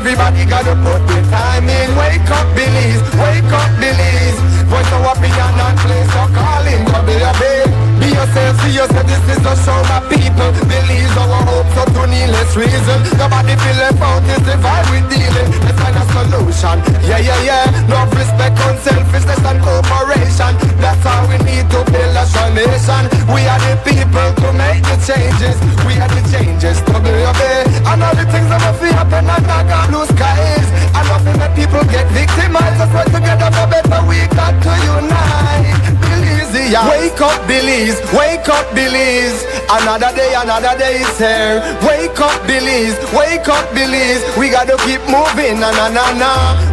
Everybody gotta put the time in. Wake up, Belize. Wake up, Belize. Voice of opinion and place your calling. WB. Be yourself, see yourself. This is the show, my people. Belize our hopes up to needless reason. Nobody feel left out. It's the vibe we dealing. Let's find a solution. Yeah, yeah, yeah. Love, respect, unselfishness and cooperation. That's how we need to build a strong nation. We are the people to make the changes. We are the changes. WB. And all the things that will feel happen and not got blue skies. And nothing that people get victimized. Let's work together for better. We got to unite. Belize, yeah. Wake up, Belize. Wake up, Belize. Another day is here. Wake up, Belize. Wake up, Belize. We gotta keep moving. Na na na na.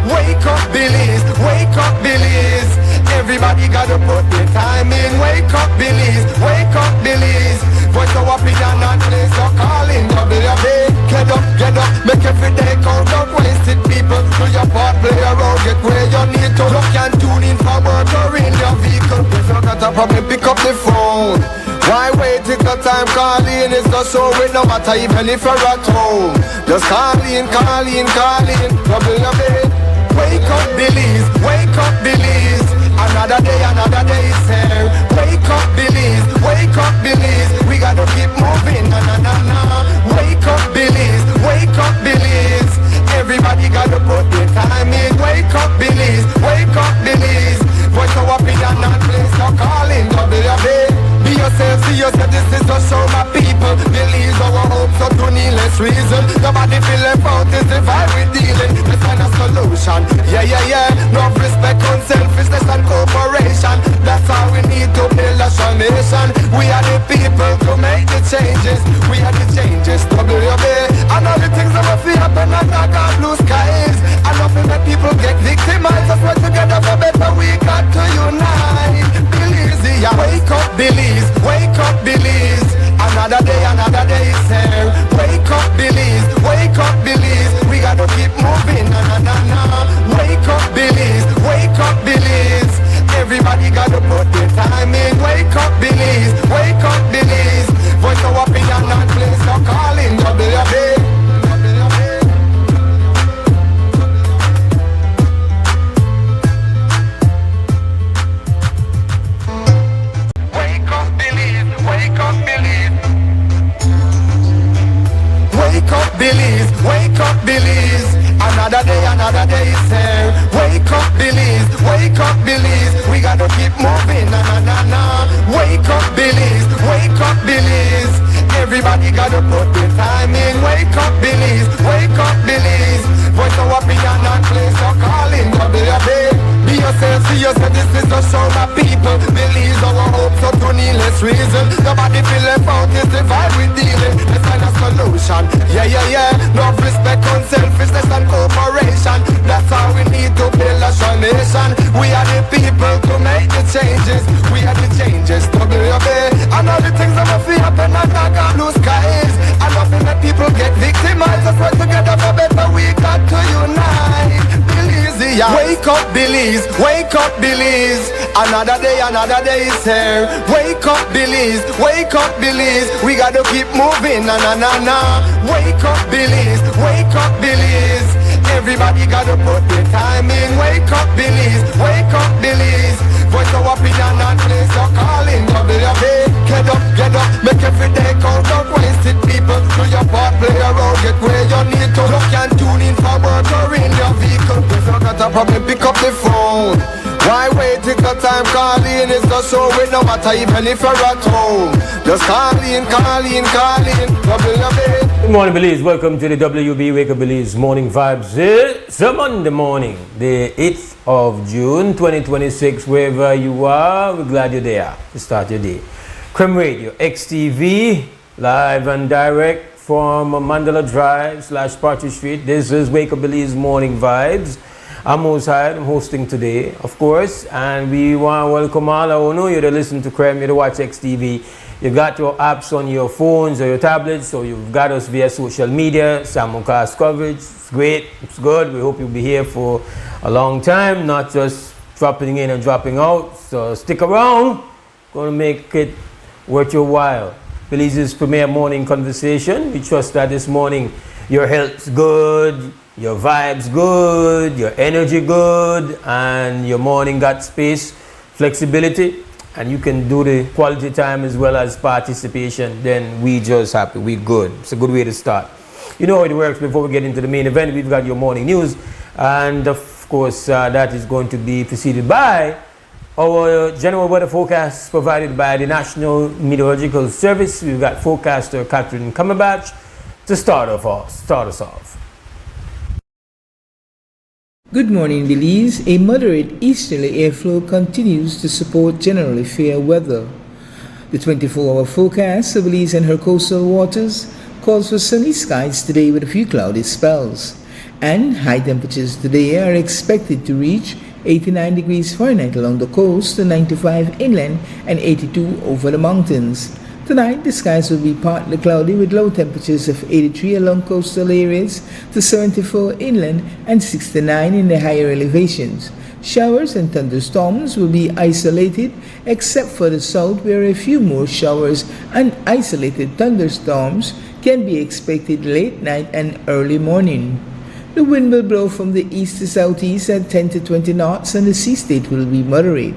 Wake up, Belize. Wake up, Belize. Everybody gotta put the time in. Wake up, Belize. Wake up, Belize. Voice of opinion and place your calling. WB. Get up, make every day count. Don't waste it, people. Do your part, play around, get where you need to. You can tune in for work or in your vehicle. If you got a problem, pick up the phone. Why wait till the time calling? It's the show with no matter even if you're at home. Just call in. WB. Wake up, Belize. Wake up, Belize. Another day is here. Wake up, Belize. Wake up, Belize. We gotta keep moving. Na na na na. Wake up, Belize. Wake up, Belize. Everybody gotta put the time in. Wake up, Belize. Wake up, Belize. Voice of opinion and place your calling. WB. Be yourself, see yourself. This is the show, my people. Believe our hopes up to needless reason. Nobody feel left out. It's the vibe we dealing. Let's find a solution. Yeah, yeah, yeah. Love, respect, unselfishness and cooperation. That's how we need to build a strong nation. We are the people to make the changes. We are the changes. WB. And all the things that will feel happen and not got blue skies. And nothing that people get victimized. Let's work together for better. We got to unite. Belize, yeah. Wake up, Belize. Wake up, Belize. Another day is here. Wake up, Belize. Wake up, Belize. We gotta keep moving. Na na na na. Wake up, Belize. Wake up, Belize. Everybody gotta put the time in. Wake up, Belize. Wake up, Belize. Voice of opinion and place your calling. WB. Wake up, Belize. Wake up, Belize. Wake up, Belize. Wake up, Belize. Another day is here. Wake up, Belize. Wake up, Belize. We gotta keep moving. Na na na na. Wake up, Belize. Wake up, Belize. Everybody gotta put the time in. Wake up, Belize. Wake up, Belize. Voice of opinion and place your calling. WB. Be yourself, see yourself. This is the show, my people. Believe our hopes up to needless reason. Nobody feel left out. It's the vibe we dealing. Let's find a solution. Yeah, yeah, yeah. Love, respect, unselfishness and cooperation. That's how we need to build a strong nation. We are the people to make the changes. We are the changes. WB. And all the things that will feel happen and not got blue skies. And nothing that people get victimized. Let's work together for better. We got to unite. Belize, yeah. Wake up, Belize. Wake up, Belize. Another day is here. Wake up, Belize. Wake up, Belize. We gotta keep moving. Na na na na. Wake up, Belize. Wake up, Belize. Everybody gotta put the time in. Wake up, Belize. Wake up, Belize. Voice of opinion and place your calling. WB. Get up, make every day count. Don't waste it, people. Do your part, play around, get where you need to. You can tune in for work or in your vehicle. If you got a problem, pick up the phone. Why wait till the time calling? It's the show with no matter even if you're at home. Just call in. WB. Good morning, Belize. Welcome to the WB Wake Up Belize Morning Vibes. It's a Monday morning, the 8th of June 2026. Wherever you are, we're glad you're there to start your day. Creme Radio, XTV, live and direct from Mandela Drive / Party Street. This is Wake Up Belize Morning Vibes. I'm Mose, Hyde. I'm hosting today, of course, and we want to welcome all. I know you to listen to Creme, you to watch XTV. You got your apps on your phones or your tablets, so you've got us via social media, simulcast coverage. It's great, it's good. We hope you'll be here for a long time, not just dropping in and dropping out. So stick around, gonna make it worth your while. Belize's premier morning conversation. We trust that this morning your health's good, your vibes good, your energy good, and your morning got space, flexibility, and you can do the quality time as well as participation, then we just happy, we good. It's a good way to start. You know how it works. Before we get into the main event, we've got your morning news, and of course that is going to be preceded by our general weather forecast provided by the National Meteorological Service. We've got forecaster Catherine Cumberbatch to start us off. Good morning, Belize. A moderate easterly airflow continues to support generally fair weather. The 24-hour forecast of Belize and her coastal waters calls for sunny skies today with a few cloudy spells, and high temperatures today are expected to reach 89 degrees Fahrenheit along the coast to 95 inland and 82 over the mountains. Tonight, the skies will be partly cloudy with low temperatures of 83 along coastal areas to 74 inland and 69 in the higher elevations. Showers and thunderstorms will be isolated except for the south, where a few more showers and isolated thunderstorms can be expected late night and early morning. The wind will blow from the east to southeast at 10 to 20 knots, and the sea state will be moderate.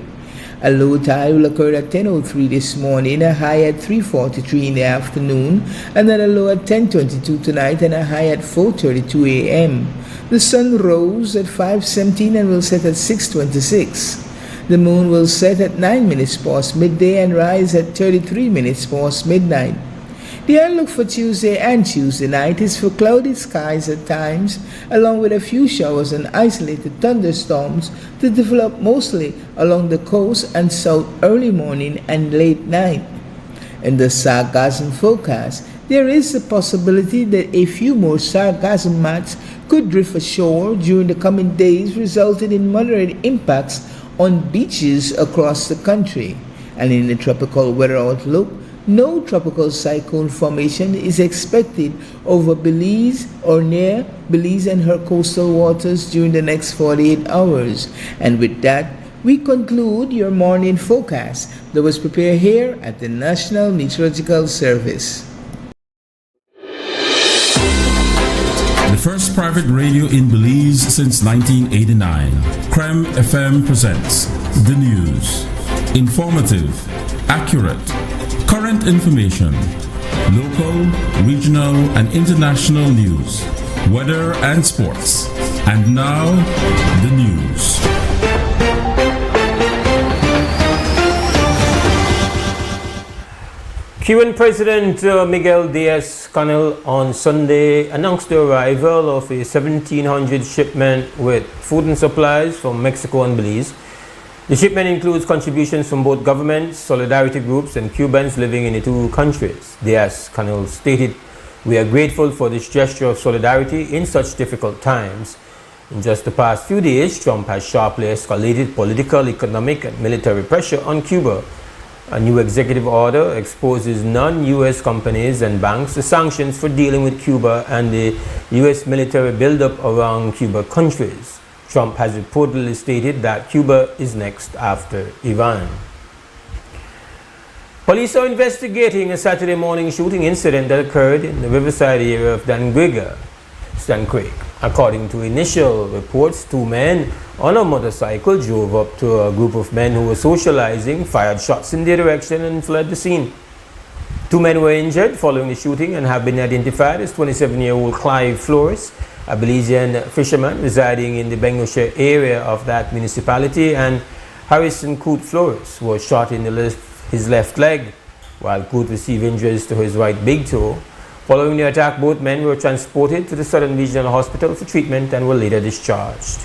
A low tide will occur at 10:03 this morning, a high at 3:43 in the afternoon, and then a low at 10:22 tonight and a high at 4:32 a.m. The sun rose at 5:17 and will set at 6:26. The moon will set at 9 minutes past midday and rise at 33 minutes past midnight. The outlook for Tuesday and Tuesday night is for cloudy skies at times, along with a few showers and isolated thunderstorms to develop mostly along the coast and south early morning and late night. In the sargassum forecast, there is a possibility that a few more sargassum mats could drift ashore during the coming days, resulting in moderate impacts on beaches across the country. And in the tropical weather outlook, no tropical cyclone formation is expected over Belize or near Belize and her coastal waters during the next 48 hours. And with that, we conclude your morning forecast that was prepared here at the National Meteorological Service. The first private radio in Belize since 1989, Creme FM presents the news. Informative, accurate, current information, local, regional, and international news, weather and sports. And now, the news. Cuban President Miguel Diaz-Canel on Sunday announced the arrival of a 1,700 shipment with food and supplies from Mexico and Belize. The shipment includes contributions from both governments, solidarity groups, and Cubans living in the two countries. Diaz-Canel stated, "We are grateful for this gesture of solidarity in such difficult times." In just the past few days, Trump has sharply escalated political, economic, and military pressure on Cuba. A new executive order exposes non-U.S. companies and banks to sanctions for dealing with Cuba and the U.S. military buildup around Cuba countries. Trump has reportedly stated that Cuba is next after Iran. Police are investigating a Saturday morning shooting incident that occurred in the riverside area of Stan Creek. According to initial reports, two men on a motorcycle drove up to a group of men who were socializing, fired shots in their direction, and fled the scene. Two men were injured following the shooting and have been identified as 27-year-old Clive Flores, a Belizean fisherman residing in the Bengoshe area of that municipality, and Harrison Coote Flores was shot in his left leg, while Coote received injuries to his right big toe. Following the attack, both men were transported to the Southern Regional Hospital for treatment and were later discharged.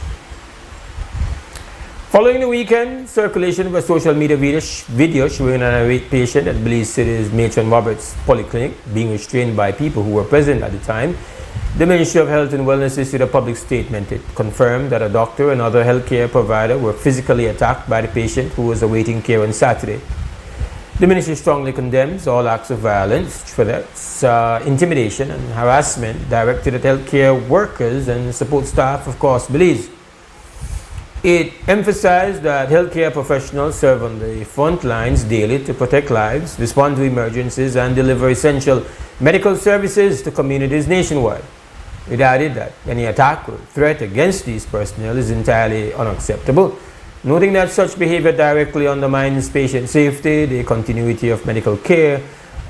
Following the weekend, circulation of a social media video showing an irate patient at Belize City's Matron Roberts Polyclinic being restrained by people who were present at the time, the Ministry of Health and Wellness issued a public statement. It confirmed that a doctor and other healthcare provider were physically attacked by the patient who was awaiting care on Saturday. The ministry strongly condemns all acts of violence, threats, intimidation, and harassment directed at healthcare workers and support staff of Coast Belize. It emphasized that healthcare professionals serve on the front lines daily to protect lives, respond to emergencies, and deliver essential medical services to communities nationwide. It added that any attack or threat against these personnel is entirely unacceptable, noting that such behavior directly undermines patient safety, the continuity of medical care,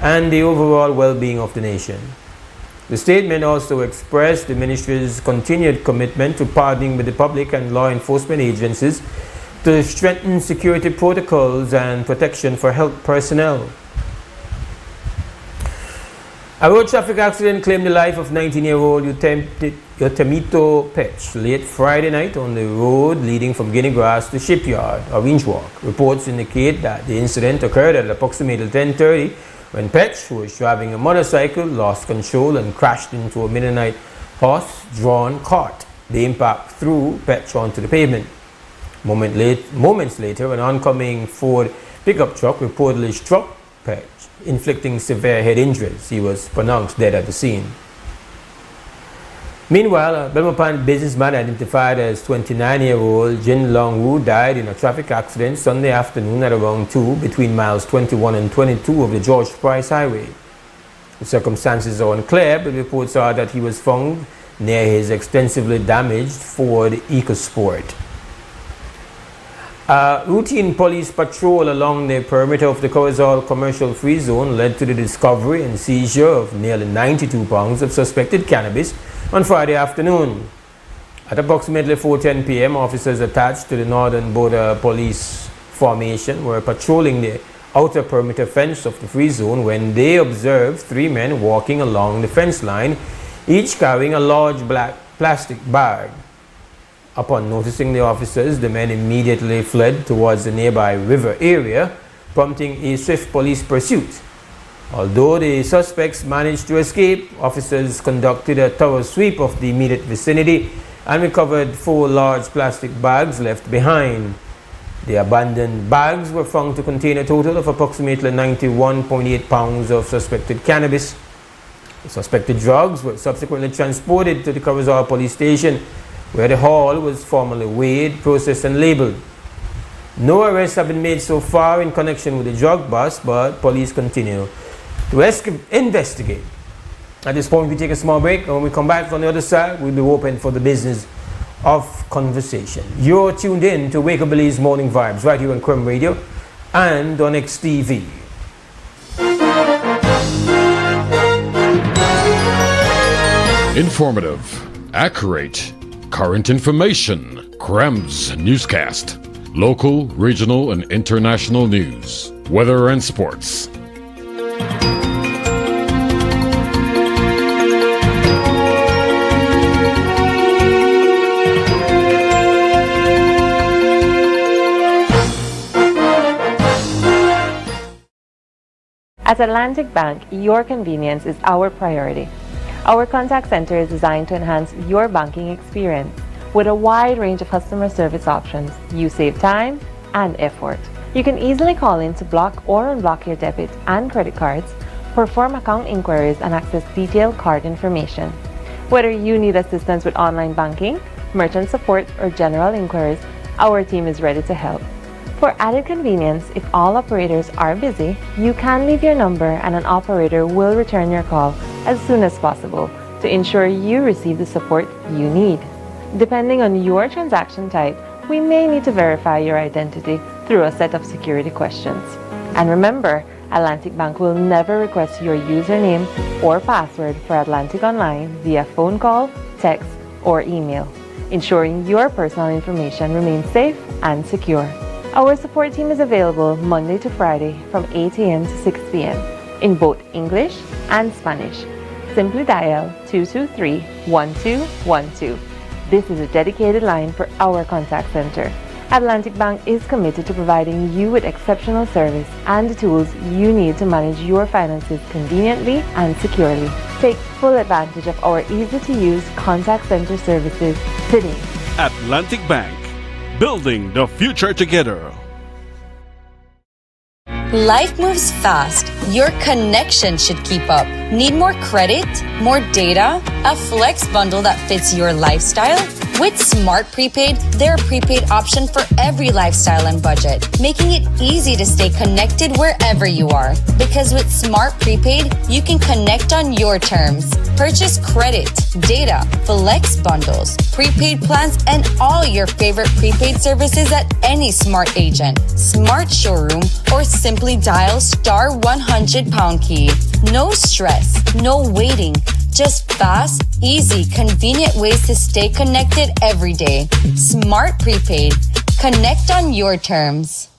and the overall well-being of the nation. The statement also expressed the ministry's continued commitment to partnering with the public and law enforcement agencies to strengthen security protocols and protection for health personnel. A road traffic accident claimed the life of 19-year-old Yotemito Pech late Friday night on the road leading from Guinea Grass to Shipyard, Orange Walk. Reports indicate that the incident occurred at approximately 10:30 when Pech, who was driving a motorcycle, lost control and crashed into a midnight horse-drawn cart. The impact threw Pech onto the pavement. Moments later, an oncoming Ford pickup truck reportedly struck Pech, inflicting severe head injuries. He was pronounced dead at the scene. Meanwhile, a Belmopan businessman identified as 29-year-old Jin Long Wu died in a traffic accident Sunday afternoon at around 2 between miles 21 and 22 of the George Price Highway. The circumstances are unclear, but reports are that he was found near his extensively damaged Ford EcoSport. A routine police patrol along the perimeter of the Corazal Commercial Free Zone led to the discovery and seizure of nearly 92 pounds of suspected cannabis on Friday afternoon. At approximately 4:10 p.m., officers attached to the Northern Border Police Formation were patrolling the outer perimeter fence of the free zone when they observed 3 men walking along the fence line, each carrying a large black plastic bag. Upon noticing the officers, the men immediately fled towards the nearby river area, prompting a swift police pursuit. Although the suspects managed to escape, officers conducted a thorough sweep of the immediate vicinity and recovered 4 large plastic bags left behind. The abandoned bags were found to contain a total of approximately 91.8 pounds of suspected cannabis. The suspected drugs were subsequently transported to the Corazal police station, where the haul was formally weighed, processed, and labeled. No arrests have been made so far in connection with the drug bust, but police continue to investigate. At this point, we take a small break, and when we come back on the other side, we'll be open for the business of conversation. You're tuned in to Wake Up Belize Morning Vibes right here on Creme Radio and on XTV. Informative, accurate, current information. Crem's newscast. Local, regional, and international news. Weather and sports. At Atlantic Bank, your convenience is our priority. Our contact center is designed to enhance your banking experience. With a wide range of customer service options, you save time and effort. You can easily call in to block or unblock your debit and credit cards, perform account inquiries, and access detailed card information. Whether you need assistance with online banking, merchant support, or general inquiries, our team is ready to help. For added convenience, if all operators are busy, you can leave your number and an operator will return your call as soon as possible to ensure you receive the support you need. Depending on your transaction type, we may need to verify your identity through a set of security questions. And remember, Atlantic Bank will never request your username or password for Atlantic Online via phone call, text, or email, ensuring your personal information remains safe and secure. Our support team is available Monday to Friday from 8 a.m. to 6 p.m. in both English and Spanish. Simply dial 223-1212. This is a dedicated line for our contact center. Atlantic Bank is committed to providing you with exceptional service and the tools you need to manage your finances conveniently and securely. Take full advantage of our easy-to-use contact center services today. Atlantic Bank, building the future together. Life moves fast. Your connection should keep up. Need more credit? More data? A flex bundle that fits your lifestyle? With Smart Prepaid, they're a prepaid option for every lifestyle and budget, making it easy to stay connected wherever you are. Because with Smart Prepaid, you can connect on your terms. Purchase credit, data, flex bundles, prepaid plans, and all your favorite prepaid services at any Smart agent, Smart showroom, or simply dial *100# key. No stress, no waiting. Just fast, easy, convenient ways to stay connected every day. Smart Prepaid. Connect on your terms.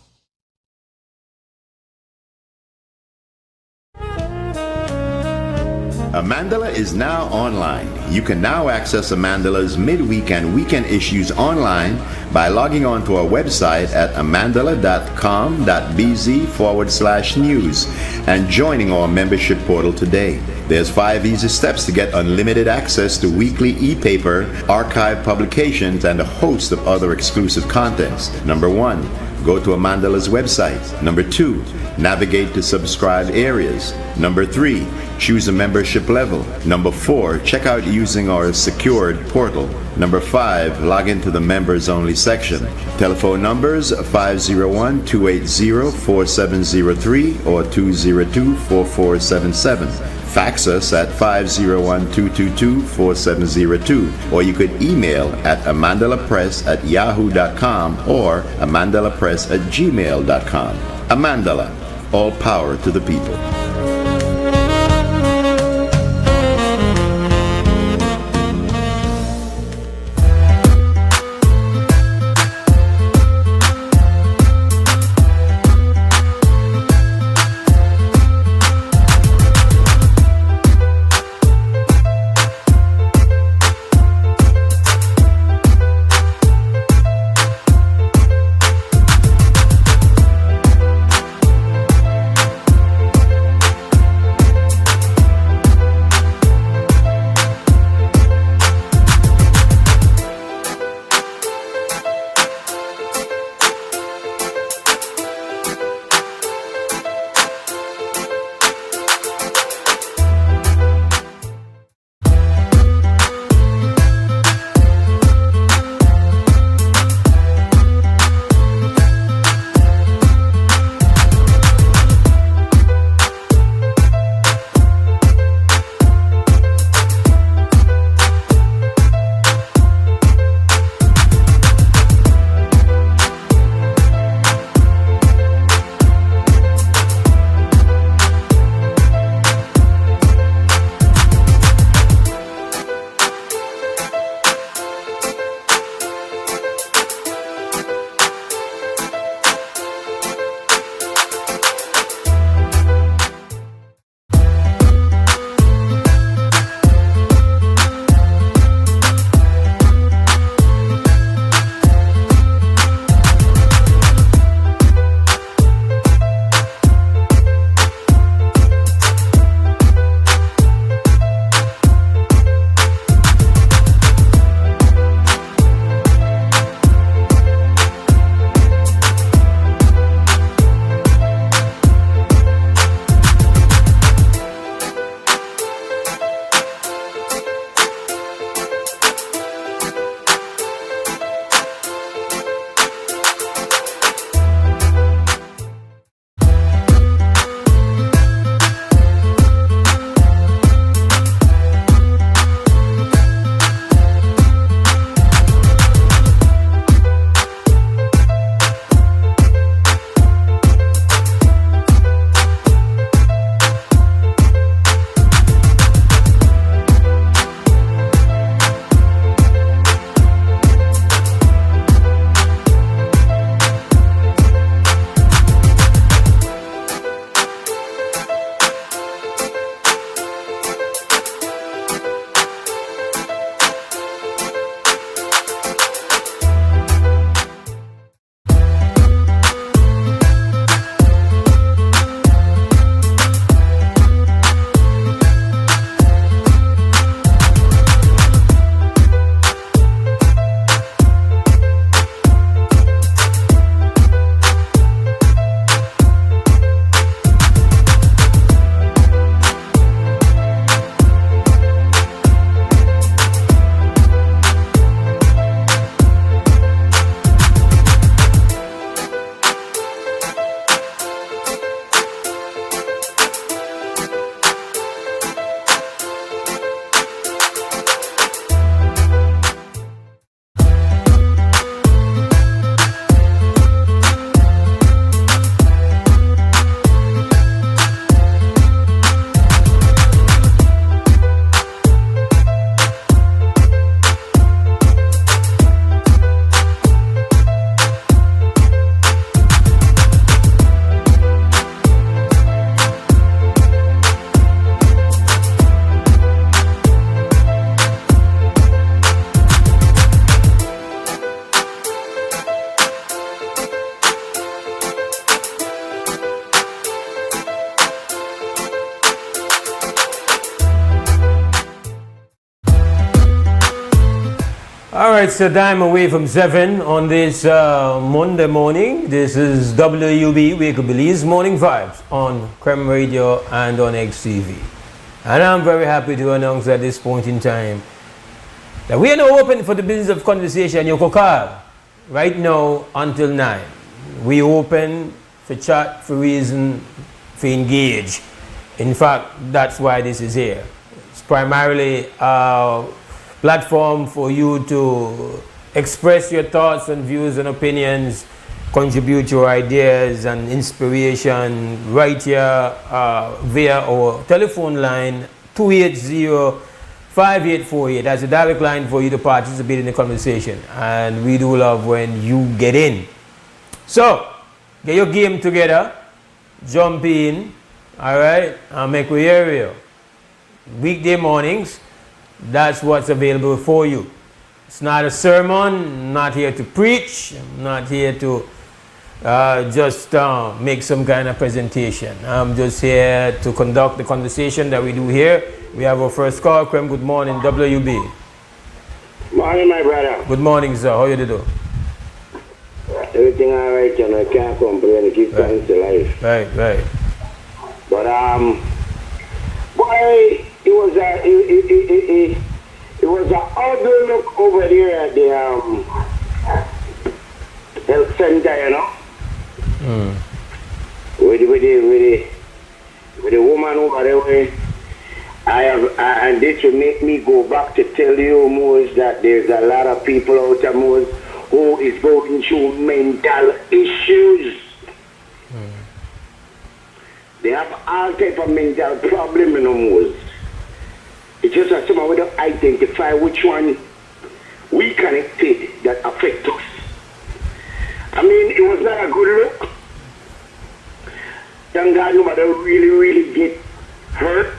Amandala is now online. You can now access Amandala's midweek and weekend issues online by logging on to our website at amandala.com.bz/news and joining our membership portal today. There's 5 easy steps to get unlimited access to weekly e-paper, archive publications, and a host of other exclusive contents. Number 1, go to Amandala's website. Number 2, navigate to subscribed areas. Number 3, choose a membership level. Number 4, check out using our secured portal. Number 5, log into the members only section. Telephone numbers 501-280-4703 or 202-4477. Fax us at 501-222-4702, or you could email at amandalapress@yahoo.com or amandalapress@gmail.com. Amandala, all power to the people. All right, so time away from 7 on this Monday morning. This is WUB Wake Up Belize Morning Vibes on Creme Radio and on XTV. And I'm very happy to announce at this point in time that we are now open for the business of conversation. Yoko right now until 9. We open for chat, for reason, for engage. In fact, that's why this is here. It's primarily a platform for you to express your thoughts and views and opinions, contribute your ideas and inspiration right here via our telephone line 280-5848. That's a direct line for you to participate in the conversation, and we do love when you get in. So get your game together, jump in, all right, and make we hear you. Weekday mornings, that's what's available for you. It's not a sermon. I'm not here to preach. I'm not here to just make some kind of presentation. I'm just here to conduct the conversation that we do here. We have our first call. Krem, good morning, WB. Morning, my brother. Good morning, sir. How you do? Everything all right, and I can't complain. Keep thanks to life. Right. But boy, it was an ugly look over there at the health center, you know. With the woman over there. And this will make me go back to tell you, Mose, that there's a lot of people out there, Mose, who is going through mental issues. They have all type of mental problem, you know, Mose. It's just that someone will identify which one we connected that affect us. I mean, it was not a good look. Thank God nobody really get hurt.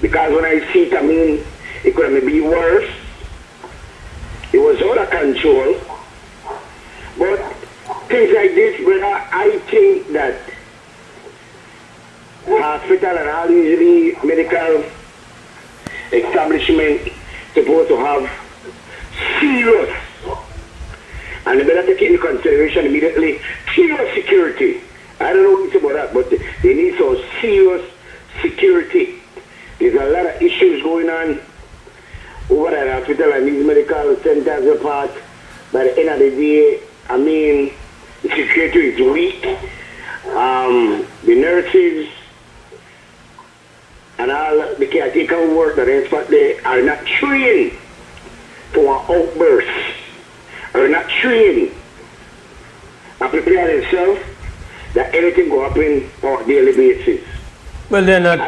Because when I see it, I mean, it could have been worse. It was out of control. But things like this, brother, I think that hospital and all usually medical establishment supposed to have serious, and they better take into consideration immediately, serious security. I don't know what it's about that, but they need some serious security. There's a lot of issues going on over at the hospital and these medical centers apart. By the end of the day, I mean, the security is weak. The nurses and all the caretaker work that they are not trained for an outburst, are not trained and prepare themselves that anything will happen on a daily basis. Well, they're not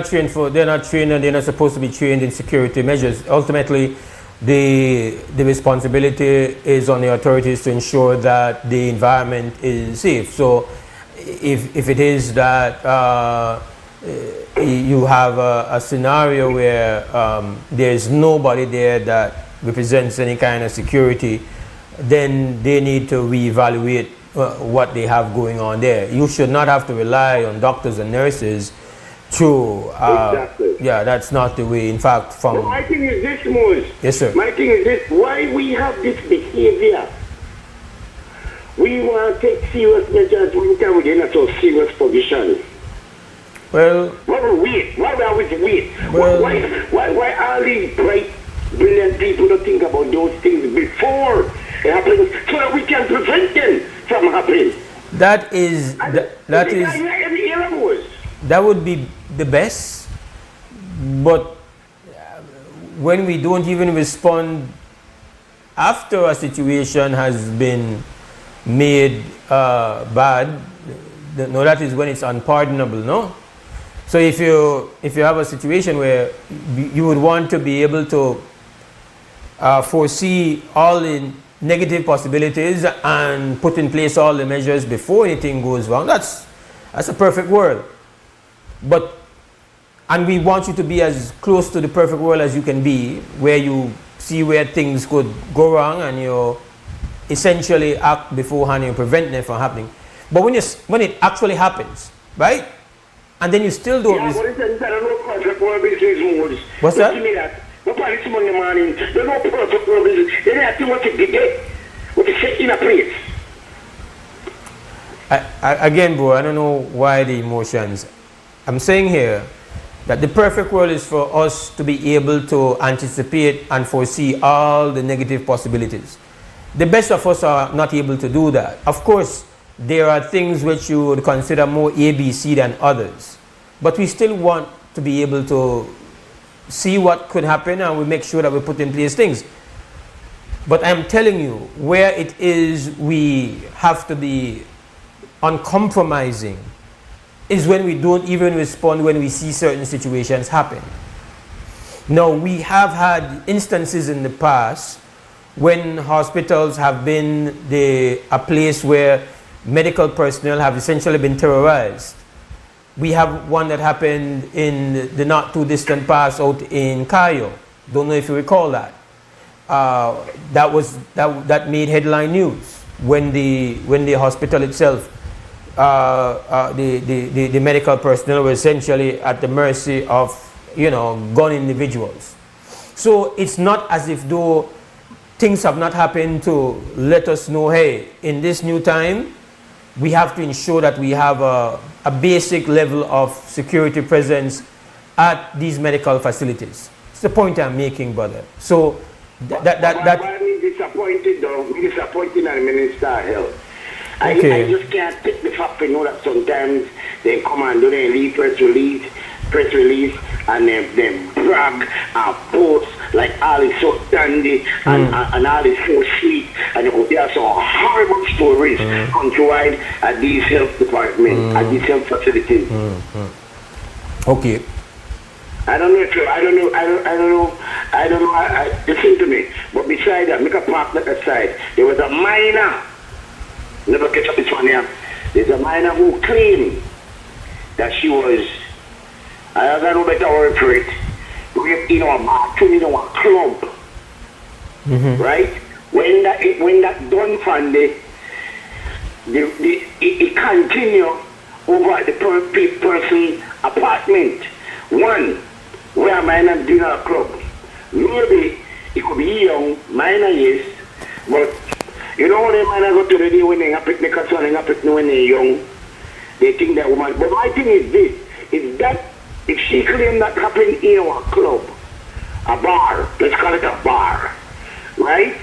trained and they're not supposed to be trained in security measures. Ultimately, the responsibility is on the authorities to ensure that the environment is safe. So if it is that you have a scenario where there's nobody there that represents any kind of security, then they need to reevaluate what they have going on there. You should not have to rely on doctors and nurses to exactly. Yeah, that's not the way. In fact, no, my thing is this, Mose. Yes, sir. My thing is this: why we have this behavior? We want to take serious measures when we're in a so serious position. Well, why we wait? Why we always wait? Well, why all these bright, brilliant people don't think about those things before it happens, so that we can prevent them from happening? That would be the best, but when we don't even respond after a situation has been made bad, no, that is when it's unpardonable, no? So if you have a situation where you would want to be able to foresee all the negative possibilities and put in place all the measures before anything goes wrong, that's a perfect world. And we want you to be as close to the perfect world as you can be, where you see where things could go wrong and you essentially act beforehand and you prevent them from happening. But when it actually happens, right? And then you still don't. Yeah, but it's a perfect world business modes. What's that? Give me that. No police in the morning, there's no protocol. They have to want to get what to set in a place. Again, bro, I don't know why the emotions. I'm saying here that the perfect world is for us to be able to anticipate and foresee all the negative possibilities. The best of us are not able to do that. Of course, there are things which you would consider more ABC than others. But we still want to be able to see what could happen, and we make sure that we put in place things. But I'm telling you, where it is we have to be uncompromising is when we don't even respond when we see certain situations happen. Now, we have had instances in the past when hospitals have been a place where medical personnel have essentially been terrorized. We have one that happened in the not too distant past out in Cayo. Don't know if you recall that. That made headline news when the hospital itself, the medical personnel were essentially at the mercy of, gone individuals. So it's not as if though things have not happened to let us know, hey, in this new time, we have to ensure that we have a basic level of security presence at these medical facilities. It's the point I'm making, brother. So that I'm disappointed though. I'm disappointed in the Minister of Health. Okay. I just can't take the fact to know that sometimes they come and do their leave press release, and them brag and post like all is so dandy and all is so sweet, and there are some horrible stories countrywide at these health departments, at these health facilities. Okay. I don't know. Listen to me. But beside that, make a park that aside. There was a miner. Never catch up this one here. There's a miner who claimed that she was, I don't know better word for it, raped in a bathroom in a club. Right? When that done from it continue over at the person's apartment. One, where a miner doing a club. Maybe it could be young, minor yes, but you know when a miner go to the day when they have picnic or something, when they're young, they think that woman. But my thing is this, is that if she claimed that happened in a club, a bar, let's call it a bar, right?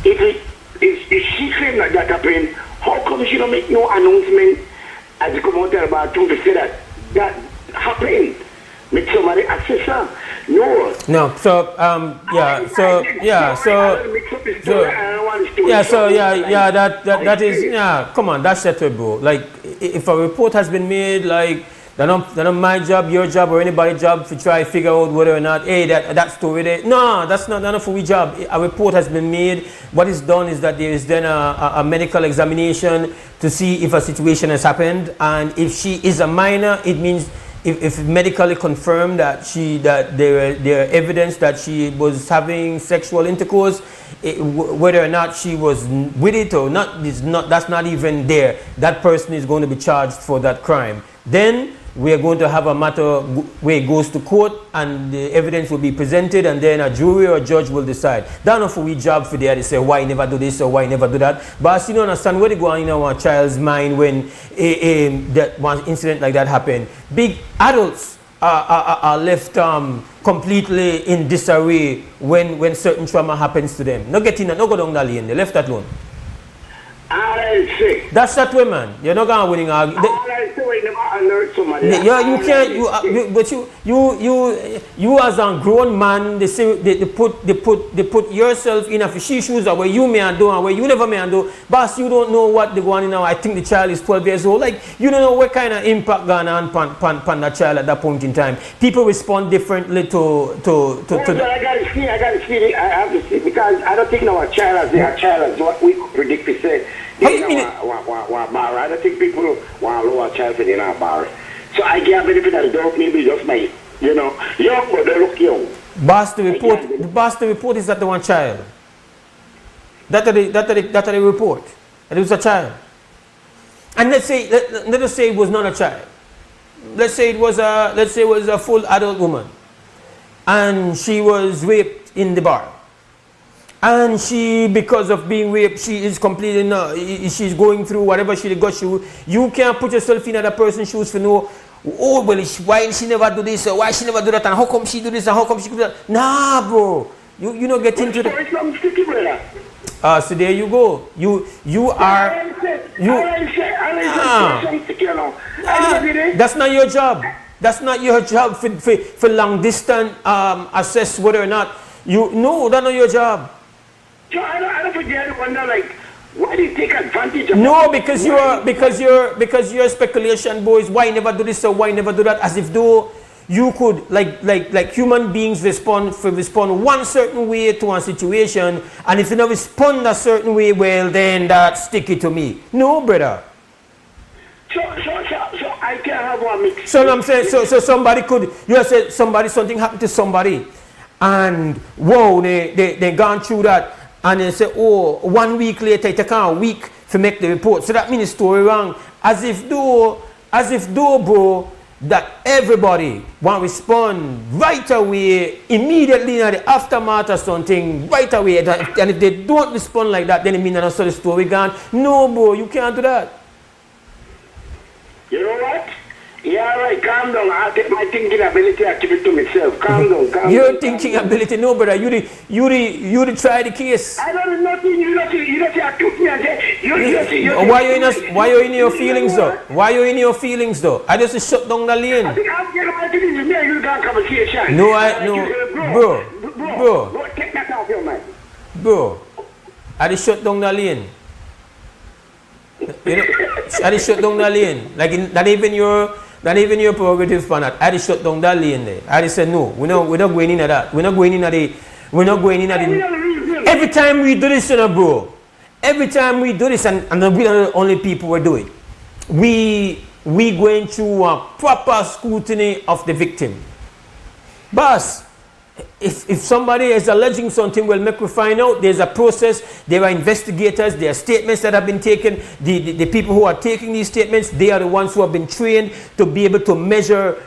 If she claimed that happened, how come she don't make no announcement as you come out there about to say that happened? Make somebody assess her. No. So that is come on, that's settled, bro. Like if a report has been made, like that's not my job, your job, or anybody's job to try to figure out whether or not that story there. No, that's not enough for we job. A report has been made. What is done is that there is then a medical examination to see if a situation has happened, and if she is a minor, it means if medically confirmed that there are evidence that she was having sexual intercourse, whether or not she was with it or not, that's not even there. That person is going to be charged for that crime. Then we are going to have a matter where it goes to court and the evidence will be presented, and then a jury or a judge will decide. That's not for we job for there. They say why never do this or why never do that. But I still don't understand where they go on in our child's mind when that one incident like that happened. Big adults are left completely in disarray when certain trauma happens to them. No get in, no go down the lane. They left that alone. That's that way, man. You're not gonna winning argument. Yeah, you can't. You as a grown man, they say they put yourself in a fishy shoes where you may do and where you never may do. But you don't know what they go on now. I think the child is 12 years old. Like you don't know what kind of impact going on pan that child at that point in time. People respond differently to. I gotta see it. I have to see because I don't think our child as their child as what we could predict to say. I don't think people want to lower child for in our bar. So I get a benefit of the doubt, maybe just my, young, but they look young. The report is that the one child. That the report. That it was a child. And let's say it was not a child. Let's say it was a full adult woman. and she was raped in the bar. And she, because of being raped, she is completely not, she's going through whatever she got. You can't put yourself in other person's shoes for no, oh, well, why she never do this, or why she never do that, and how come she do this, and how come she do that. Nah, bro. You don't get into the... so there you go. You are... That's not your job. That's not your job for long distance assess whether or not no, that's not your job. So I don't forget to wonder, like, why do you take advantage of No, because your speculation, boys, why you never do this or why you never do that, as if though you could, like human beings respond one certain way to a situation, and if you don't respond a certain way, well, then that's sticky to me. No, brother. So I can't have one mix. So I'm saying, so somebody could, you said something happened to somebody, and whoa, they gone through that, and they say, oh, 1 week later, it take a week to make the report. So that means the story wrong. As if though, bro, that everybody want to respond right away, immediately in the aftermath or something, right away. And if they don't respond like that, then it means that the story gone. No, bro, you can't do that. You know what? Yeah, right, calm down. I'll take my thinking ability, I keep it to myself. Calm down. Your thinking ability, no, brother. You try the case. I don't know nothing. You don't see, accuse me and say, Why you in your feelings, though? Why you in your feelings, though? I just shut down the lane. I think I'm getting my feelings with me and you got conversation. No, bro. Take that off your mind. Bro, I just shut down the lane. You know, I just shut down the lane. Like, not even your prerogative for that. I just shut down that lane there. I just said, no, we're not going into that. We're not going into the... Every time we do this, bro. Every time we do this, and we're not the only people who do it. We going through a proper scrutiny of the victim. Boss, if somebody is alleging something, well, make we find out. There's a process. There are investigators. There are statements that have been taken. The people who are taking these statements, they are the ones who have been trained to be able to measure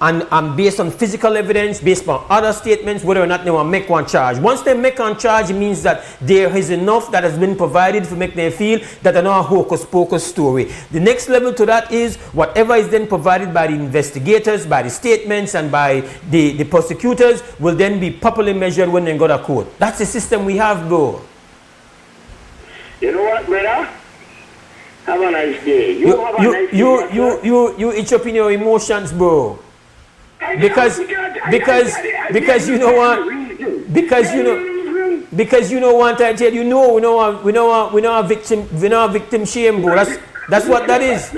and based on physical evidence, based on other statements, whether or not they want to make one charge. Once they make one charge, it means that there is enough that has been provided to make them feel that they're not a hocus pocus story. The next level to that is whatever is then provided by the investigators, by the statements, and by the prosecutors will then be properly measured when they go to court. That's the system we have, bro. You know what, brother? Have a nice day. You itch up in your emotions, bro. Because you know what? Because you know what I tell you. We know a victim shame, bro. That's what that is.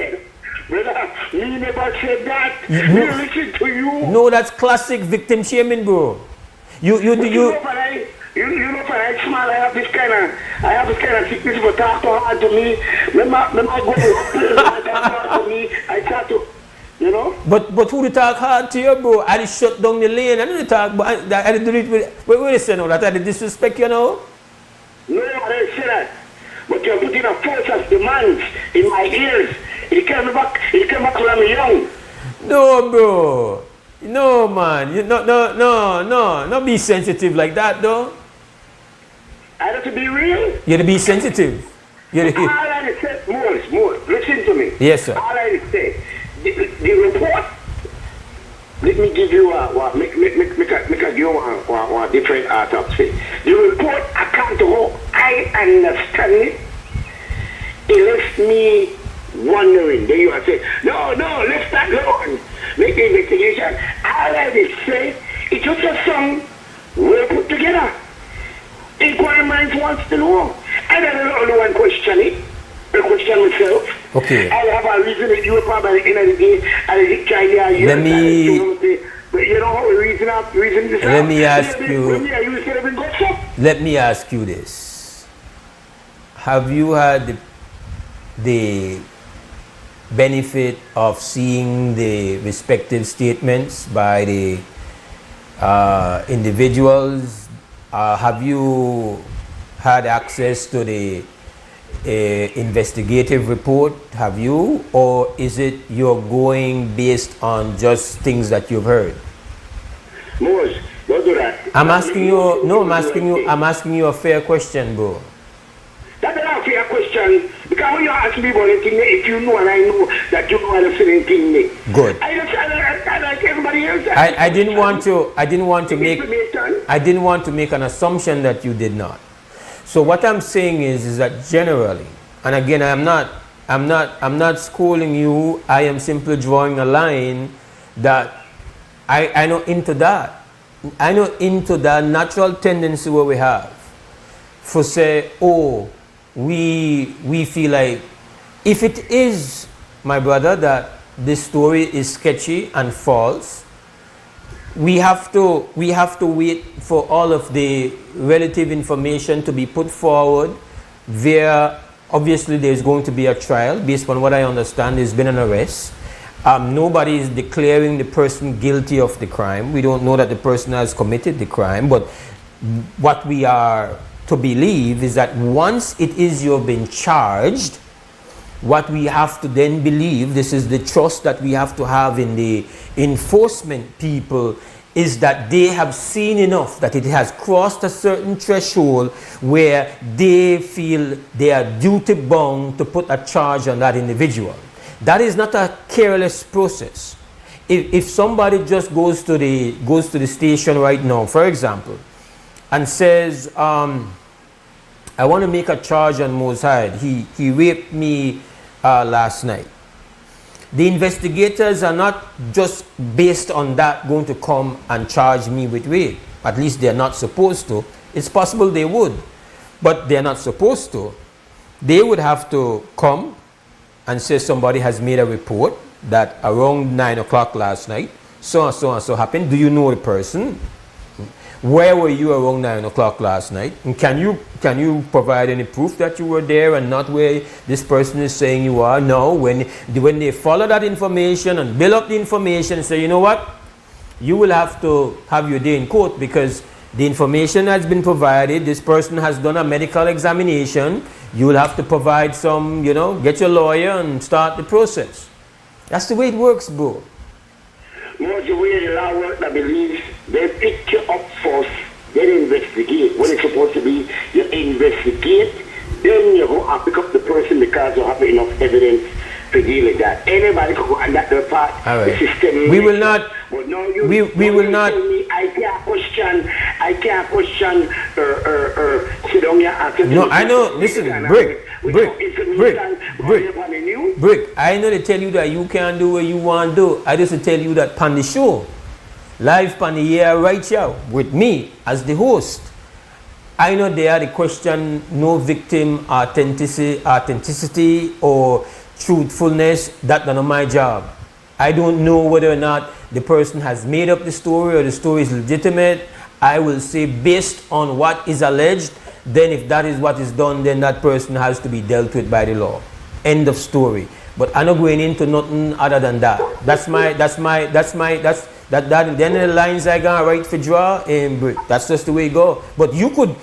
Brother, me never said that. Me listen to you. No, that's classic victim shaming, bro. You know, when I smile, I have this kind of sickness, but talk too hard to me. When I go to talk to me, I try to, you know. But who to talk hard to you, bro? I just shut down the lane. I didn't talk, but I didn't do it with. Wait a second, that I did disrespect you now? No, I didn't say that. But you're putting a force of demands in my ears. It came back when I'm young. No, bro. No, man. No. Be sensitive like that, though. I have to be real. You have to be sensitive. All I said, Mose, listen to me. Yes, sir. All I said, the report. Let me give you make you one different autopsy. The report, according to how I understand it, it left me wondering. Then you are saying, no, let's that alone. Make the investigation. All I say, it's just a song well put together. Inquiry minds wants to know. And I don't know one question it. I question myself. Okay. I have a reason that you were probably in the day. I try to but you know how we reason this. Let me ask you this. Have you had the benefit of seeing the respective statements by the individuals? Have you had access to the investigative report? Have you? Or is it you're going based on just things that you've heard? Mose, I'm asking you. No, I'm asking you a fair question, bro. That's not a fair question. Because when you ask me about anything, if you know and I know that you know the same thing, good. I like everybody else. I didn't want to make an assumption that you did not. So what I'm saying is that generally, and again, I'm not scolding you. I am simply drawing a line that I know into that. I know into that natural tendency where we have for say, oh, we feel like if it is, my brother, that this story is sketchy and false, we have to wait for all of the relative information to be put forward. Obviously there's going to be a trial. Based on what I understand, there's been an arrest. Nobody is declaring the person guilty of the crime. We don't know that the person has committed the crime, but what we are to believe is that once it is you've been charged, what we have to then believe, this is the trust that we have to have in the enforcement people, is that they have seen enough, that it has crossed a certain threshold where they feel they are duty bound to put a charge on that individual. That is not a careless process. If somebody just goes to the station right now, for example, and says, I want to make a charge on Mose Hyde. He raped me last night. The investigators are not just based on that going to come and charge me with rape. At least they're not supposed to. It's possible they would, but they're not supposed to. They would have to come and say somebody has made a report that around 9 o'clock last night, so and so and so happened. Do you know the person? Where were you around 9 o'clock last night? And can you provide any proof that you were there and not where this person is saying you are? No. When they follow that information and build up the information and say, you know what, you will have to have your day in court because the information has been provided. This person has done a medical examination. You will have to provide some, get your lawyer and start the process. That's the way it works, bro. Most the way the law works, I believe, they pick you up first, then investigate. When it's supposed to be, you investigate, then you go and pick up the person because you have enough evidence to deal with that. Anybody can go and that the part, the system. We will not. But no, we will not. I can't question, sit down here and no, I know, listen, Brick. I know they tell you that you can't do what you want to do. I just tell you that on the show, live on the air right here, with me as the host, I know they are the question, no victim authenticity or truthfulness. That's not my job. I don't know whether or not the person has made up the story or the story is legitimate. I will say based on what is alleged, then if that is what is done, then that person has to be dealt with by the law. End of story. But I'm not going into nothing other than that. Then the lines I gonna write for draw in Brick. That's just the way it go. But you could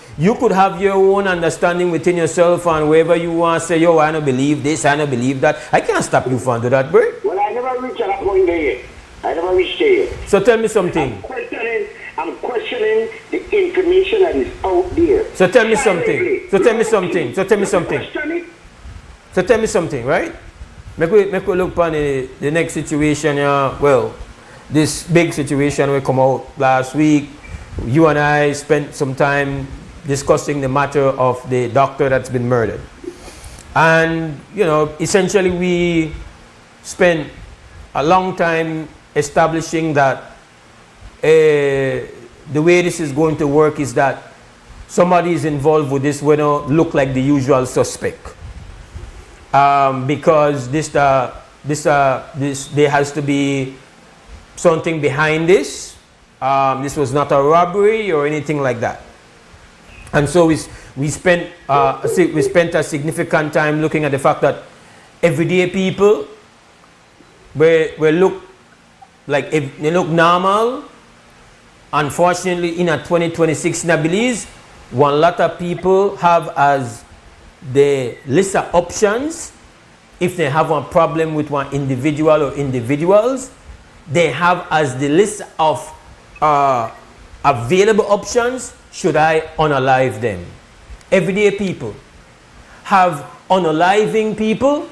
have your own understanding within yourself and wherever you want to say, yo, I don't believe this, I don't believe that. I can't stop you from doing that, Brick. Well, I never reached that point there yet. I never reached there yet. So tell me something. I'm questioning the information that is out there. So tell me something. So tell me something, right? Make we look upon the next situation. Well, this big situation will come out last week. You and I spent some time discussing the matter of the doctor that's been murdered. And, essentially we spent a long time establishing that the way this is going to work is that somebody is involved with this will not look like the usual suspect. Because there has to be something behind this. This was not a robbery or anything like that. And so we spent a significant time looking at the fact that everyday people will look like if they look normal. Unfortunately, in 2026 in Belize, one lot of people have as the list of options. If they have a problem with one individual or individuals, they have as the list of available options, should I unalive them? Everyday people have unaliving people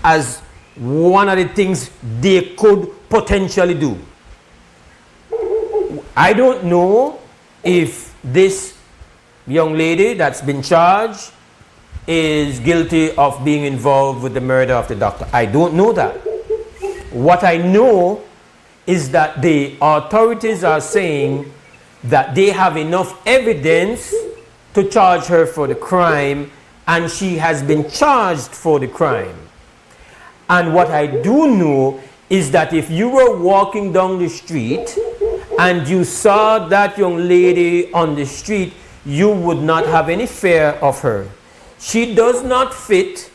as one of the things they could potentially do. I don't know if this young lady that's been charged is guilty of being involved with the murder of the doctor. I don't know that. What I know is that the authorities are saying that they have enough evidence to charge her for the crime, and she has been charged for the crime. And what I do know is that if you were walking down the street and you saw that young lady on the street, you would not have any fear of her. She does not fit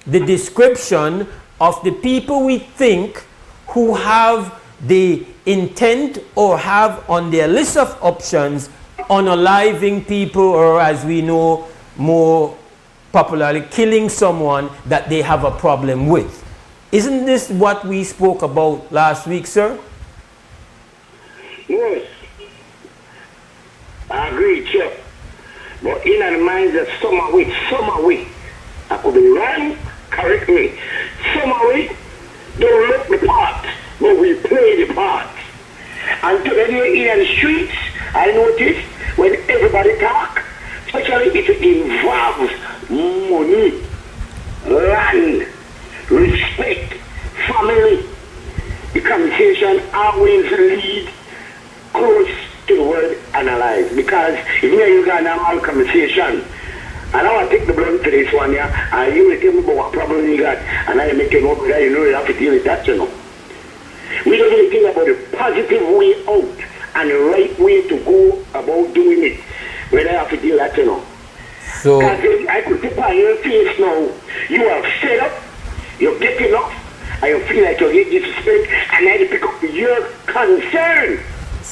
the description of the people we think who have the intent or have on their list of options unaliving people, or as we know more popularly, killing someone that they have a problem with. Isn't this what we spoke about last week, sir? Yes. I agree, Chip. But in our minds that some are we. I could be wrong, correct me. Some are we don't look the part, but we play the part. And today in the streets, I notice when everybody talk, especially if it involves money, land, respect, family, the conversation always lead close to the word analyze. Because if you got a normal conversation, and I want to take the blunt to this one, yeah, and you will tell me about what problem you got, and I make it up that you know you have to deal with that, you know. We don't really think about the positive way out and the right way to go about doing it, when I have to deal with that, you know. So I could put on your face now, you are fed up, you're getting up, and you feel like you're getting disrespect, and I pick up your concern.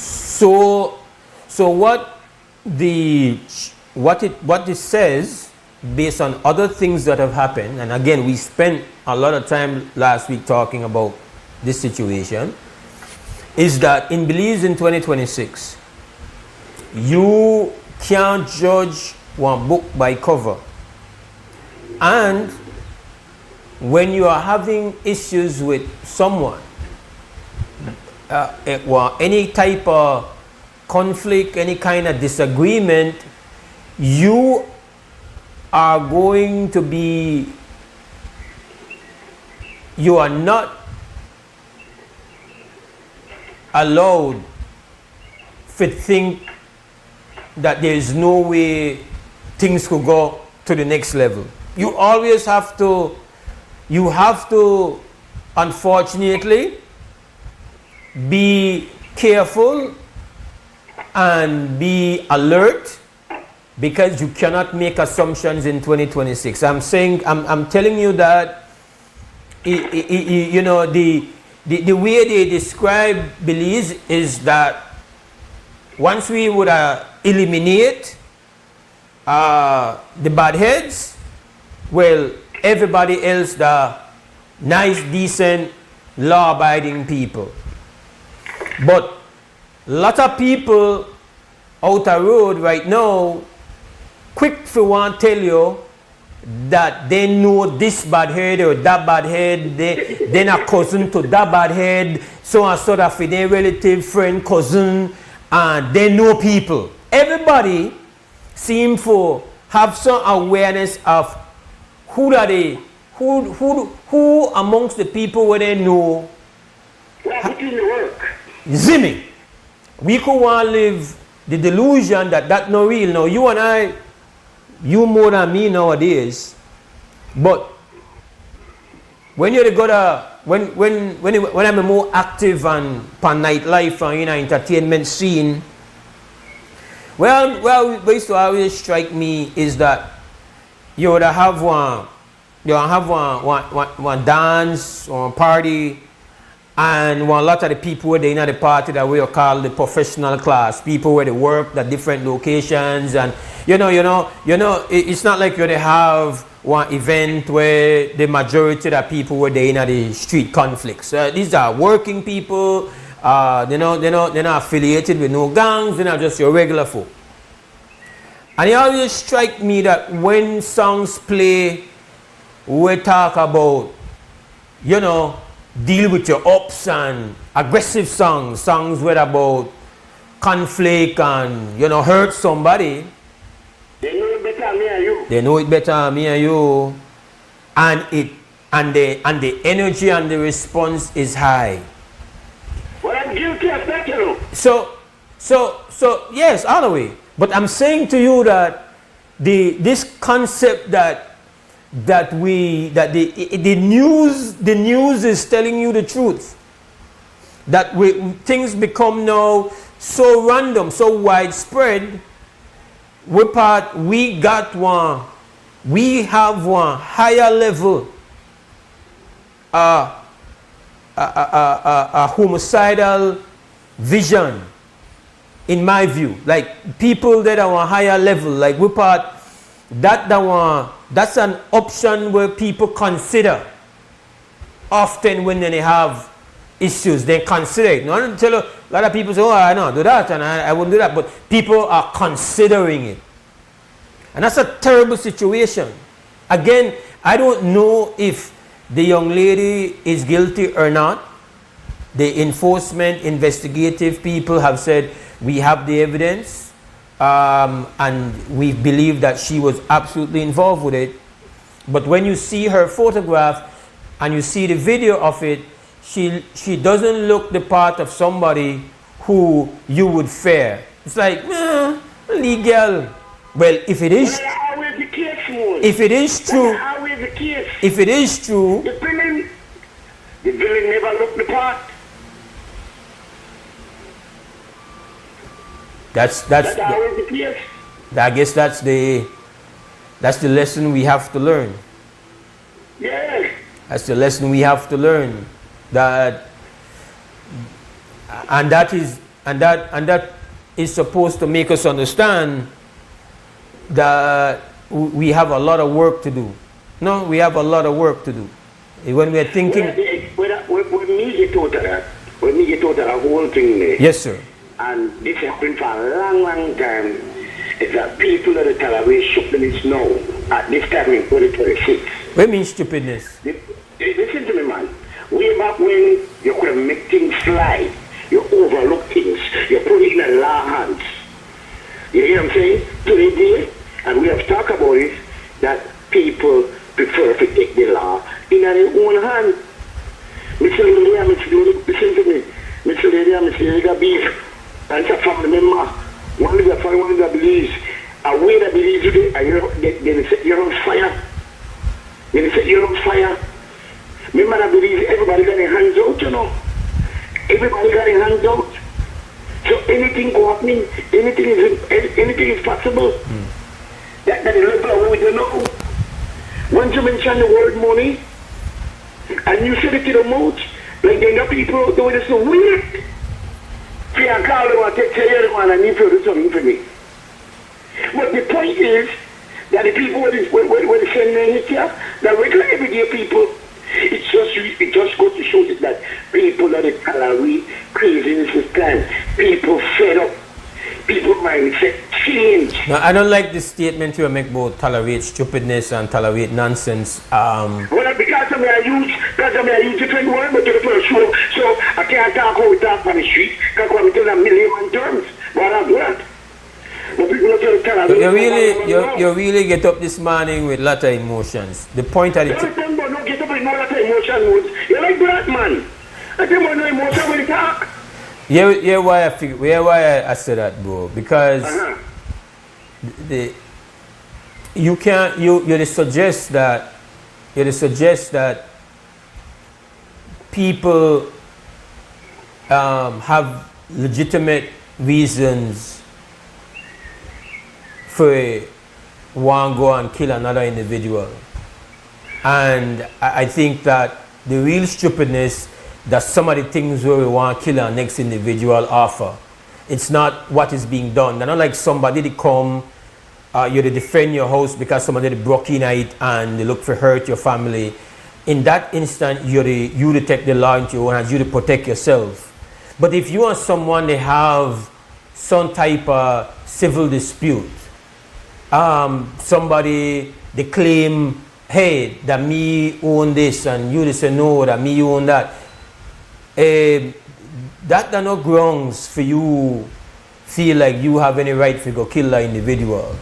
So what it says, based on other things that have happened, and again we spent a lot of time last week talking about this situation, is that in Belize in 2026, you can't judge one book by cover. And when you are having issues with someone, any type of conflict, any kind of disagreement, you are going to be, you are not allowed to think that there is no way things could go to the next level. You always have to, unfortunately, be careful and be alert, because you cannot make assumptions in 2026. I'm telling you that, you know, the way they describe Belize is that once we would eliminate the bad heads, well, everybody else, the nice, decent, law-abiding people. But a lot of people out the road right now, quick for one tell you that they know this bad head or that bad head, they're not cousin to that bad head, so and so that for their relative, friend, cousin, and they know people. Everybody seems to have some awareness of who are they, who amongst the people where they know. Zimmy, we could want to live the delusion that that's not real. Now, you and I, you more than me nowadays, but when you're when I'm more active and pan nightlife and entertainment scene, what used to always strike me is that you would have one dance or party, and one lot of the people were in the party that we are called the professional class, people where they work at different locations, and you know, it's not like you have one event where the majority of the people were there in the street conflicts. These are working people, They're not affiliated with no gangs. They're not just your regular folk. And it always strikes me that when songs play, we talk about, deal with your ups and aggressive songs where about conflict and, hurt somebody. They know it better than me and you. They know it better than me and you. And the energy and the response is high. Well, I'm guilty of that, you know. So yes, all the way. But I'm saying to you that this concept that the news is telling you the truth. That things become now so random, so widespread. We have one higher level a homicidal vision, in my view. Like people that are on a higher level, like that's an option where people consider often when they have issues. They consider it. No, I don't tell you, a lot of people say, oh, I don't do that and I wouldn't do that, but people are considering it. And that's a terrible situation. Again, I don't know if the young lady is guilty or not. The enforcement, investigative people have said, we have the evidence, and we believe that she was absolutely involved with it. But when you see her photograph and you see the video of it, she doesn't look the part of somebody who you would fear. It's like, legal. Well, if it is true, the villain never looked the part. I guess that's the lesson we have to learn. Yeah. That's the lesson we have to learn. That is supposed to make us understand that we have a lot of work to do. No, we have a lot of work to do. When we're thinking... When me get out of that whole thing there... Yes, sir. And this happened for a long, long time. It's that people that tell us we stupidness now, at this time in 2026. What means stupidness? Listen to me, man. Way back when you could make things slide, you overlook things, you put it in the law hands. You hear what I'm saying? Today, and we have talked about it, that people prefer to take the law in their own hand. Mr. Lady, listen to me. Mr. Lady, got beef. And it's a family member. One of the family, one of the believes. And way that believes today, and they say you're on fire. They say you're on fire. Remember that believe everybody got their hands out, you know. Everybody got their hands out. So anything happening, anything is possible. That is the level we don't know. Once you mention the word money, and you said it to the mouth, like there are people out there that's so weird. If I call them and take care of them and you do something for me. But the point is that the people when they send me here, the regular everyday people, it just goes to show that people are the tolerate craziness this time. People fed up. People mindset change. No, I don't like this statement you make about tolerate stupidness and tolerate nonsense. Well, because of me, I use different words, but to the first show, so I can't talk how we talk on the street, because I'm telling a million terms, but I do that. But people are telling you really get up this morning with a lot of emotions. The point of it. Don't get up with no lot of emotions. You're like that, man. I tell you no emotion when you talk. Yeah, why I said that, bro? Because you suggest that people have legitimate reasons for one go and kill another individual, and I think that the real stupidness that some of the things where we want to kill our next individual offer. It's not what is being done. They're not like somebody to come, you to defend your house because somebody broke in it and they look for hurt your family. In that instant, you to take the law into your own hands, you to protect yourself. But if you and someone they have some type of civil dispute, somebody they claim, hey, that me own this, and you they say no, that me own that. That are no grounds for you feel like you have any right to go kill that individual.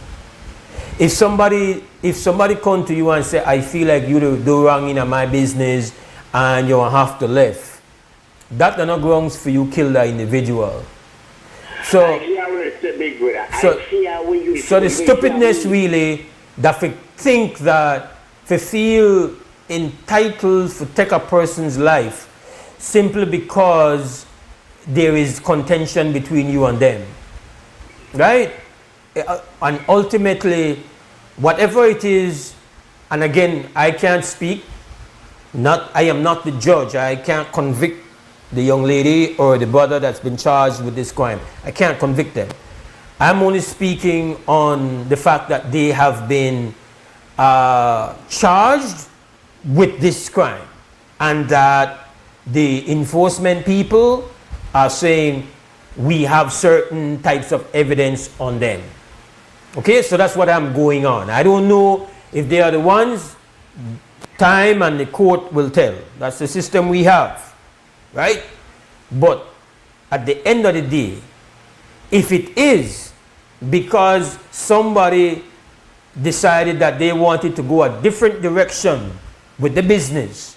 If somebody come to you and say, I feel like you do wrong in my business and you have to leave, that are no grounds for you kill that individual. So the stupidness really that we think that we feel entitled to take a person's life simply because there is contention between you and them, right? And ultimately, whatever it is, and again, I can't speak, I am not the judge, I can't convict the young lady or the brother that's been charged with this crime. I can't convict them. I'm only speaking on the fact that they have been charged with this crime, and that the enforcement people are saying we have certain types of evidence on them. Okay, so that's what I'm going on. I don't know if they are the ones. Time and the court will tell. That's the system we have, right? But at the end of the day, if it is because somebody decided that they wanted to go a different direction with the business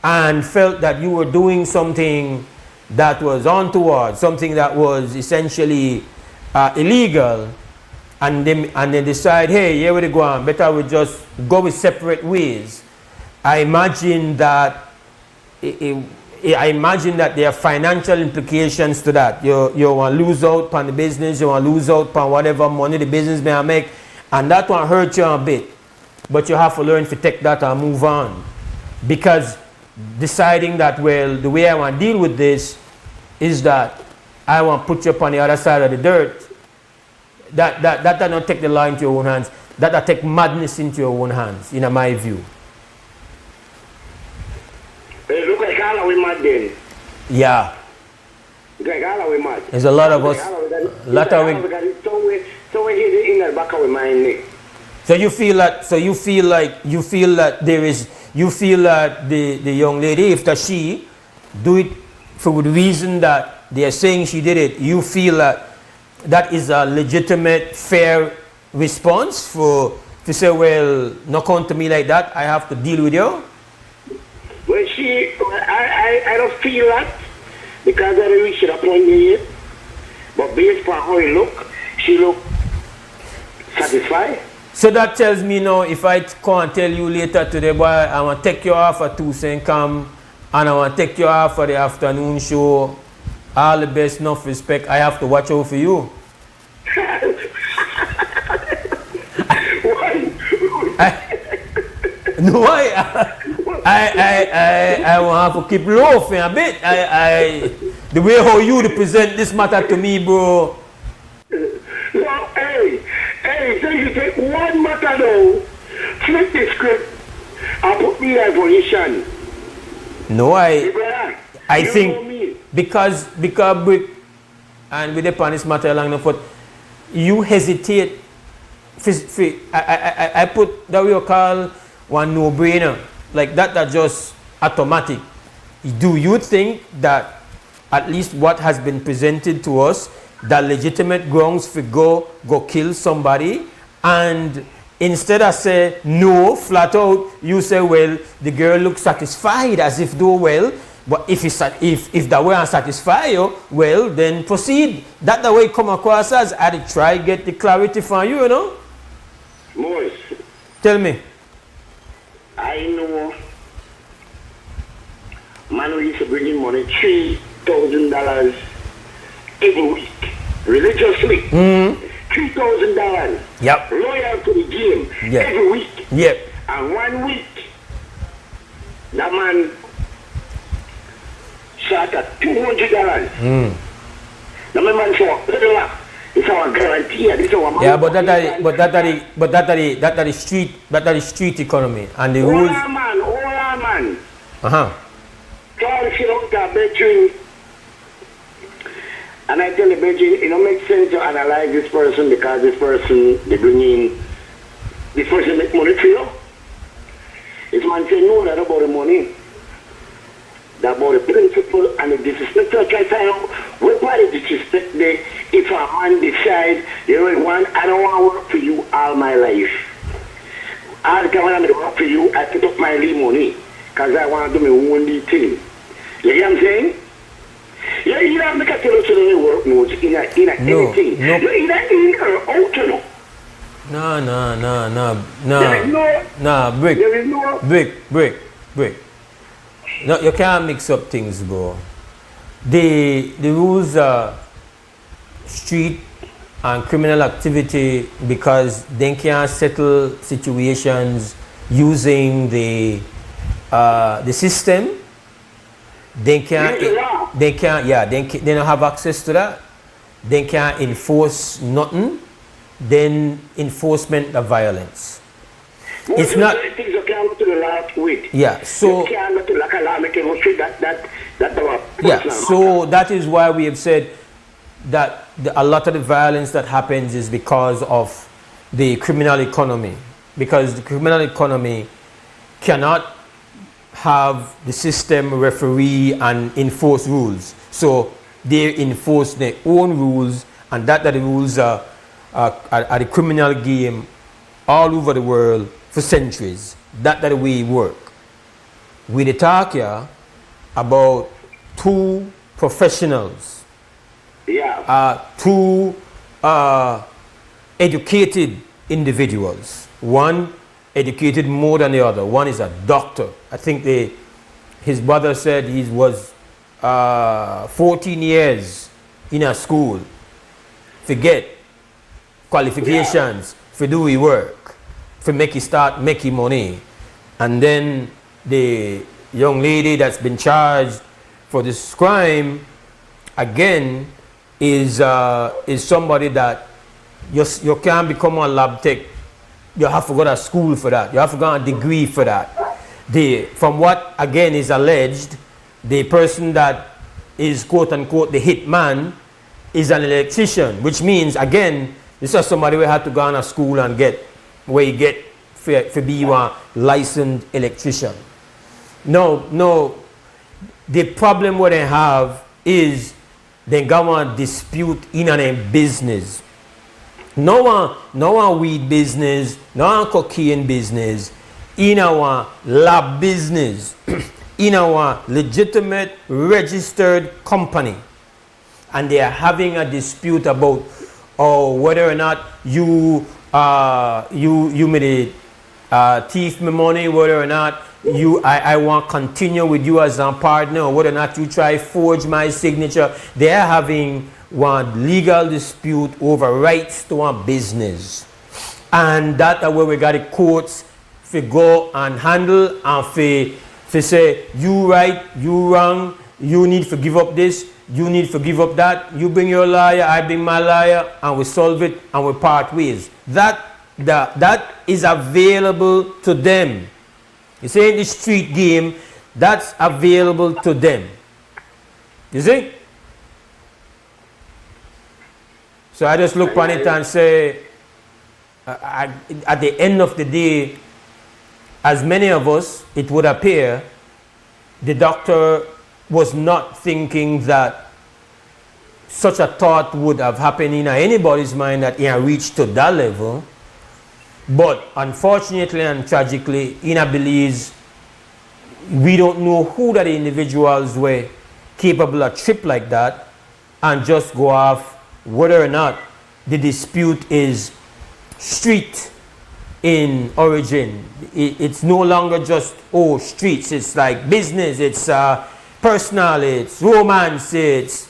and felt that you were doing something that was untoward, something that was essentially illegal, and they decide, hey, here we go on, better we just go with separate ways. I imagine that there are financial implications to that. You want to lose out on the business, you want to lose out on whatever money the business may make, and that one hurt you a bit. But you have to learn to take that and move on. Because deciding that, well, the way I want to deal with this is that I want to put you up on the other side of the dirt. That does not take the law into your own hands. That take madness into your own hands, in my view. It look like all we mad then. Yeah. Look like all we mad. There's a lot of us. So we hear the inner back of our mind. So you feel that the young lady, if that she do it for the reason that they are saying she did it, you feel that is a legitimate, fair response to say, well, not come to me like that, I have to deal with you? Well, I don't feel that because I don't reach that point yet. But based on how she look satisfied. So that tells me now, if I come and tell you later today, boy, I want to take you off at 2 St. Cam, and I want to take you off for the afternoon show, all the best, enough respect, I have to watch out for you. I will have to keep laughing a bit. The way how you represent this matter to me, bro. No, hey, so you take one matter now, flip the script, and put me in position. No, I think because and with the panis matter along the foot, you hesitate. I put that we call one no-brainer, like that just automatic. Do you think that at least what has been presented to us, that legitimate grounds for go kill somebody, and instead of say no flat out, you say, well, the girl looks satisfied as if do well, but if that way unsatisfy you, well, then proceed. That the way come across as I try get the clarity from you, you know. Mose, tell me. I know man who used to bring in money $3,000 every week, religiously. $3,000. Yep. Loyal to the game every week. Yep. And 1 week, that man shot at $200. The man saw it's our guarantee. This our yeah, but that is street economy and the rules. All man. Uh-huh. Try to sit out that bedroom And I tell you, Benji, it don't make sense to analyze this person because this person, they bring in, this person make money for you. This man say, no, not about the money. That about the principle and the disrespect. So I try to find out what part of disrespect there. If a man decide, you know what, I don't want to work for you all my life. All the time when I'm going to work for you, I put up my leave money. Because I want to do my own little thing. You get what I'm saying? You don't make a solution in the work modes in anything. Nope. You're either in or out, you know. No, Brick. There is no... Brick. No, you can't mix up things, bro. The rules are street and criminal activity because they can't settle situations using the system. They don't have access to that. They can't enforce nothing. Then enforcement of violence. It's not. Things you can't go to the last week. Yeah. So. You can't go to like a law make it street that. Yeah. So that is why we have said that a lot of the violence that happens is because of the criminal economy. Because the criminal economy cannot have the system referee and enforce rules. So they enforce their own rules, and that the rules are the criminal game all over the world for centuries. That's the way it work. We talk here about two professionals. Yeah. Two educated individuals. One educated more than the other. One is a doctor. I think his brother said he was 14 years in a school. Forget qualifications for do his work, for start making money. And then the young lady that's been charged for this crime, again, is somebody that you can't become a lab tech. You have to go to school for that. You have to go on a degree for that. From what, again, is alleged, the person that is, quote unquote, the hit man is an electrician, which means, again, this is somebody who had to go on a school and get where you get for be a licensed electrician. No, the problem what they have is they got a dispute in a business. No one weed business, no one cocaine business, in our lab business, in our legitimate registered company. And they are having a dispute about whether or not you made a thief me money, whether or not I want to continue with you as a partner, or whether or not you try forge my signature. They are having one legal dispute over rights to a business. And that's where we got the courts to go and handle and to say, you right, you wrong, you need to give up this, you need to give up that, you bring your lawyer, I bring my lawyer, and we solve it and we part ways. That is available to them. You see, in the street game, that's available to them. You see? So I just look on it and say, at the end of the day, as many of us, it would appear, the doctor was not thinking that such a thought would have happened in anybody's mind that he had reached to that level. But unfortunately and tragically, in Belize, we don't know who that individuals were capable of trip like that and just go off whether or not the dispute is street in origin. It's no longer just streets. It's like business. It's personal. It's romance. It's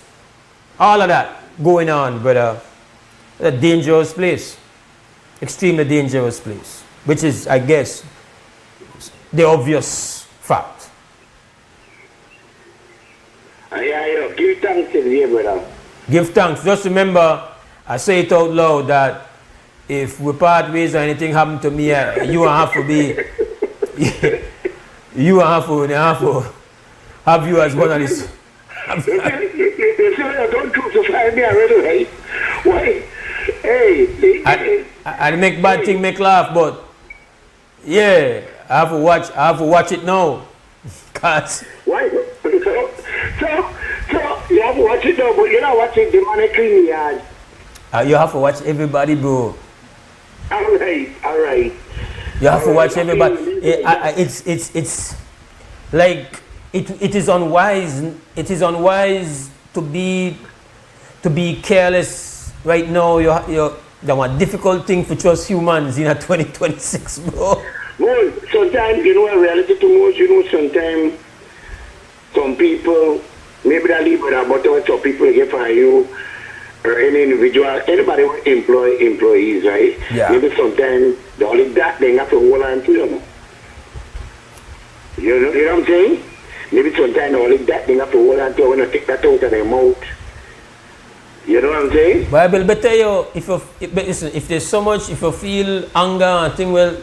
all of that going on, brother. A dangerous place. Extremely dangerous place, which is, I guess, the obvious fact. Yeah, give thanks to the brother. Give thanks. Just remember, I say it out loud that if we part ways or anything happen to me, you have to be, you have to have you as one of these. You see don't crucify me already, right? Why? Hey, I make bad thing make laugh, but yeah, I have to watch it now. Cause why? So you have to watch it now, but you're not watching demonically in the yard. You have to watch everybody, bro. All right. You have to watch everybody. It's like it is unwise. It is unwise to be careless right now. You're that one difficult thing for trust humans in a 2026, bro. Well, sometimes in reality to most, sometimes some people maybe they leave with about what some people get for you or any individual, anybody will employ employees, right? Yeah. Maybe sometimes the only that they have to hold on to them. You know what I'm saying? Maybe sometimes the only that they have to hold on to when I take that out of their mouth. You know what I'm saying? Bible better you if there's so much, if you feel anger and thing, well,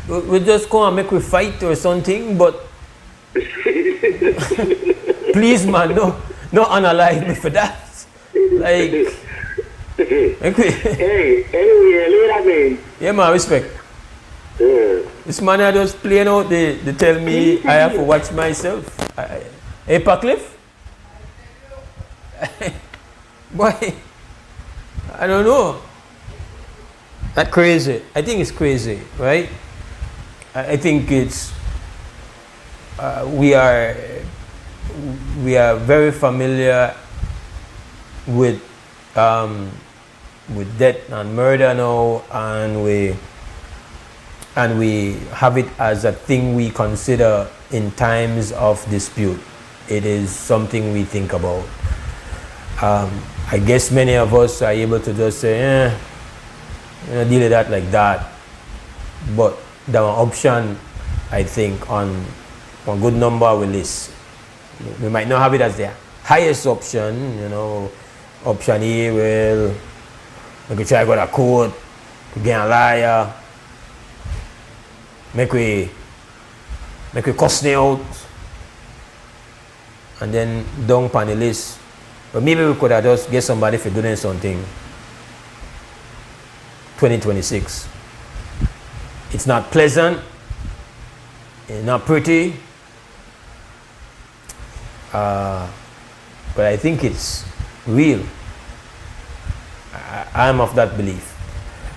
we just go and make we fight or something, but please man, no analyze me for that. Like hey, anyway, look what I mean. Yeah man, respect. Yeah. This man I just playing out, they tell me I have to watch myself. Hey Pacliff? Boy, I don't know. That's crazy. I think it's crazy, right? I think it's we are very familiar with death and murder now, and we have it as a thing we consider in times of dispute. It is something we think about. I guess many of us are able to just say, deal with that like that. But the option, I think, on a good number of lists, we might not have it as the highest option. Option A, well, we could try to go to court, get a liar, make we cuss me out, and then down on the list. But maybe we could have just get somebody for doing something. 2026. It's not pleasant. It's not pretty. But I think it's real. I'm of that belief.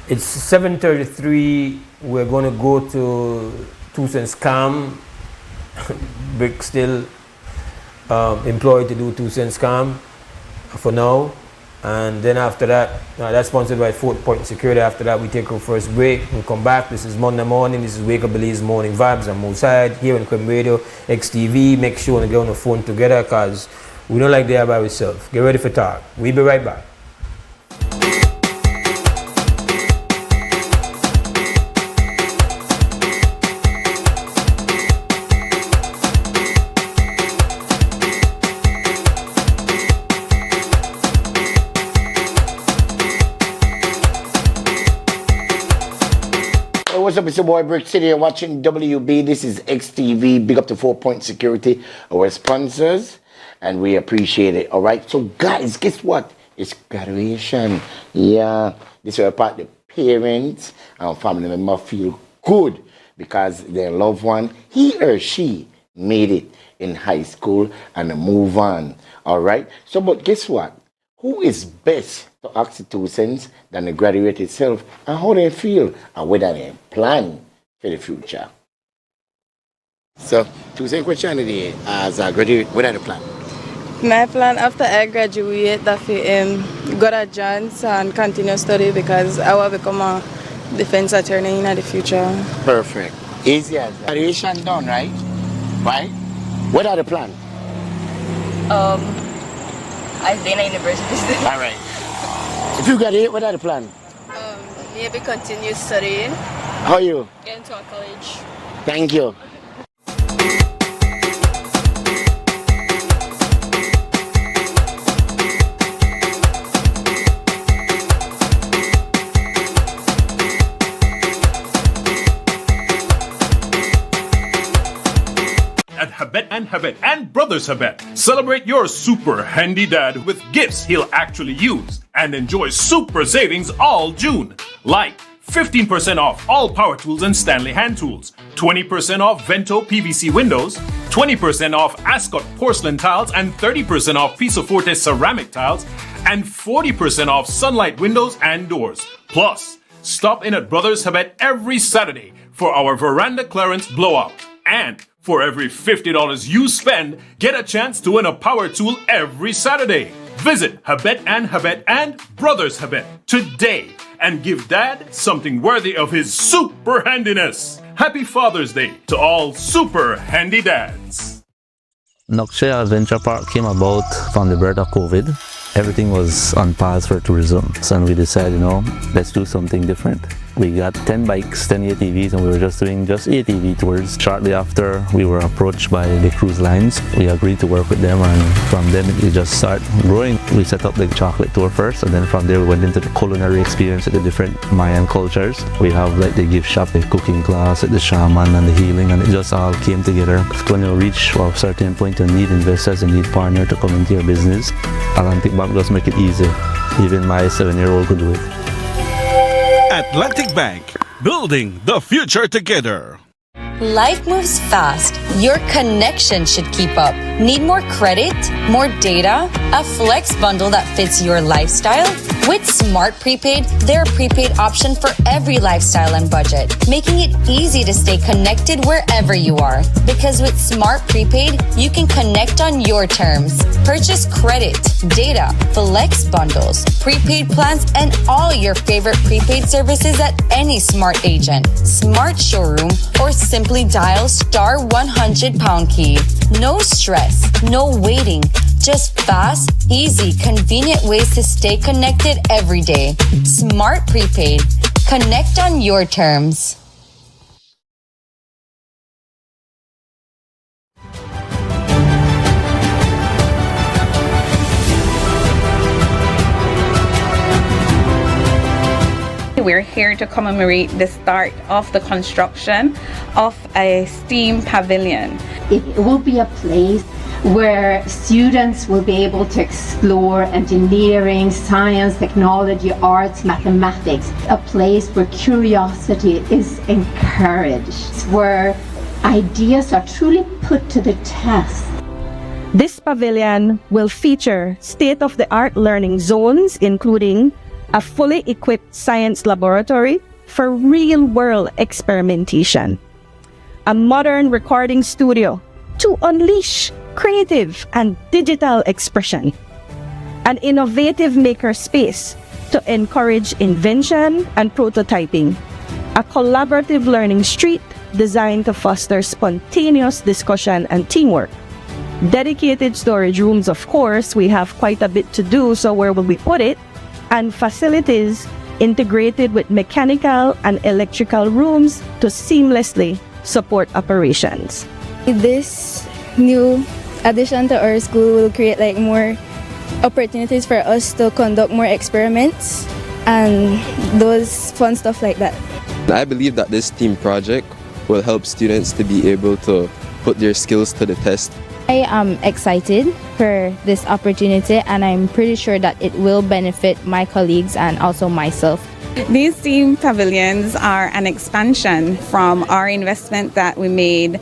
It's 7:33. We're going to go to 2 cents scam. Brick still employed to do 2 cents scam for now, and then after that, that's sponsored by 4 Point Security. After that, we take our first break. We'll come back. This is Monday morning. This is Wake Up Belize Morning Vibes. I'm Mose Hyde here on Creme Radio, XTV. Make sure to get on the phone together, because we don't like they are by ourselves. Get ready for talk. We'll be right back. What's up, it's your boy Brick City. You're watching WB. This is XTV. Big up to 4 Point Security, our sponsors, and we appreciate it. All right. So, guys, guess what? It's graduation. Yeah, this is part the parents and family member feel good because their loved one, he or she, made it in high school and move on. All right. So, but guess what? Who is best to ask the 2 cents than the graduate itself, and how they feel and whether they plan for the future? So, 2 cent question today, as a graduate, what are the plan? My plan after I graduate, that got a chance and continue study, because I will become a defense attorney in the future. Perfect. Easy as graduation done, right? Right? What are the plan? I've been at university. All right. If you graduate, what are the plan? Maybe continue studying. How are you? Get into a college. Thank you. and Habet and Brothers Habet. Celebrate your super handy dad with gifts he'll actually use and enjoy super savings all June. Like 15% off all power tools and Stanley hand tools, 20% off Vento PVC windows, 20% off Ascot porcelain tiles and 30% off Piso Forte ceramic tiles, and 40% off Sunlight windows and doors. Plus, stop in at Brothers Habet every Saturday for our veranda clearance blowout. And for every $50 you spend, get a chance to win a power tool every Saturday. Visit Habet and Brothers Habet today and give Dad something worthy of his super handiness. Happy Father's Day to all super handy dads. Nokshe Adventure Park came about from the birth of COVID. Everything was on pause for tourism. So we decided, let's do something different. We got 10 bikes, 10 ATVs, and we were just doing ATV tours. Shortly after, we were approached by the cruise lines. We agreed to work with them, and from them it just started growing. We set up the chocolate tour first, and then from there we went into the culinary experience at the different Mayan cultures. We have like the gift shop, the cooking class, the shaman, and the healing, and it just all came together. When you reach a certain point, you need investors, you need partners to come into your business. Atlantic Bank does make it easy. Even my 7-year-old could do it. Atlantic Bank, building the future together. Life moves fast. Your connection should keep up. Need more credit? More data? A flex bundle that fits your lifestyle? With Smart Prepaid, they're a prepaid option for every lifestyle and budget, making it easy to stay connected wherever you are. Because with Smart Prepaid, you can connect on your terms. Purchase credit, data, flex bundles, prepaid plans, and all your favorite prepaid services at any Smart agent, Smart showroom, or simply dial *100# key. No stress, no waiting, just fast, easy, convenient ways to stay connected every day. Smart Prepaid. Connect on your terms. We're here to commemorate the start of the construction of a STEAM pavilion. It will be a place where students will be able to explore engineering, science, technology, arts, mathematics. A place where curiosity is encouraged, where ideas are truly put to the test. This pavilion will feature state-of-the-art learning zones, including a fully equipped science laboratory for real-world experimentation, a modern recording studio to unleash creative and digital expression, an innovative maker space to encourage invention and prototyping, a collaborative learning street designed to foster spontaneous discussion and teamwork, dedicated storage rooms. Of course, we have quite a bit to do, so where will we put it? And facilities integrated with mechanical and electrical rooms to seamlessly support operations. This new addition to our school will create more opportunities for us to conduct more experiments and those fun stuff like that. I believe that this STEAM project will help students to be able to put their skills to the test. I am excited for this opportunity, and I'm pretty sure that it will benefit my colleagues and also myself. These STEAM pavilions are an expansion from our investment that we made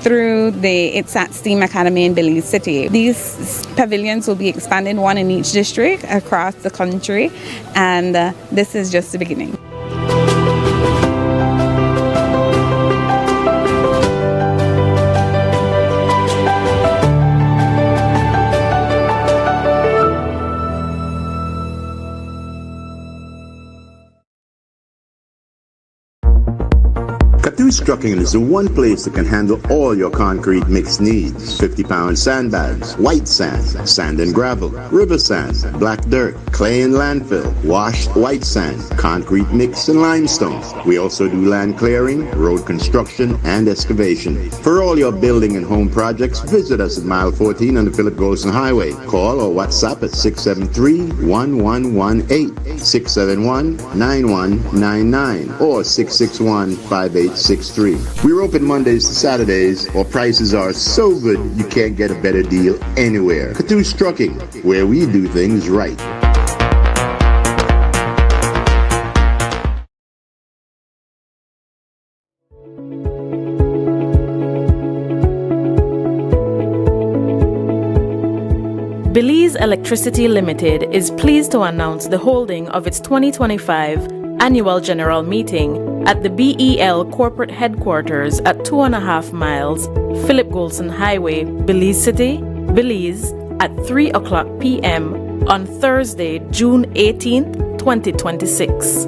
through the ITSAT STEAM Academy in Belize City. These pavilions will be expanded, one in each district across the country, and this is just the beginning. Trucking is the one place that can handle all your concrete mix needs. 50-pound sandbags, white sand, sand and gravel, river sand, black dirt, clay and landfill, washed white sand, concrete mix and limestone. We also do land clearing, road construction, and excavation. For all your building and home projects, visit us at mile 14 on the Philip Golson Highway. Call or WhatsApp at 673-1118, 671-9199, or 661-586. 563. We're open Mondays to Saturdays. Our prices are so good you can't get a better deal anywhere. Catoos Trucking, where we do things right. Belize Electricity Limited is pleased to announce the holding of its 2025 Annual General Meeting at the BEL Corporate Headquarters at 2.5 miles Philip Golson Highway, Belize City, Belize at 3 o'clock p.m. on Thursday, June 18, 2026.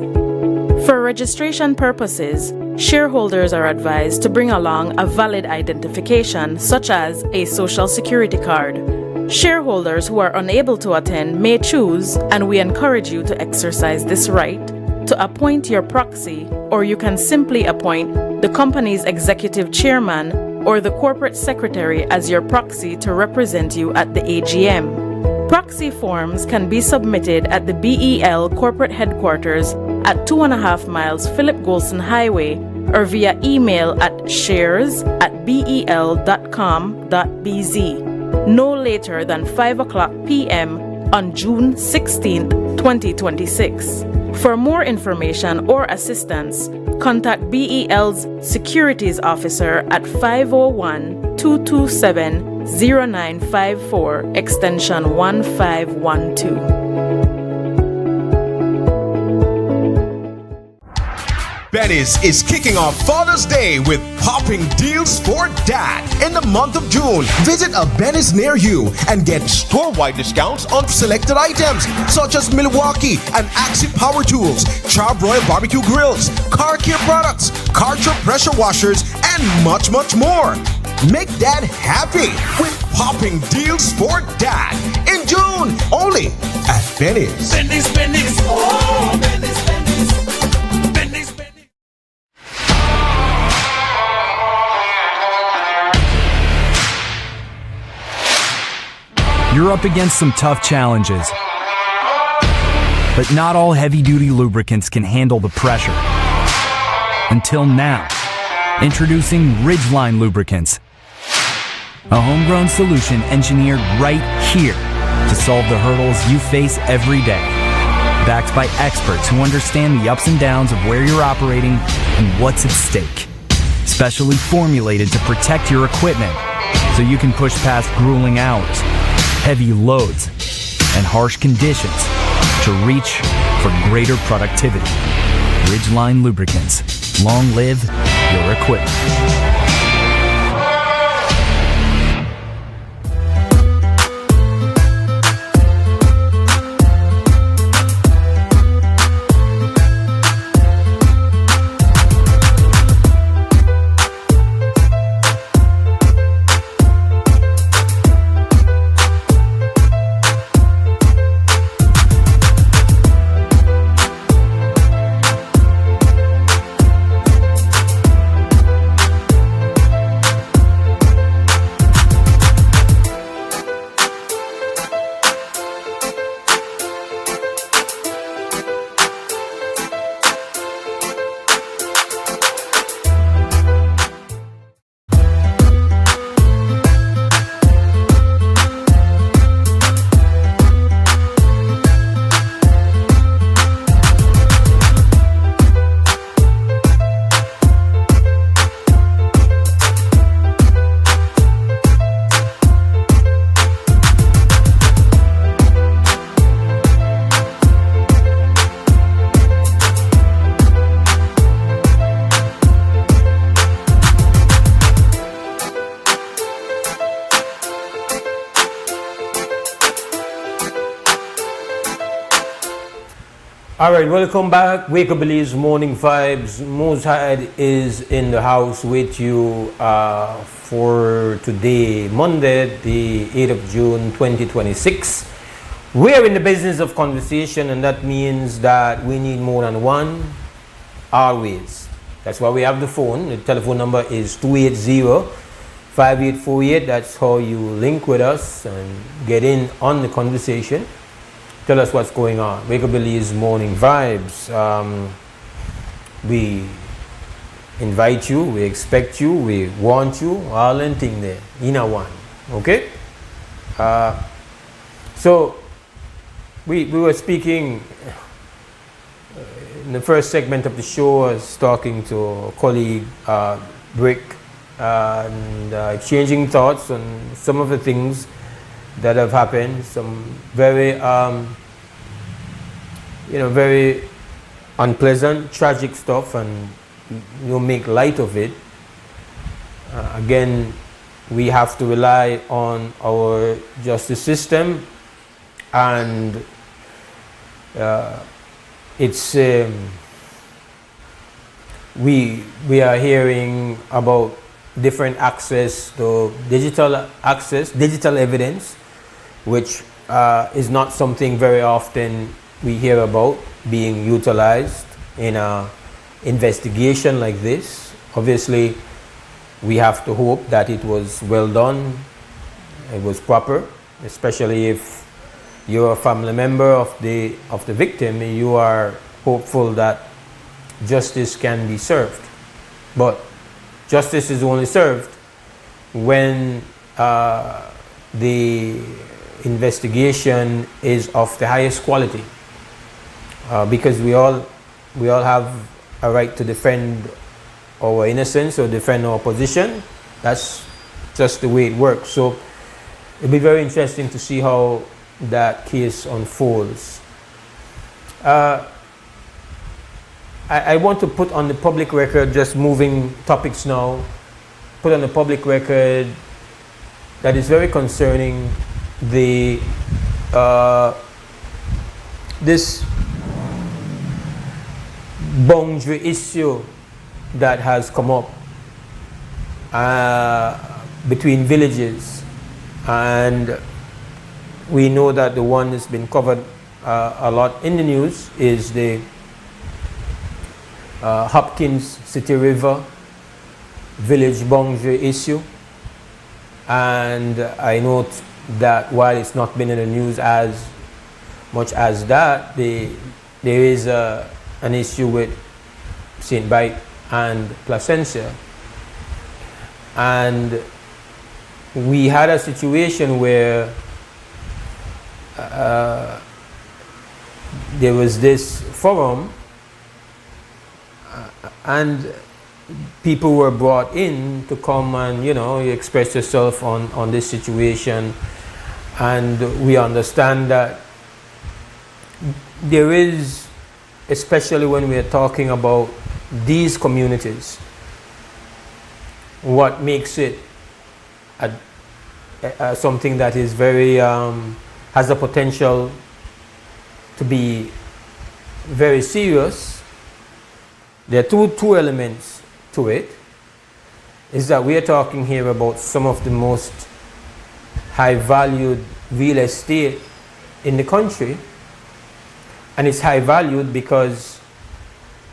For registration purposes, shareholders are advised to bring along a valid identification such as a Social Security card. Shareholders who are unable to attend may choose, and we encourage you to exercise this right, to appoint your proxy, or you can simply appoint the company's executive chairman or the corporate secretary as your proxy to represent you at the AGM. Proxy forms can be submitted at the BEL corporate headquarters at 2.5 miles Philip Golson Highway or via email at shares@bel.com.bz no later than 5 o'clock p.m. on June 16, 2026. For more information or assistance, contact BEL's Securities Officer at 501-227-0954, extension 1512. Benny's is kicking off Father's Day with popping deals for dad in the month of June. Visit a Benny's near you and get store-wide discounts on selected items such as Milwaukee and Axie Power Tools, Charbroil Barbecue Grills, car care products, Karcher pressure washers, and much, much more. Make dad happy with popping deals for dad in June only at Benny's. Benny's, Benny's, oh, Benny's, Benny's. You're up against some tough challenges, but not all heavy-duty lubricants can handle the pressure. Until now, introducing Ridgeline Lubricants, a homegrown solution engineered right here to solve the hurdles you face every day. Backed by experts who understand the ups and downs of where you're operating and what's at stake. Specially formulated to protect your equipment so you can push past grueling hours, heavy loads, and harsh conditions to reach for greater productivity. Ridgeline Lubricants. Long live your equipment. Alright, welcome back. Wake Up Belize Morning Vibes. Mose Hyde is in the house with you for today, Monday, the 8th of June, 2026. We're in the business of conversation, and that means that we need more than one, always. That's why we have the phone. The telephone number is 280-5848. That's how you link with us and get in on the conversation. Tell us what's going on. Wake Up Belize Morning Vibes. We invite you, we expect you, we want you, all in thing there, in a one. Okay? So we were speaking in the first segment of the show. I was talking to a colleague, Brick, and exchanging thoughts on some of the things that have happened, some very very unpleasant, tragic stuff, and you make light of it. Again, we have to rely on our justice system, and it's we are hearing about different access to digital evidence, which is not something very often we hear about being utilized in an investigation like this. Obviously, we have to hope that it was well done, it was proper, especially if you're a family member of the victim. You are hopeful that justice can be served. But justice is only served when the investigation is of the highest quality, because we all have a right to defend our innocence or defend our position. That's just the way it works. So it'll be very interesting to see how that case unfolds. I want to put on the public record, just moving topics now, put on the public record that is very concerning the this boundary issue that has come up between villages, and we know that the one that's been covered a lot in the news is the Hopkins City River village boundary issue. And I note that while it's not been in the news as much as that, there is an issue with St. Bite and Placencia. And we had a situation where there was this forum, and people were brought in to come and, you express yourself on this situation. And we understand that there is, especially when we are talking about these communities, what makes it something that is very has the potential to be very serious. There are two elements to it. Is that we are talking here about some of the most high valued real estate in the country, and it's high valued because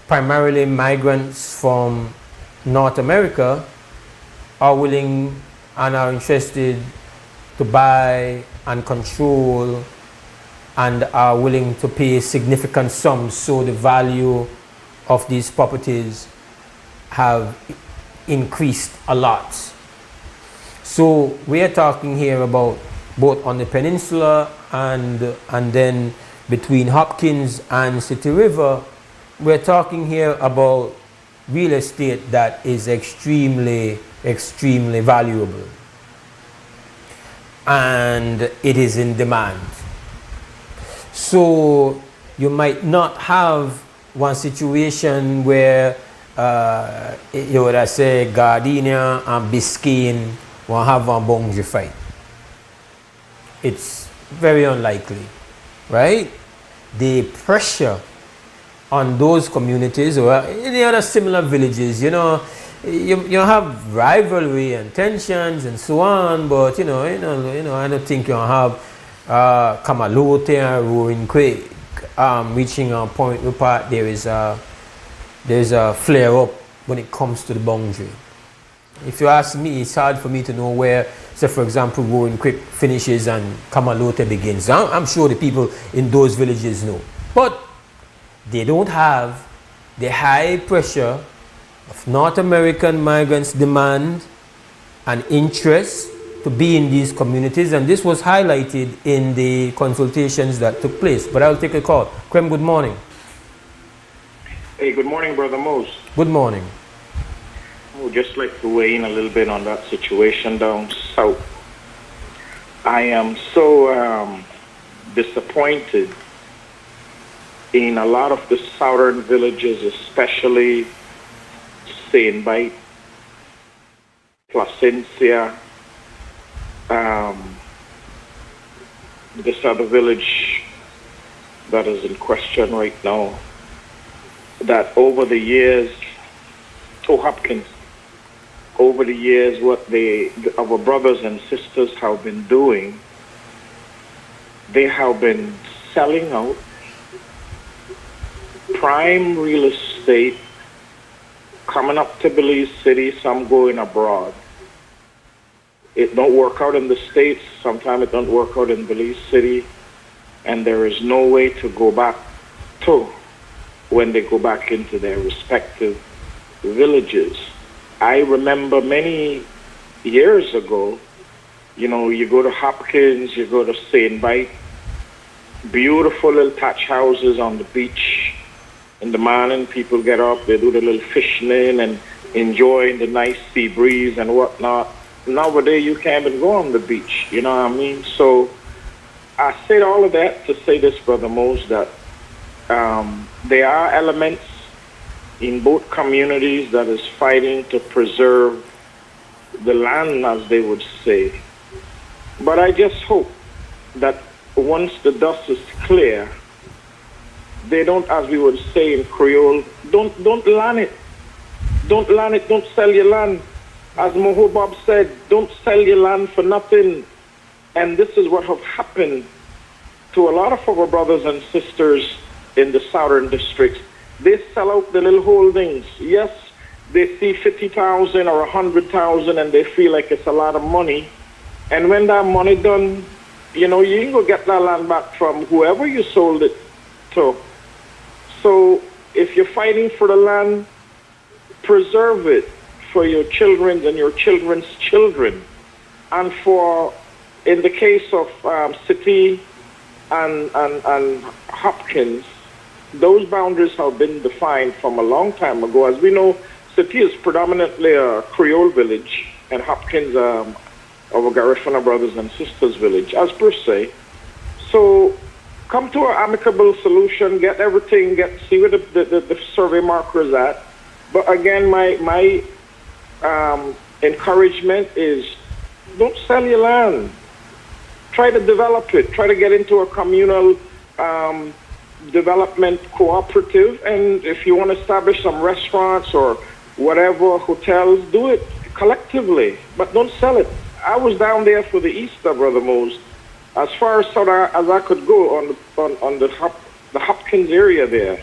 primarily migrants from North America are willing and are interested to buy and control and are willing to pay significant sums, so the value of these properties have increased a lot. So we are talking here about both on the peninsula and then between Hopkins and City River. We're talking here about real estate that is extremely valuable, and it is in demand. So you might not have one situation where you would say Gardenia and Biscayne will have a boundary fight. It's very unlikely, right? The pressure on those communities or any other similar villages, you have rivalry and tensions and so on, but I don't think you'll have Kamalote and Roaring Creek reaching a point where there's a flare up when it comes to the boundary. If you ask me, it's hard for me to know where, say for example, Roaring Creek finishes and Kamalote begins. I'm sure the people in those villages know, but they don't have the high pressure of North American migrants' demand and interest to be in these communities, and this was highlighted in the consultations that took place. But I'll take a call. Krem, good morning. Hey, good morning, Brother Mose. Good morning. I would just like to weigh in a little bit on that situation down south. I am so disappointed in a lot of the southern villages, especially St. Bite, Placencia, this other village that is in question right now, that over the years, Hopkins, over the years, what our brothers and sisters have been doing, they have been selling out prime real estate, coming up to Belize City, some going abroad. It don't work out in the States, sometimes it don't work out in Belize City, and there is no way to go back to when they go back into their respective villages. I remember many years ago, you know, you go to Hopkins, you go to St. Bite, beautiful little thatch houses on the beach. In the morning, people get up, they do the little fishing and enjoying the nice sea breeze and whatnot. Nowadays, you can't even go on the beach, you know what I mean? So I said all of that to say this, Brother Mose, that there are elements in both communities that is fighting to preserve the land, as they would say. But I just hope that once the dust is clear, they don't, as we would say in Creole, don't land it. Don't land it, don't sell your land. As Mohobab said, don't sell your land for nothing. And this is what have happened to a lot of our brothers and sisters in the southern districts. They sell out the little holdings. Yes, they see 50,000 or 100,000 and they feel like it's a lot of money. And when that money done, you know, you ain't gonna get that land back from whoever you sold it to. So if you're fighting for the land, preserve it for your children and your children's children. And for, in the case of City and Hopkins, those boundaries have been defined from a long time ago. As we know, City is predominantly a Creole village, and Hopkins, our Garifuna brothers and sisters village, as per se. So come to an amicable solution, get everything, see where the survey marker is at. But again, my encouragement is don't sell your land. Try to develop it. Try to get into a communal development cooperative, and if you want to establish some restaurants or whatever, hotels, do it collectively, but don't sell it. I was down there for the Easter, Brother Mose, as far as I could go on the Hopkins area there.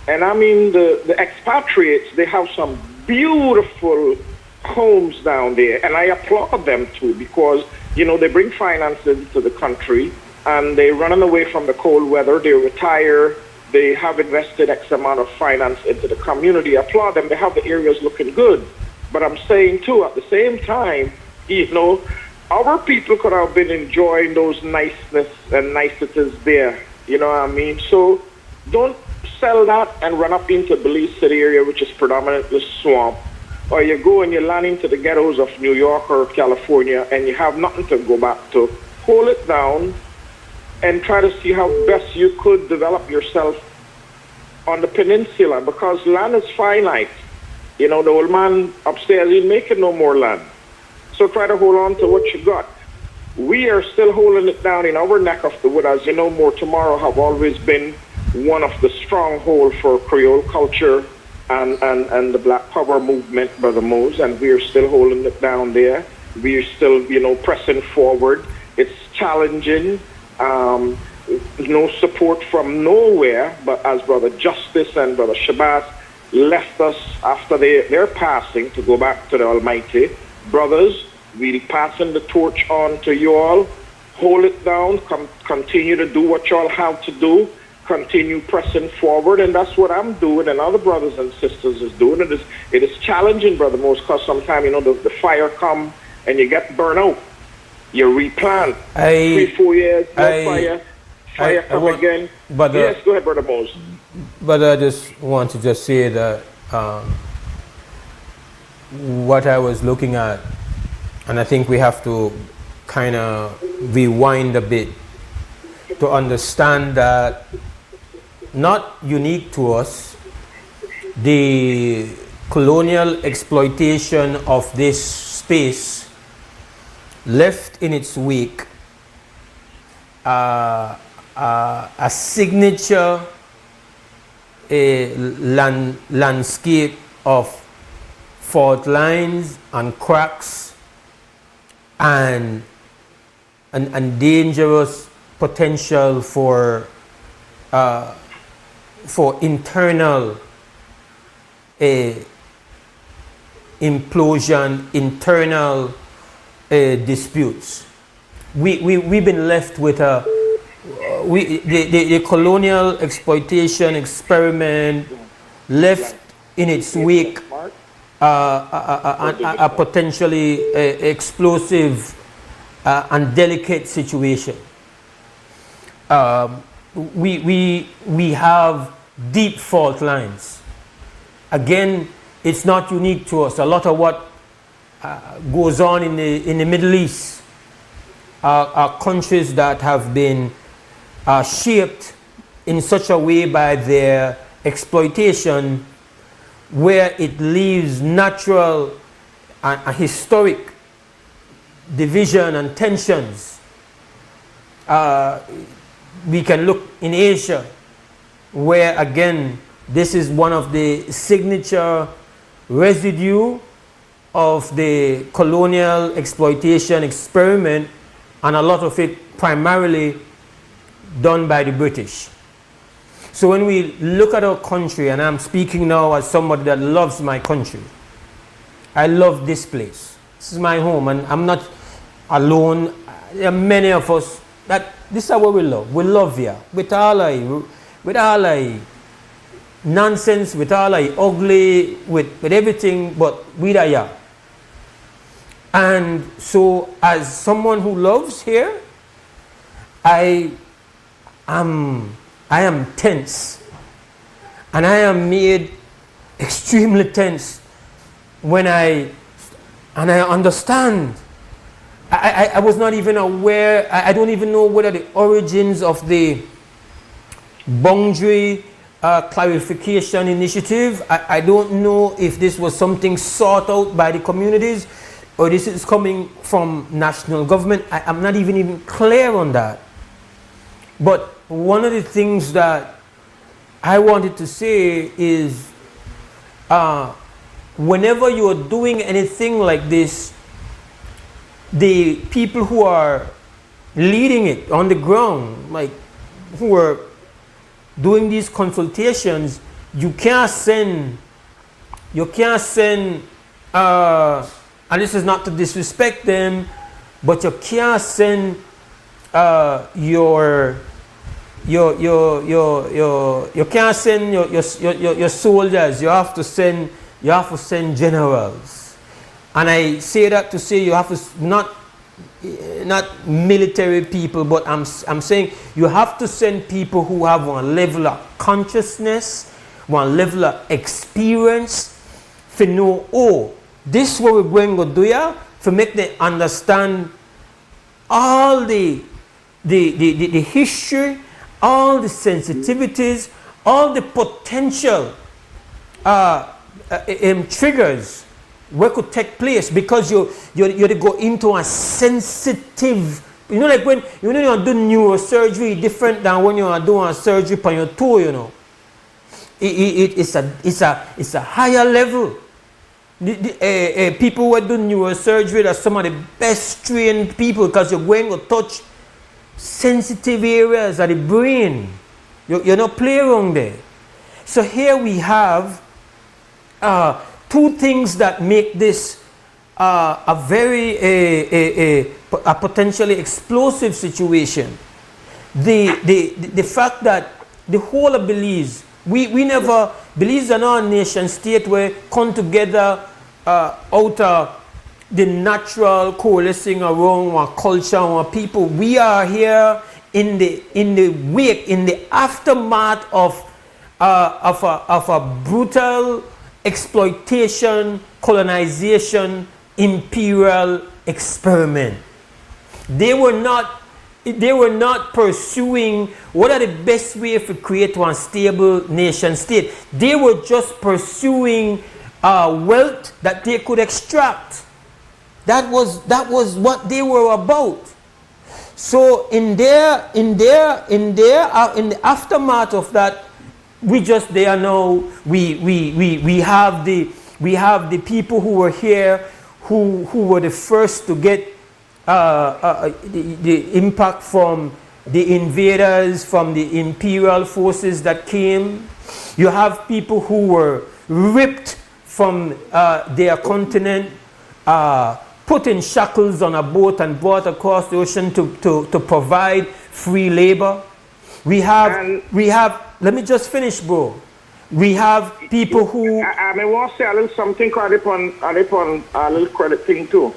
And I mean, the expatriates, they have some beautiful homes down there, and I applaud them too, because, you know, they bring finances to the country, and they're running away from the cold weather. They retire. They have invested X amount of finance into the community. I applaud them. They have the areas looking good. But I'm saying, too, at the same time, you know, our people could have been enjoying those niceness and niceties there. You know what I mean? So don't sell that and run up into Belize City area, which is predominantly swamp. Or you go and you land into the ghettos of New York or California, and you have nothing to go back to. Hold it down and try to see how best you could develop yourself on the peninsula, because land is finite. You know, the old man upstairs ain't making no more land. So try to hold on to what you got. We are still holding it down in our neck of the wood. As you know, More Tomorrow have always been one of the strongholds for Creole culture and the Black Power movement, Brother Mose, and we are still holding it down there. We are still, you know, pressing forward. It's challenging. No support from nowhere, but as Brother Justice and Brother Shabazz left us after their passing to go back to the Almighty, brothers, we're passing the torch on to you all. Hold it down, continue to do what you all have to do, continue pressing forward, and that's what I'm doing, and other brothers and sisters is doing. It is challenging, Brother Mose, because sometimes, you know, the fire come and you get burnt out. You replant. 3-4 years, fire come again. But, yes, go ahead, Brother Mose. But I just want to just say that what I was looking at, and I think we have to kind of rewind a bit to understand that not unique to us, the colonial exploitation of this space left in its wake a signature landscape of fault lines and cracks and dangerous potential for internal implosion, internal disputes. We've been left with the colonial exploitation experiment left in its wake a potentially explosive and delicate situation. We have deep fault lines. Again, it's not unique to us. A lot of what goes on in the Middle East are countries that have been shaped in such a way by their exploitation where it leaves natural and historic division and tensions. We can look in Asia, where again this is one of the signature residue of the colonial exploitation experiment, and a lot of it primarily done by the British. So when we look at our country, and I'm speaking now as somebody that loves my country, I love this place. This is my home, and I'm not alone. There are many of us that this is what we love. We love here with all our nonsense, with all our ugly, with everything, but we are here. And so, as someone who loves here, I am tense, and I am made extremely tense when I understand. I was not even aware. I don't even know what are the origins of the boundary clarification initiative. I don't know if this was something sought out by the communities or this is coming from national government. I'm not even clear on that. But one of the things that I wanted to say is whenever you're doing anything like this, the people who are leading it on the ground, like who are doing these consultations, you can't send, and this is not to disrespect them, but you can't send you can't send your soldiers. You have to send generals. And I say that to say you have to not military people, but I'm saying you have to send people who have one level of consciousness, one level of experience, to know, oh, this is what we're going to do here, to make them understand all the history, all the sensitivities, all the potential triggers what could take place, because you go into a sensitive, like when you're doing neurosurgery, different than when you are doing a surgery on your toe, it's a higher level. People who are doing neurosurgery are some of the best trained people, because you're going to touch sensitive areas of the brain. You're not playing around there. So here we have two things that make this a very potentially explosive situation. The fact that the whole of Belize. We never, Belize are not a nation state where come together out of the natural coalescing around our culture, our people. We are here in the wake, in the aftermath of a brutal exploitation, colonization, imperial experiment. They were not pursuing what are the best way to create one stable nation state. They were just pursuing wealth that they could extract. That was what they were about. So in the aftermath of that, we just there now. We have the people who were here who were the first to get the impact from the invaders, from the imperial forces that came. You have people who were ripped from their continent, put in shackles on a boat and brought across the ocean to provide free labor. We have, let me just finish, bro. We have people who... I want to say a little something upon a little credit thing too.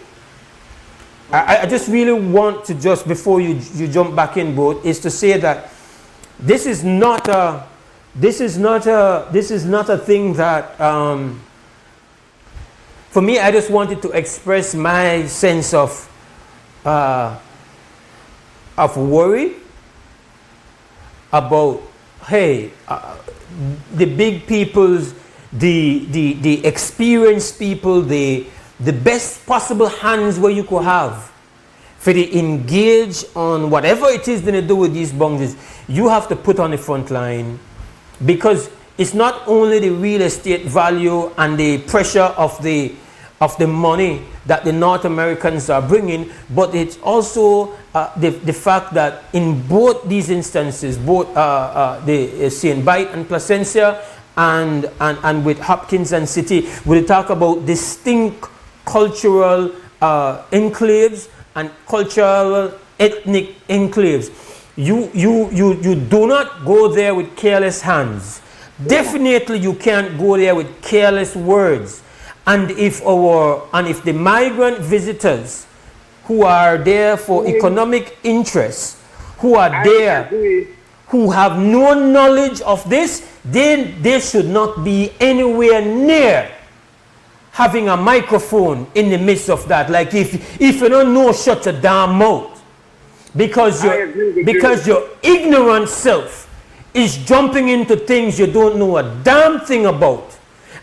I just really want to just, before you jump back in, bro, is to say that this is not a thing that, for me, I just wanted to express my sense of worry about, hey, the big peoples, the experienced people, the best possible hands where you could have for the engage on whatever it is going to do with these boundaries. You have to put on the front line, because it's not only the real estate value and the pressure of the money that the North Americans are bringing, but it's also the fact that in both these instances, both the St. Bite and Placencia and with Hopkins and City, we'll talk about distinct cultural enclaves and cultural ethnic enclaves. You do not go there with careless hands. Definitely you can't go there with careless words. And if the migrant visitors who are there for economic interests, who are there, who have no knowledge of this, then they should not be anywhere near having a microphone in the midst of that. Like if you don't know, shut your damn mouth. Because your ignorant self is jumping into things you don't know a damn thing about.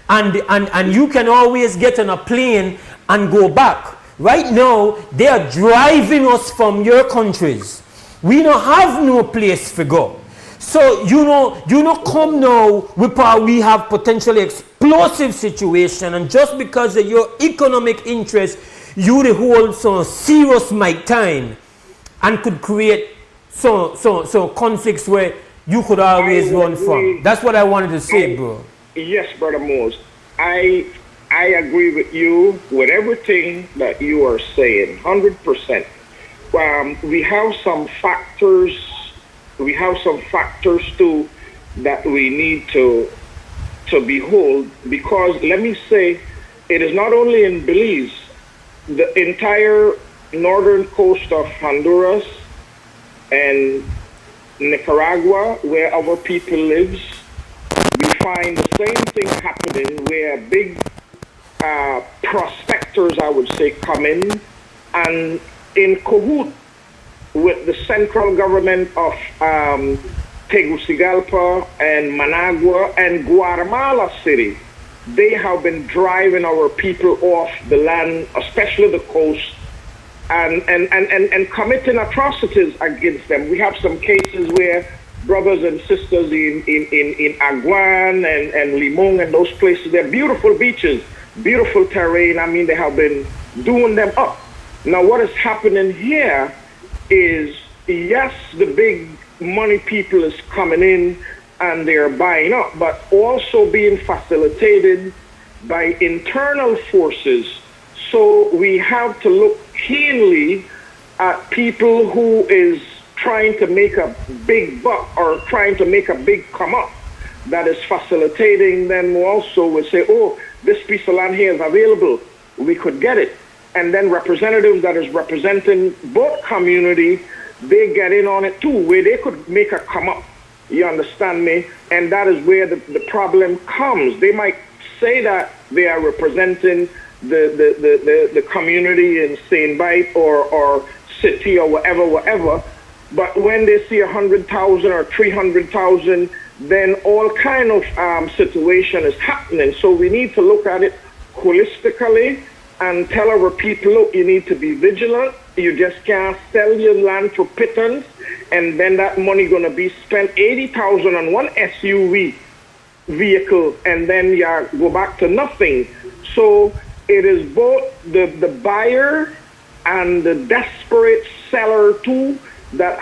And you can always get on a plane and go back. Right now, they are driving us from your countries. We don't have no place to go. So you know come now, we have potentially explosive situation, and just because of your economic interest, you the whole so serious mic time and could create so conflicts where you could always run from. That's what I wanted to say, bro. Yes, Brother Mose. I agree with you with everything that you are saying, 100%. We have some factors. We have some factors too that we need to behold, because let me say, it is not only in Belize, the entire northern coast of Honduras and Nicaragua, where our people lives, we find the same thing happening, where big prospectors, I would say, come in and in cahoot with the central government of Tegucigalpa and Managua and Guatemala City. They have been driving our people off the land, especially the coast, and committing atrocities against them. We have some cases where brothers and sisters in Aguan and Limon and those places, they're beautiful beaches, beautiful terrain. I mean, they have been doing them up. Now, what is happening here is, yes, the big money people is coming in and they're buying up, but also being facilitated by internal forces. So we have to look keenly at people who is trying to make a big buck or trying to make a big come up that is facilitating them also would say, oh, this piece of land here is available, we could get it. And then representatives that is representing both community, they get in on it too, where they could make a come up. You understand me? And that is where the problem comes. They might say that they are representing the community in St. Bite or city or whatever, but when they see 100,000 or 300,000, then all kind of situation is happening. So we need to look at it holistically and tell our people, look, you need to be vigilant. You just can't sell your land for pittance, and then that money going to be spent 80,000 on one SUV vehicle, and then you go back to nothing. So it is both the buyer and the desperate seller too that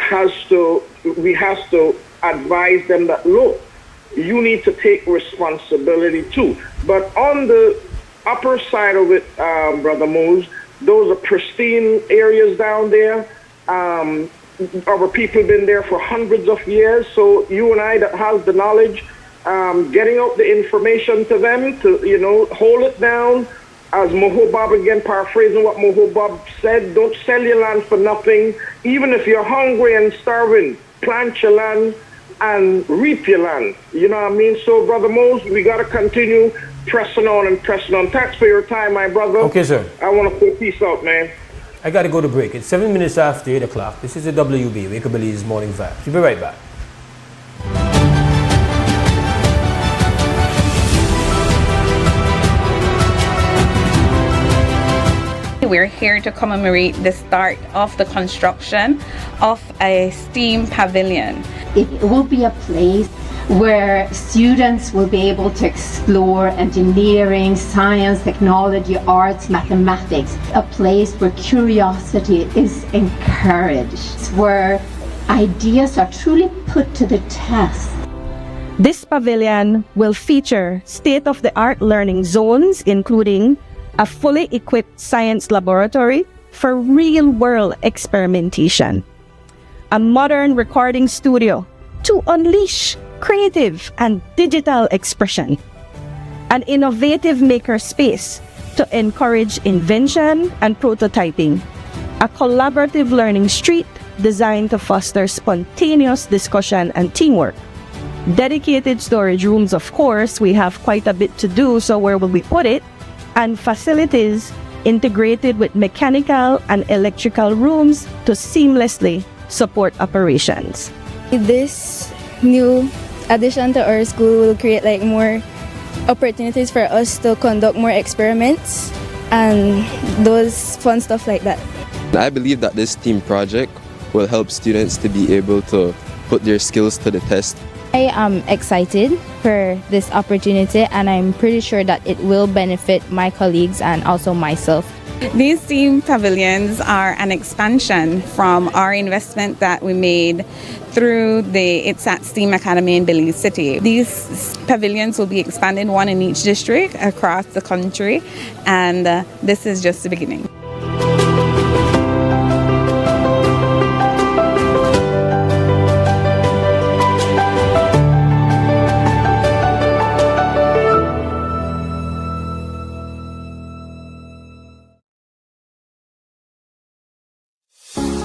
we have to advise them that, look, you need to take responsibility too. But on the upper side of it, Brother Mose, those are pristine areas down there. Our people been there for hundreds of years, so you and I that has the knowledge, getting out the information to them to, hold it down. As Mohobab, again, paraphrasing what Mohobab said, don't sell your land for nothing. Even if you're hungry and starving, plant your land and reap your land. You know what I mean? So, Brother Mose, we got to continue pressing on and pressing on. Thanks for your time, my brother. Okay, sir. I want to put peace out, man. I got to go to break. It's 7 minutes after 8 o'clock. This is the WB, Wake Up Belize Morning Vibes. We'll be right back. We're here to commemorate the start of the construction of a STEAM pavilion. It will be a place where students will be able to explore engineering, science, technology, arts, mathematics. A place where curiosity is encouraged, where ideas are truly put to the test. This pavilion will feature state-of-the-art learning zones, including a fully equipped science laboratory for real-world experimentation, a modern recording studio to unleash creative and digital expression, an innovative maker space to encourage invention and prototyping, a collaborative learning street designed to foster spontaneous discussion and teamwork, dedicated storage rooms. Of course, we have quite a bit to do, so where will we put it? And facilities integrated with mechanical and electrical rooms to seamlessly support operations. This new addition to our school will create more opportunities for us to conduct more experiments and those fun stuff like that. I believe that this team project will help students to be able to put their skills to the test. I am excited for this opportunity, and I'm pretty sure that it will benefit my colleagues and also myself. These STEAM pavilions are an expansion from our investment that we made through the ITSAT STEAM Academy in Belize City. These pavilions will be expanded, one in each district across the country, and this is just the beginning.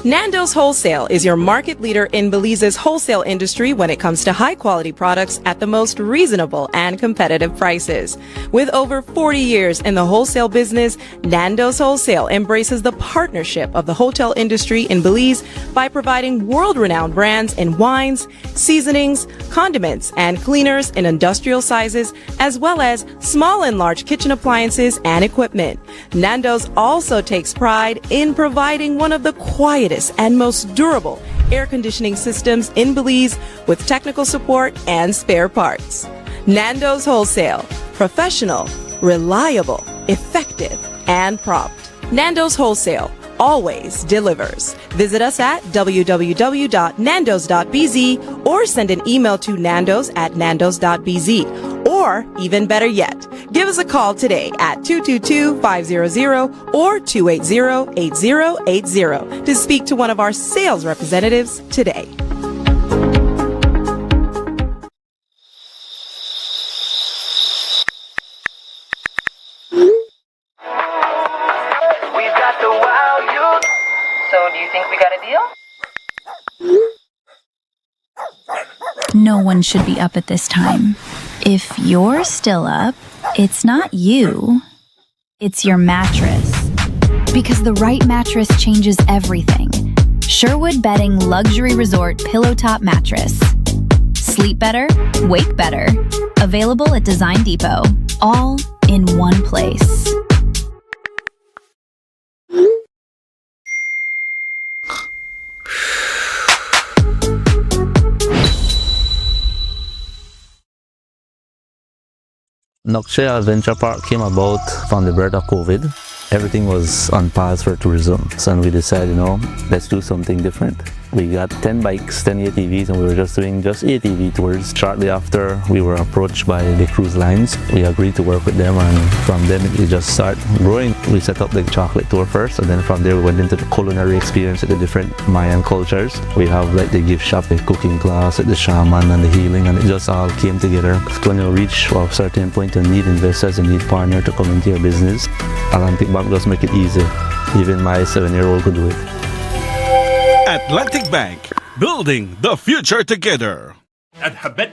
Nando's Wholesale is your market leader in Belize's wholesale industry when it comes to high-quality products at the most reasonable and competitive prices. With over 40 years in the wholesale business, Nando's Wholesale embraces the partnership of the hotel industry in Belize by providing world-renowned brands in wines, seasonings, condiments, and cleaners in industrial sizes, as well as small and large kitchen appliances and equipment. Nando's also takes pride in providing one of the quietest and most durable air conditioning systems in Belize with technical support and spare parts. Nando's Wholesale. Professional, reliable, effective, and prompt. Nando's Wholesale always delivers. Visit us at www.nandos.bz or send an email to nandos@nandos.bz. Or, even better yet, give Give us a call today at 222-500 or 280-8080 to speak to one of our sales representatives today. So, do you think we got a deal? No one should be up at this time. If you're still up, it's not you, it's your mattress. Because the right mattress changes everything. Sherwood Bedding Luxury Resort Pillow Top Mattress. Sleep better, wake better. Available at Design Depot. All in one place. Nokshe Adventure Park came about from the birth of COVID. Everything was on pause for tourism. So we decided, let's do something different. We got 10 bikes, 10 ATVs, and we were just doing ATV tours. Shortly after, we were approached by the cruise lines. We agreed to work with them, and from them it just started growing. We set up the chocolate tour first, and then from there we went into the culinary experience at the different Mayan cultures. We have like the gift shop, the cooking class, the shaman, and the healing, and it just all came together. When you reach a certain point, you need investors, you need partners to come into your business. Atlantic Bank does make it easy. Even my 7-year-old could do it. Atlantic Bank, building the future together. At Hyde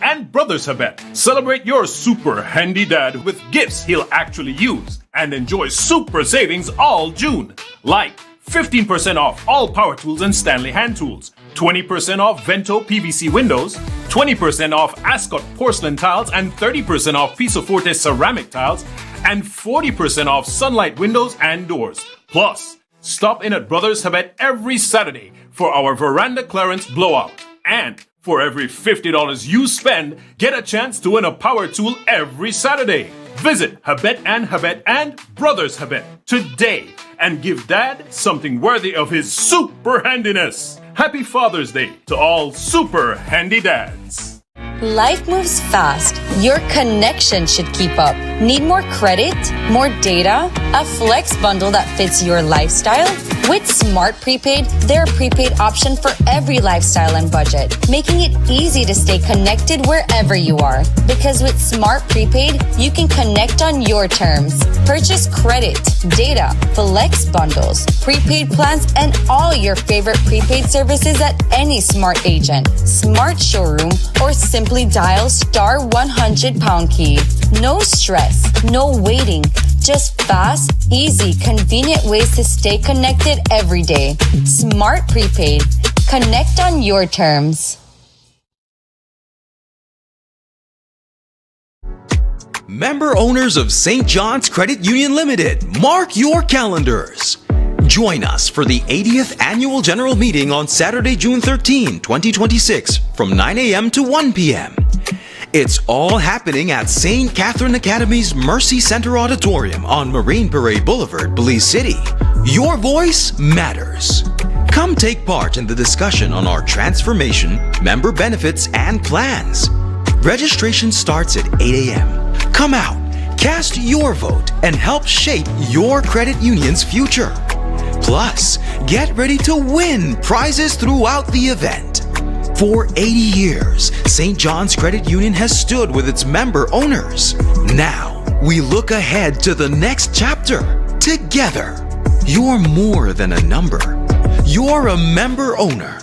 and Brothers Hyde, celebrate your super handy dad with gifts he'll actually use and enjoy super savings all June. Like 15% off all power tools and Stanley hand tools, 20% off Vento PVC windows, 20% off Ascot porcelain tiles and 30% off Piso Forte ceramic tiles, and 40% off Sunlight windows and doors. Plus, stop in at Brothers Hyde every Saturday for our veranda clearance blowout. And for every $50 you spend, get a chance to win a power tool every Saturday. Visit Hyde and Brothers Hyde today and give Dad something worthy of his super handiness. Happy Father's Day to all super handy dads. Life moves fast. Your connection should keep up. Need more credit? More data? A flex bundle that fits your lifestyle? With Smart Prepaid, they're a prepaid option for every lifestyle and budget, making it easy to stay connected wherever you are. Because with Smart Prepaid, you can connect on your terms. Purchase credit, data, flex bundles, prepaid plans, and all your favorite prepaid services at any Smart agent, Smart showroom, or simply dial *100 key. No stress, no waiting. Just fast, easy, convenient ways to stay connected every day. Smart Prepaid. Connect on your terms. Member owners of St. John's Credit Union Limited, mark your calendars. Join us for the 80th Annual General Meeting on Saturday, June 13, 2026 from 9 a.m. to 1 p.m. It's all happening at St. Catherine Academy's Mercy Center Auditorium on Marine Parade Boulevard, Belize City. Your voice matters. Come take part in the discussion on our transformation, member benefits, and plans. Registration starts at 8 a.m. Come out, cast your vote, and help shape your credit union's future. Plus, get ready to win prizes throughout the event. For 80 years, St. John's Credit Union has stood with its member owners. Now, we look ahead to the next chapter. Together, you're more than a number. You're a member owner.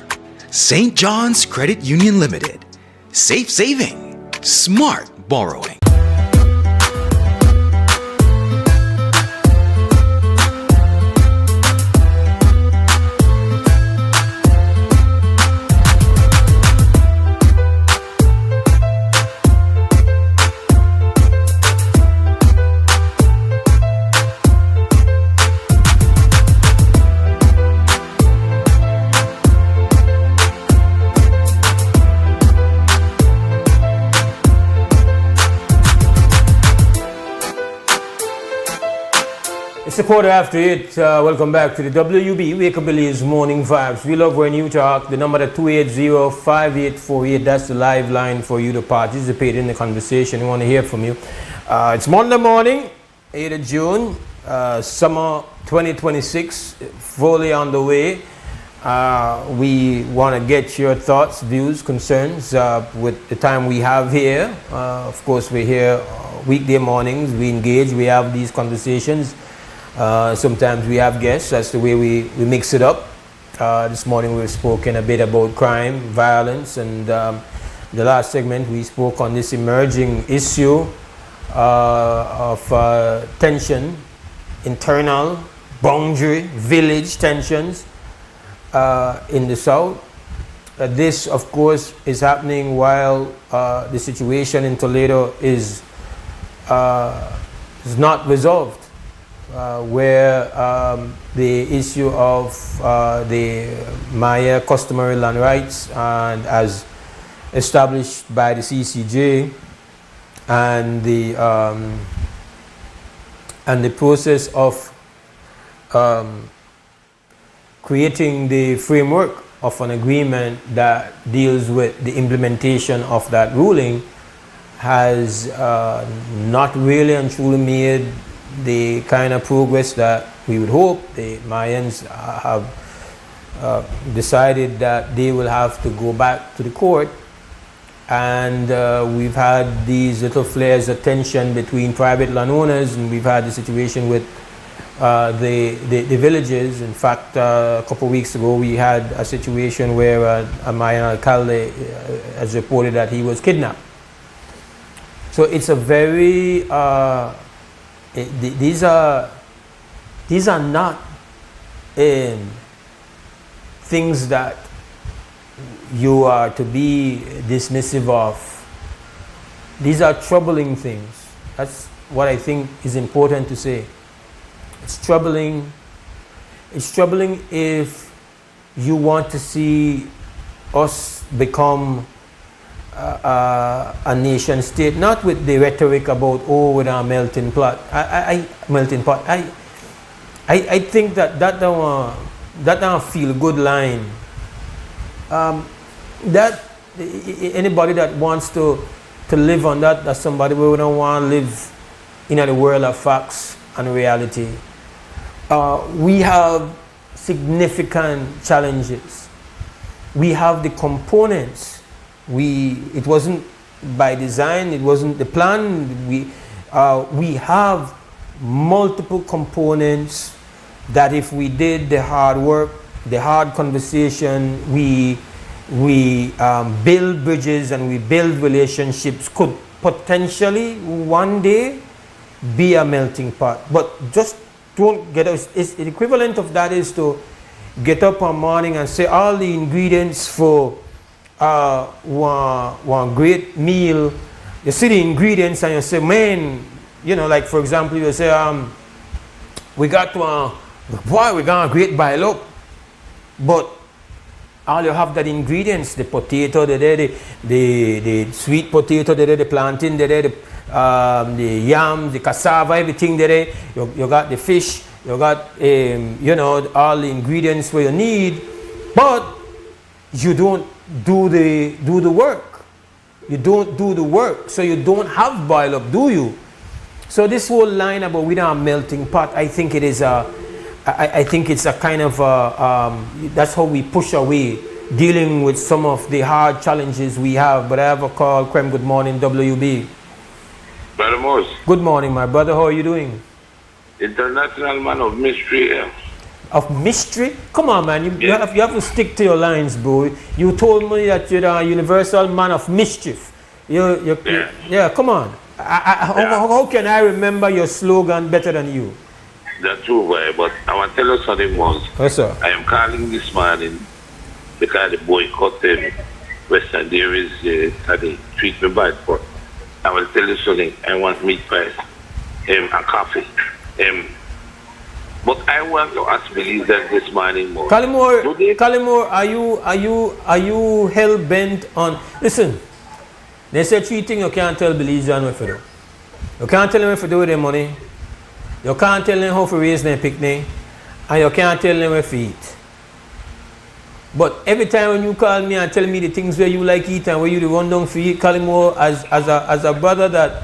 St. John's Credit Union Limited. Safe saving, smart borrowing. It's a 8:15. Welcome back to the WUB Wake Up Belize Morning Vibes. We love when you talk. The number is 280-5848. That's the live line for you to participate in the conversation. We want to hear from you. It's Monday morning, 8th of June, summer 2026, fully on the way. We want to get your thoughts, views, concerns with the time we have here. Of course, we're here weekday mornings. We engage, we have these conversations. Sometimes we have guests. That's the way we mix it up. This morning we've spoken a bit about crime, violence, and the last segment we spoke on this emerging issue of tension, internal, boundary, village tensions in the south. This, of course, is happening while the situation in Toledo is not resolved, where the issue of the Maya customary land rights and as established by the CCJ and the process of creating the framework of an agreement that deals with the implementation of that ruling has not really and truly made the kind of progress that we would hope. The Mayans have decided that they will have to go back to the court, and we've had these little flares of tension between private landowners, and we've had the situation with the villages. In fact, a couple of weeks ago we had a situation where a Mayan alcalde has reported that he was kidnapped. So it's a very these are not things that you are to be dismissive of. These are troubling things. That's what I think is important to say. It's troubling. It's troubling if you want to see us become a nation state, not with the rhetoric about with our melting pot. I think that don't feel good line. That anybody that wants to live on that's somebody who don't want to live in the world of facts and reality. We have significant challenges. We have the components. It wasn't by design, it wasn't the plan. We have multiple components that if we did the hard work, the hard conversation, we build bridges and we build relationships, could potentially one day be a melting pot. But just don't get us. The equivalent of that is to get up one morning and say all the ingredients for one great meal. You see the ingredients and you say, man, like for example, you say, we got we got a great boil up, but all you have that ingredients, the potato, the sweet potato, the plantain, the yam, the cassava, everything there. You got the fish, you got all the ingredients where you need, but you don't do the work. You don't do the work, so you don't have boil up, do you? So this whole line about we don't have melting pot, I think it is I think it's a kind of that's how we push away dealing with some of the hard challenges we have. But I have a call. Krem, good morning, WB. Brother Mose. Good morning, my brother. How are you doing? International man of mystery. Of mystery? Come on, man. You have to stick to your lines, bro. You told me that you're a universal man of mischief. Yeah, come on. How can I remember your slogan better than you? That's true, boy. But I want to tell you something, Mose. Yes, sir. I am calling this morning because the boycott Western Dairies they treat me bad. But I will tell you something. I want meat pies and coffee. But I want to ask Belize that this morning more. Kalimor, are you hell bent on? Listen, they say three things you can't tell Belizean what to do. You can't tell them what to do with their money. You can't tell them how to raise their picnic, and you can't tell them what to eat. But every time when you call me and tell me the things where you like eat and where you run down for eat, Kalimor, as a brother that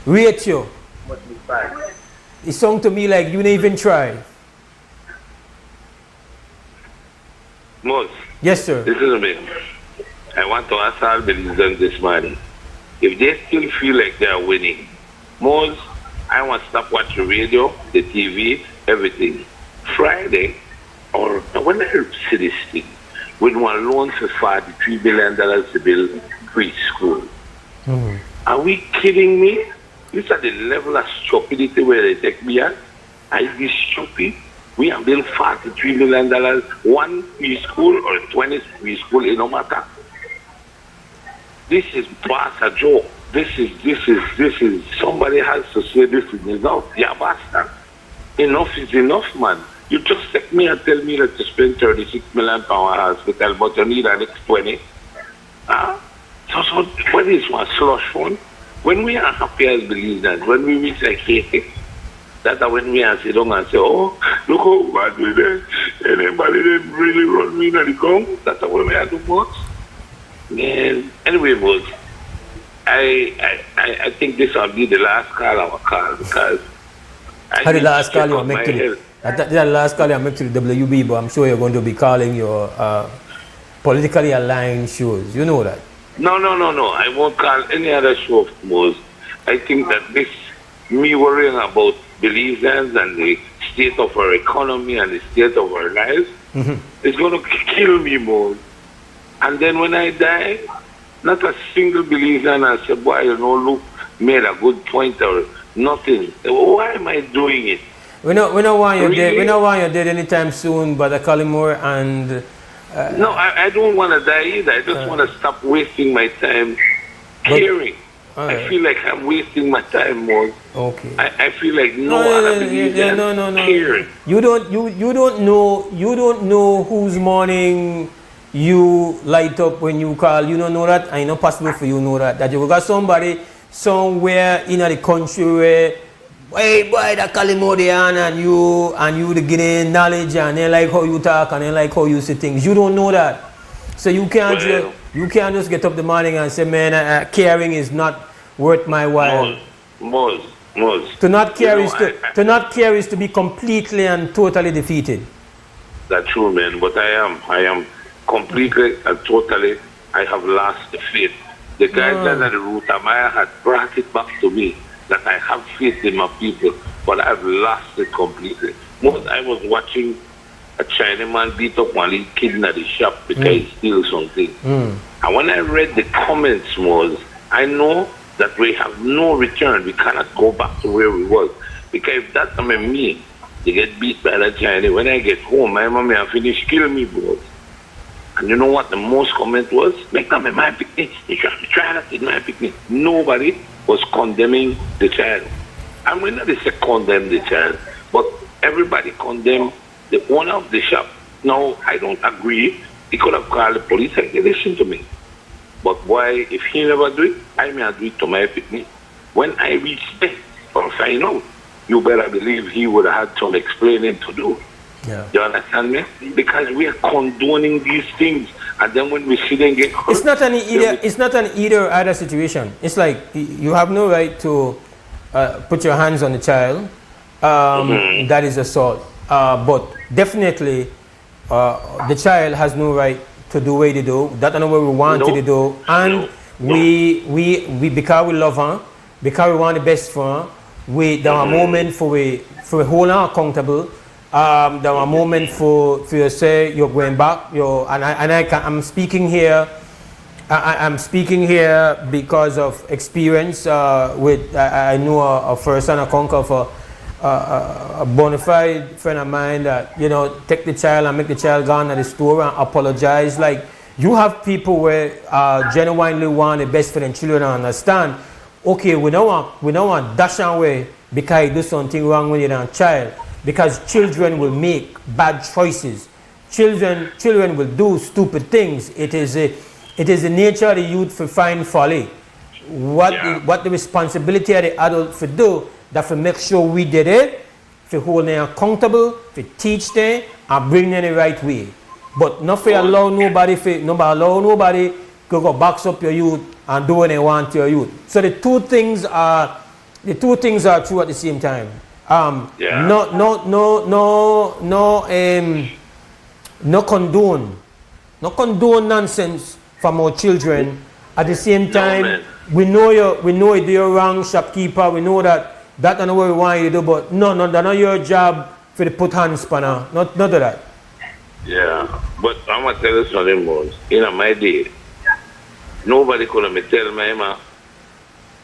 rate you. Must be 5. It sounds to me like you didn't even try. Mose. Yes, sir. Listen to me. I want to ask all Belizeans this morning. If they still feel like they are winning, Mose, I want to stop watching the radio, the TV, everything. Friday, or when I see this thing, with one loan for $43 billion to build preschool. Are we kidding me? This is the level of stupidity where they take me at. Are you stupid? We have built $43 million, one preschool or 20 preschool, it no matter. This is past a joke. This is, somebody has to say this is enough. Yeah, basta. Enough is enough, man. You just take me and tell me that you spend $36 million on a hospital, but you need an next 20. So what is one slush fund? When we are happy as believers, when we reach like 80, that's when we are sit down and say, oh, look how bad we did. Anybody didn't really run me in the ground. That's when we are do both. And anyway, boys, I think this will be the last call I will call because How the last call you make to the last call you make to the WB, but I'm sure you're going to be calling your politically aligned shows. You know that. No. I won't call any other show of Mose. I think that this, me worrying about Belizeans and the state of our economy and the state of our lives, is going to kill me, Mose. And then when I die, not a single Belizean and say, boy, you know, look, made a good point or nothing. Why am I doing it? We don't want you dead. We don't want you dead anytime soon, but I call him more and. No, I don't want to die either. I just want to stop wasting my time caring. I feel like I'm wasting my time more. Okay. I feel like other Belizean caring. You don't know whose morning you light up when you call. You don't know that. I know possible for you to know that. That you got somebody somewhere in the country where, hey boy, that call him out there and you the getting knowledge and they like how you talk and they like how you say things. You don't know that. So you can't just get up the morning and say, man, caring is not worth my while. Mose. To not care is to be completely and totally defeated. That's true, man. But I am completely and totally, I have lost the faith. The guidelines at the root of Maya had brought it back to me that I have faith in my people, but I've lost it completely. I was watching a Chinaman beat up one little kid in the shop because he steal something. And when I read the comments, I know that we have no return. We cannot go back to where we was. Because if that's me, they get beat by that Chinese. When I get home, my mommy have finished killing me, bro. And you know what the most comment was? Make them my picnic. You try that in my picnic. Nobody was condemning the child. I'm not to say condemn the child, but everybody condemned the owner of the shop. Now, I don't agree. He could have called the police and they listen to me. But why, if he never do it, I may do it to my picnic. When I reach there or find out, you better believe he would have had some explaining to do. Yeah. You understand me? Because we are condoning these things, and then when we see them get hurt, it's not an either either situation. It's like you have no right to put your hands on the child. That is assault. But definitely, the child has no right to do what they do. That's not what we want to do. And we because we love her, because we want the best for her. There are moments for we hold her accountable. There are moments for you say you're going back. I'm speaking here. I'm speaking here because of experience. I know a first and a conquer of a bona fide friend of mine that take the child and make the child go to the store and apologize. Like you have people where genuinely want the best for their children and understand. Okay, we don't want dash away because you do something wrong when you're a child. Because children will make bad choices. Children will do stupid things. It is the nature of the youth to find folly. What the responsibility of the adult to do, that to make sure we did it, to hold them accountable, to teach them, and bring them the right way. But not to allow nobody to go box up your youth and do what they want to your youth. So the two things are the two things are true at the same time. Yeah. No condone nonsense from our children. At the same time, we know you're wrong, shopkeeper. We know that that's not what we want you to do, but no, that's not your job for the put hands spanner. Not of that. Yeah, but I'm gonna tell you something, Mose. In my day, nobody could have tell my mama.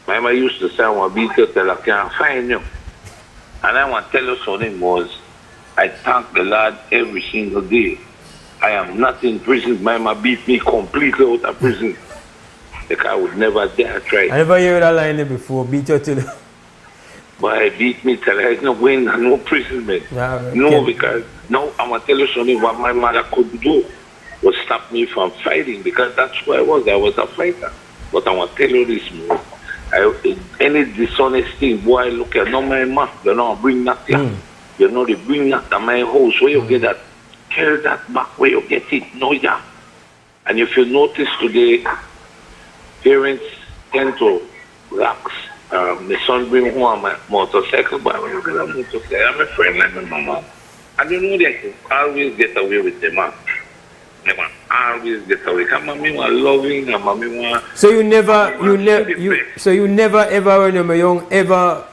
My mama used to say, I want to beat you till I can't find you. And I want to tell you something, Mose. I thank the Lord every single day. I am not in prison. My mama beat me completely out of prison. Like I would never dare try. I never heard that line before. Beat you till. But I beat me till I not going to no prison, man. No, because now I'm going to tell you something. What my mother could do was stop me from fighting, because that's who I was. I was a fighter. But I want to tell you this, man. Any dishonest thing, boy, look at no my mouth. You know, bring that here. You know, they bring that to my house. Where you get that? Carry that back where you get it. No, yeah. And if you notice today, parents tend to relax. My son bring home a motorcycle, but when you get a motorcycle, I'm a friend like my mama. And you know they can always get away with the man. They can always get away. Because mommy was loving and mommy was... So you never ever, when you were young, ever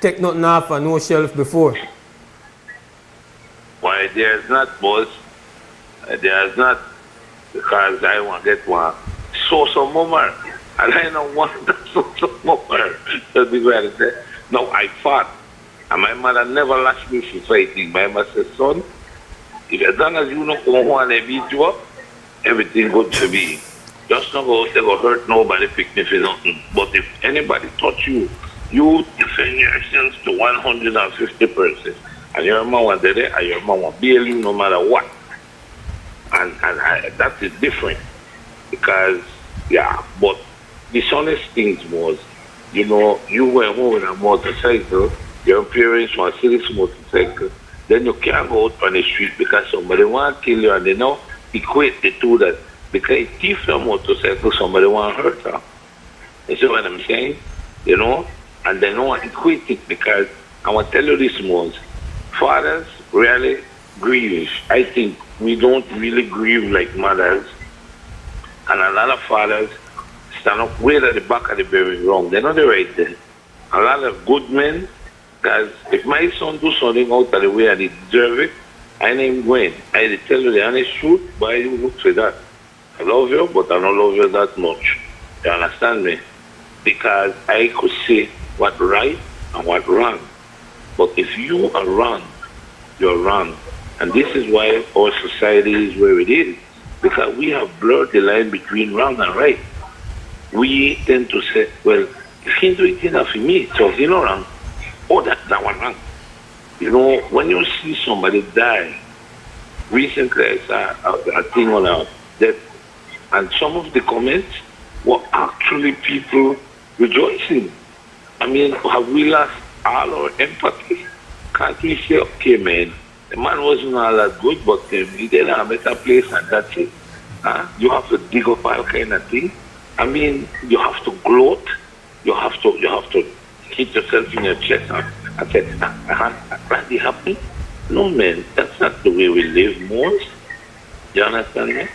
take nothing off on no shelf before? Why, there's not, boss. There's not, because I want to get one. So some moment. And I don't want that so moment. That's what I say. No, I fought. And my mother never lashed me for fighting. My mother said, son, if as long as you don't go home and I beat you up, everything good to be. Just not go out there, go hurt nobody, pick me for nothing. But if anybody touch you, you defend yourself to 150%. And your mom was there, and your mom will bail you no matter what. And that is different. Because, yeah, but dishonest things was, you know, you went home with a motorcycle, your parents want to see this motorcycle, then you can't go out on the street because somebody want to kill you, and they now equate the two that because a thief a motorcycle, somebody want to hurt her. You see what I'm saying? You know? And they don't equate it, because I want to tell you this, Mose. Fathers really grieve. I think we don't really grieve like mothers. And a lot of fathers stand up way at the back of the very wrong. They're not the right there. A lot of good men, because if my son do something out of the way and he deserve it, I ain't going. I tell you the honest truth, but I look for that. I love you, but I don't love you that much. You understand me? Because I could say what right and what wrong. But if you are wrong, you're wrong. And this is why our society is where it is. Because we have blurred the line between wrong and right. We tend to say, well, you can't do it enough for me, so you know wrong. Oh, that one wrong. You know, when you see somebody die, recently I saw a thing on our death, and some of the comments were actually people rejoicing. I mean, have we lost all our empathy? Can't we say, okay, man, the man wasn't all that good, but he did have a better place, and that's it. You have to dig up all kind of thing. I mean, you have to gloat. You have to hit yourself in your chest and say, that happened? No, man, that's not the way we live, Mose. You understand me?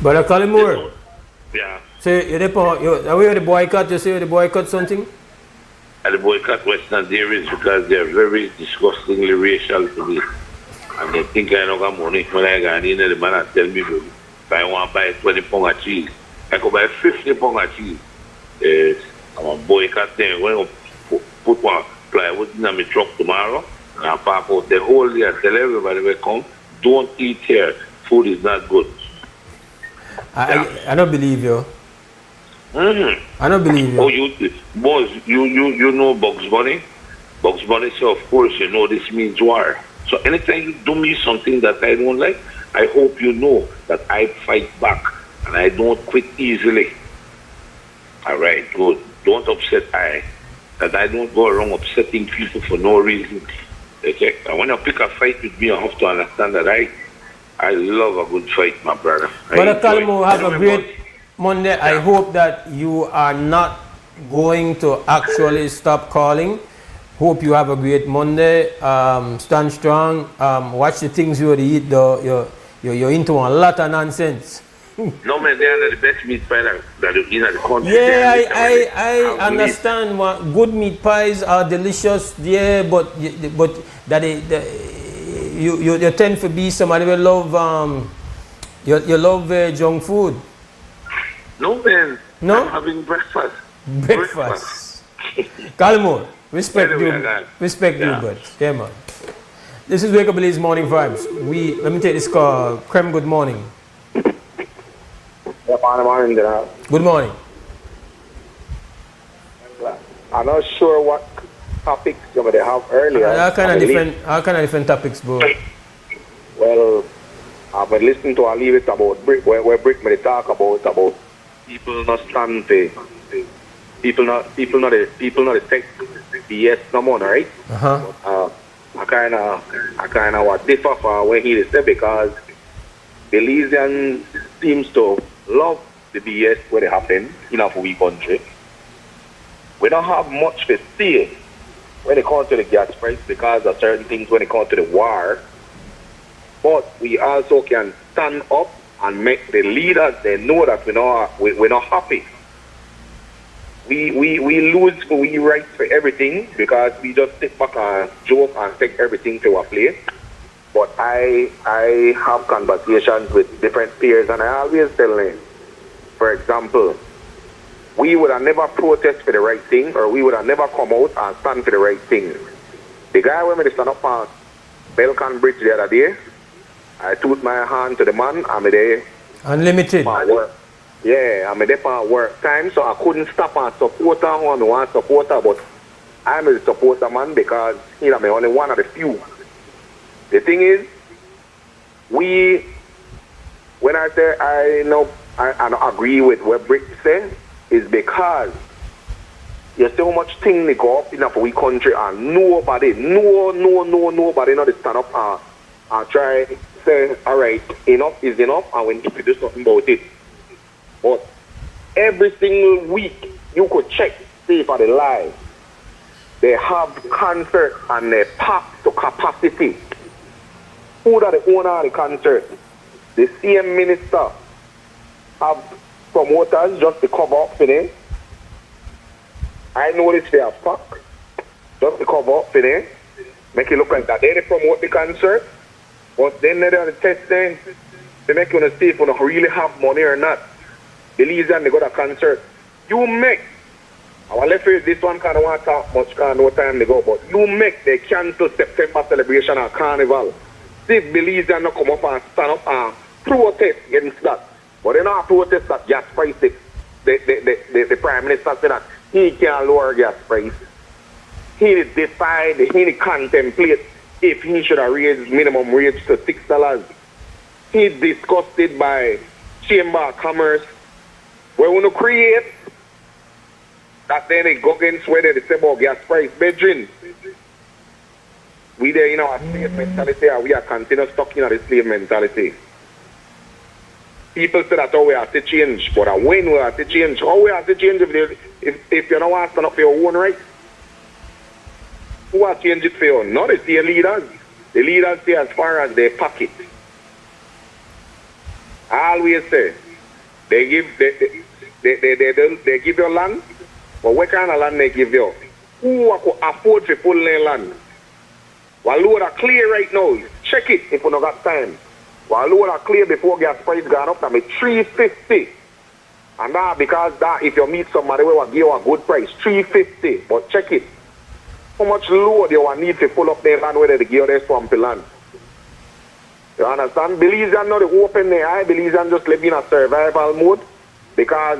But I call him more. Yeah. So you're the boycott, you say you're the boycott something? The boycott Western dairies because they're very disgustingly racial to me. And they think I don't got money when I got in, the man tell me, if I want to buy 20 pounds of cheese, I could buy 50 pounds of cheese. I'm going to boycott them. When I put one plywood in my truck tomorrow, and I park out the whole day and tell everybody will come, don't eat here. Food is not good. I don't believe you. Mm-hmm. I don't believe you. Oh, boss, you know Bugs Bunny? Bugs Bunny said, of course, you know this means war. So anytime you do me something that I don't like, I hope you know that I fight back and I don't quit easily. All right, good. Don't upset that I don't go around upsetting people for no reason. Okay? And when you pick a fight with me, you have to understand that I love a good fight, my brother. Brother Kalmo, have a great Monday. I hope that you are not going to actually stop calling. Hope you have a great Monday. Stand strong. Watch the things you eat. You're into a lot of nonsense. No man, they are the best meat pie that in the country. Yeah, I understand. What good meat pies are delicious. Yeah, but that you tend to be somebody who love you love junk food. No man. No. I'm having breakfast. Breakfast. Calmo. Respect you, bud. Yeah, man. This is Wake Up Belize Morning Vibes. Let me take this call. Krem, good morning. Good morning. I'm not sure what topics you might have earlier. How kind of different topics, bro? Well, I've been listening to a little bit about Brick, where Brick may talk about people not stand for people not take BS no more, right? I kind of what differ for when he said, because Belizeans seems to love the BS where they happen in our country. We don't have much to say when it comes to the gas price because of certain things when it comes to the war. But we also can stand up and make the leaders they know that we're not happy. We lose for we rights for everything because we just sit back and joke and take everything to our place. But I have conversations with different peers and I always tell them, for example, we would have never protest for the right thing or we would have never come out and stand for the right thing. The guy when we stand up on Belcan Bridge the other day, I took my hand to the man, I'm there. Unlimited. Yeah, I'm there for work time, so I couldn't stop and support her who I want to support her, but I'm a supporter man because I'm only one of the few. The thing is, when I say I don't agree with what Brick said, is because there's so much thing they go up in our country and nobody not to stand up and try to say, all right, enough is enough and we need to do something about it. But every single week you could check, see for the live. They have concerts and they pack to capacity. Who are the owner of the concert? The same minister have promoters just to cover up for them. I know this they have pack just to cover up for them. Make it look like that. They promote the concert, but then they are the testing. They make you see if you don't really have money or not. Belize and they got a concert. You make. I want to let this one kind of want to talk much, kind no time to go, but you make they cancel September celebration and carnival. See if Belize and not come up and stand up and protest against that. But they not protest that gas price. The Prime Minister said that he can't lower gas price. He decide, he contemplate if he should have raised minimum wage to $6. He discussed it by Chamber of Commerce. We want to create that then they go against whether they say about gas price. Bedrin, we there in our slave mentality or we are continuous stuck in the slave mentality. People say that how we have to change, but when we have to change, how we have to change if you don't want to stand up for your own rights? Who will change it for you? Not the same leaders. The leaders say as far as their pocket. I always say, they give you land, but what kind of land they give you? Who could afford to full land? While load are clear right now, check it if you don't got time. While load are clear before gas price gone up, I'm at $3.50. And that because that if you meet somebody who will give you a good price, $3.50. But check it. How much load you will need to pull up their land whether they give you their swampy land? You understand? Belizeans not open their eye. Belizeans just live in a survival mode because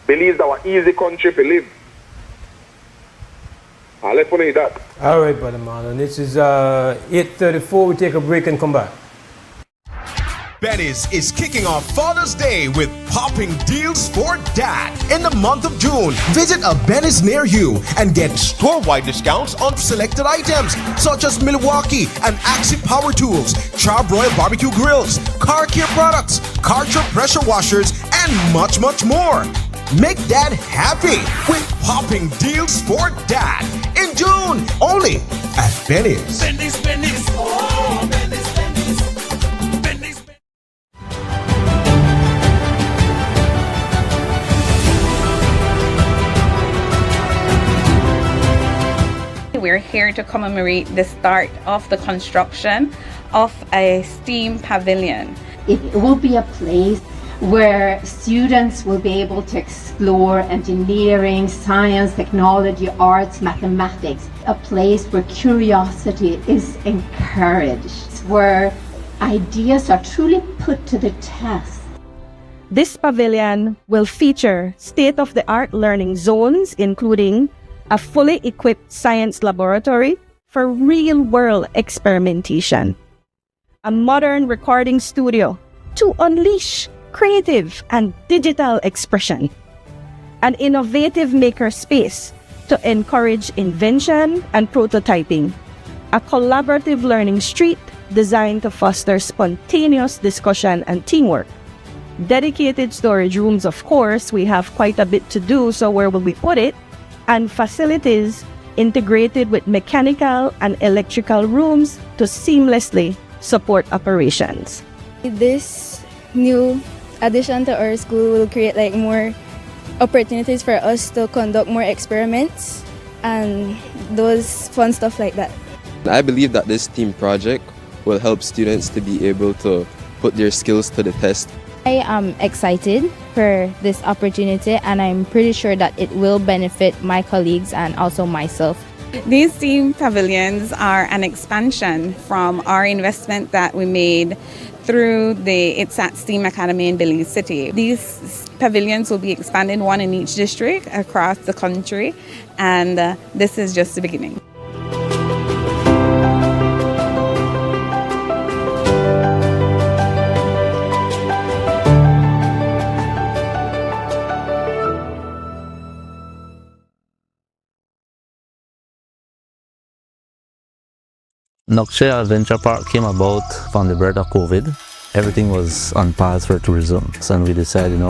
Belize is our easy country to live. I'll let you know that. All right, brother man. This is 8:34. We take a break and come back. Benny's is kicking off Father's Day with popping deals for dad in the month of June. Visit a Benny's near you and get store-wide discounts on selected items such as Milwaukee and Axie power tools, Charbroil barbecue grills, car care products, Karcher pressure washers, and much more. Make dad happy with popping deals for dad in June, only at Benny's. Benny's, Benny's, oh, Benny's, Benny's, Benny's. We're here to commemorate the start of the construction of a STEAM pavilion. It will be a place where students will be able to explore engineering, science, technology, arts, mathematics. A place where curiosity is encouraged, where ideas are truly put to the test. This pavilion will feature state-of-the-art learning zones, including a fully equipped science laboratory for real-world experimentation, a modern recording studio to unleash creative and digital expression, an innovative maker space to encourage invention and prototyping, a collaborative learning street designed to foster spontaneous discussion and teamwork, dedicated storage rooms. Of course, we have quite a bit to do, so where will we put it? And facilities integrated with mechanical and electrical rooms to seamlessly support operations. This new addition to our school will create like more opportunities for us to conduct more experiments and those fun stuff like that. I believe that this team project will help students to be able to put their skills to the test. I am excited for this opportunity, and I'm pretty sure that it will benefit my colleagues and also myself. These STEAM pavilions are an expansion from our investment that we made through the ITSAT STEAM Academy in Belize City. These pavilions will be expanded, one in each district across the country, and this is just the beginning. Nokshe Adventure Park came about from the birth of COVID. Everything was on pause for tourism. So we decided,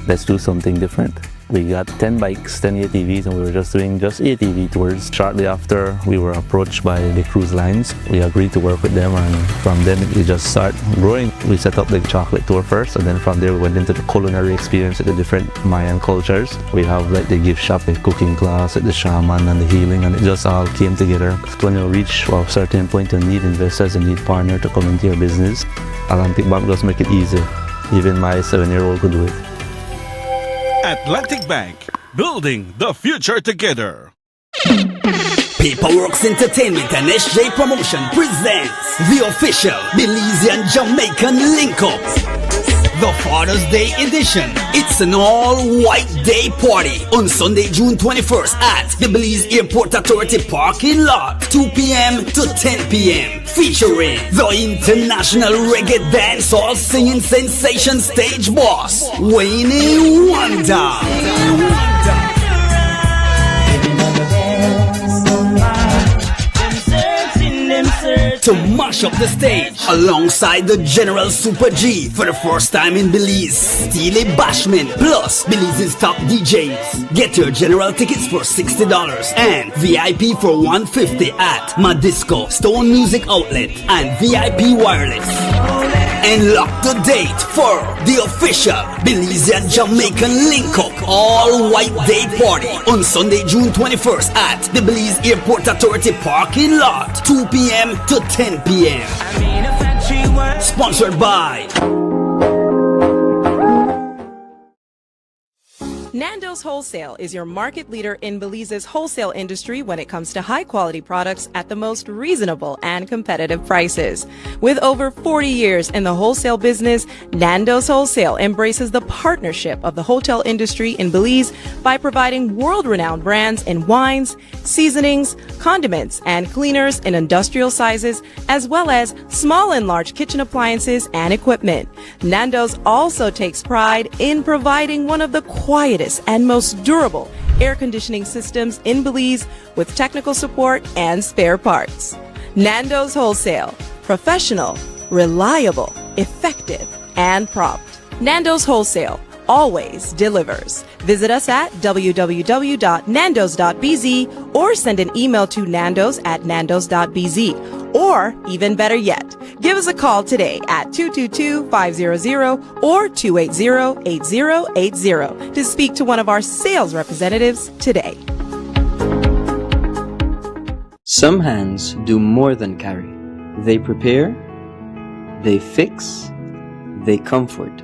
let's do something different. We got 10 bikes, 10 ATVs, and we were just doing ATV tours. Shortly after, we were approached by the cruise lines. We agreed to work with them, and from then it just started growing. We set up the chocolate tour first, and then from there we went into the culinary experience with the different Mayan cultures. We have like the gift shop, the cooking class, the shaman, and the healing, and it just all came together. When you reach a certain point, you need investors, you need partners to come into your business. Atlantic Bank does make it easy. Even my 7-year-old could do it. Atlantic Bank, building the future together. Paperworks Entertainment and SJ Promotion presents the official Belizean Jamaican link-up, the Father's Day edition. It's an all-white day party on Sunday, June 21st at the Belize Airport Authority parking lot, 2 p.m. to 10 p.m. Featuring the international reggae dancehall singing sensation stage boss, Wayne Wonder. To mash up the stage alongside the General Super G for the first time in Belize, Steely Bashman plus Belize's top DJs. Get your general tickets for $60 and VIP for $150 at Madisco, Stone Music Outlet and VIP Wireless. And lock the date for the official Belizean Jamaican link-up all-white day party on Sunday, June 21st at the Belize Airport Authority parking lot, 2 p.m. to 10 p.m. Sponsored by Nando's Wholesale is your market leader in Belize's wholesale industry when it comes to high-quality products at the most reasonable and competitive prices. With over 40 years in the wholesale business, Nando's Wholesale embraces the partnership of the hotel industry in Belize by providing world-renowned brands in wines, seasonings, condiments, and cleaners in industrial sizes, as well as small and large kitchen appliances and equipment. Nando's also takes pride in providing one of the quietest and most durable air conditioning systems in Belize with technical support and spare parts. Nando's Wholesale. Professional, reliable, effective, and prompt. Nando's Wholesale. always delivers. Visit us at www.nandos.bz or send an email to nandos@nandos.bz. Or, even better yet, give us a call today at 222-500 or 280-8080 to speak to one of our sales representatives today. Some hands do more than carry. They prepare, they fix, they comfort.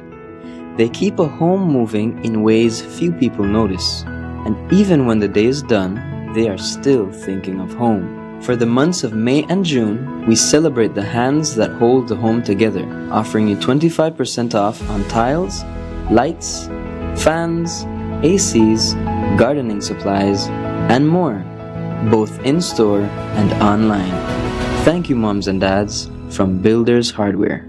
They keep a home moving in ways few people notice. And even when the day is done, they are still thinking of home. For the months of May and June, we celebrate the hands that hold the home together, offering you 25% off on tiles, lights, fans, ACs, gardening supplies, and more, both in-store and online. Thank you, moms and dads, from Builders Hardware.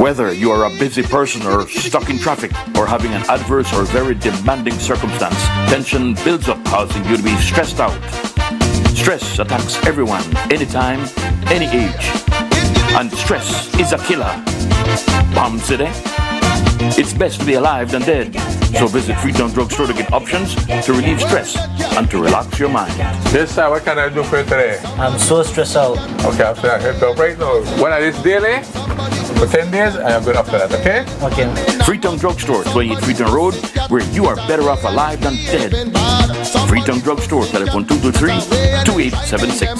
Whether you are a busy person or stuck in traffic or having an adverse or very demanding circumstance, tension builds up, causing you to be stressed out. Stress attacks everyone, anytime, any age. And stress is a killer. Palm City? It's best to be alive than dead. So visit Freetown Drugstore to get options to relieve stress and to relax your mind. This time, what can I do for you today? I'm so stressed out. Okay, I'll say I help you right now. When I this daily, for 10 days, I am good after that, okay? Okay. Freetown Drugstore, 28 Freetown Road, where you are better off alive than dead. Freetown Drugstore, telephone 223-2876.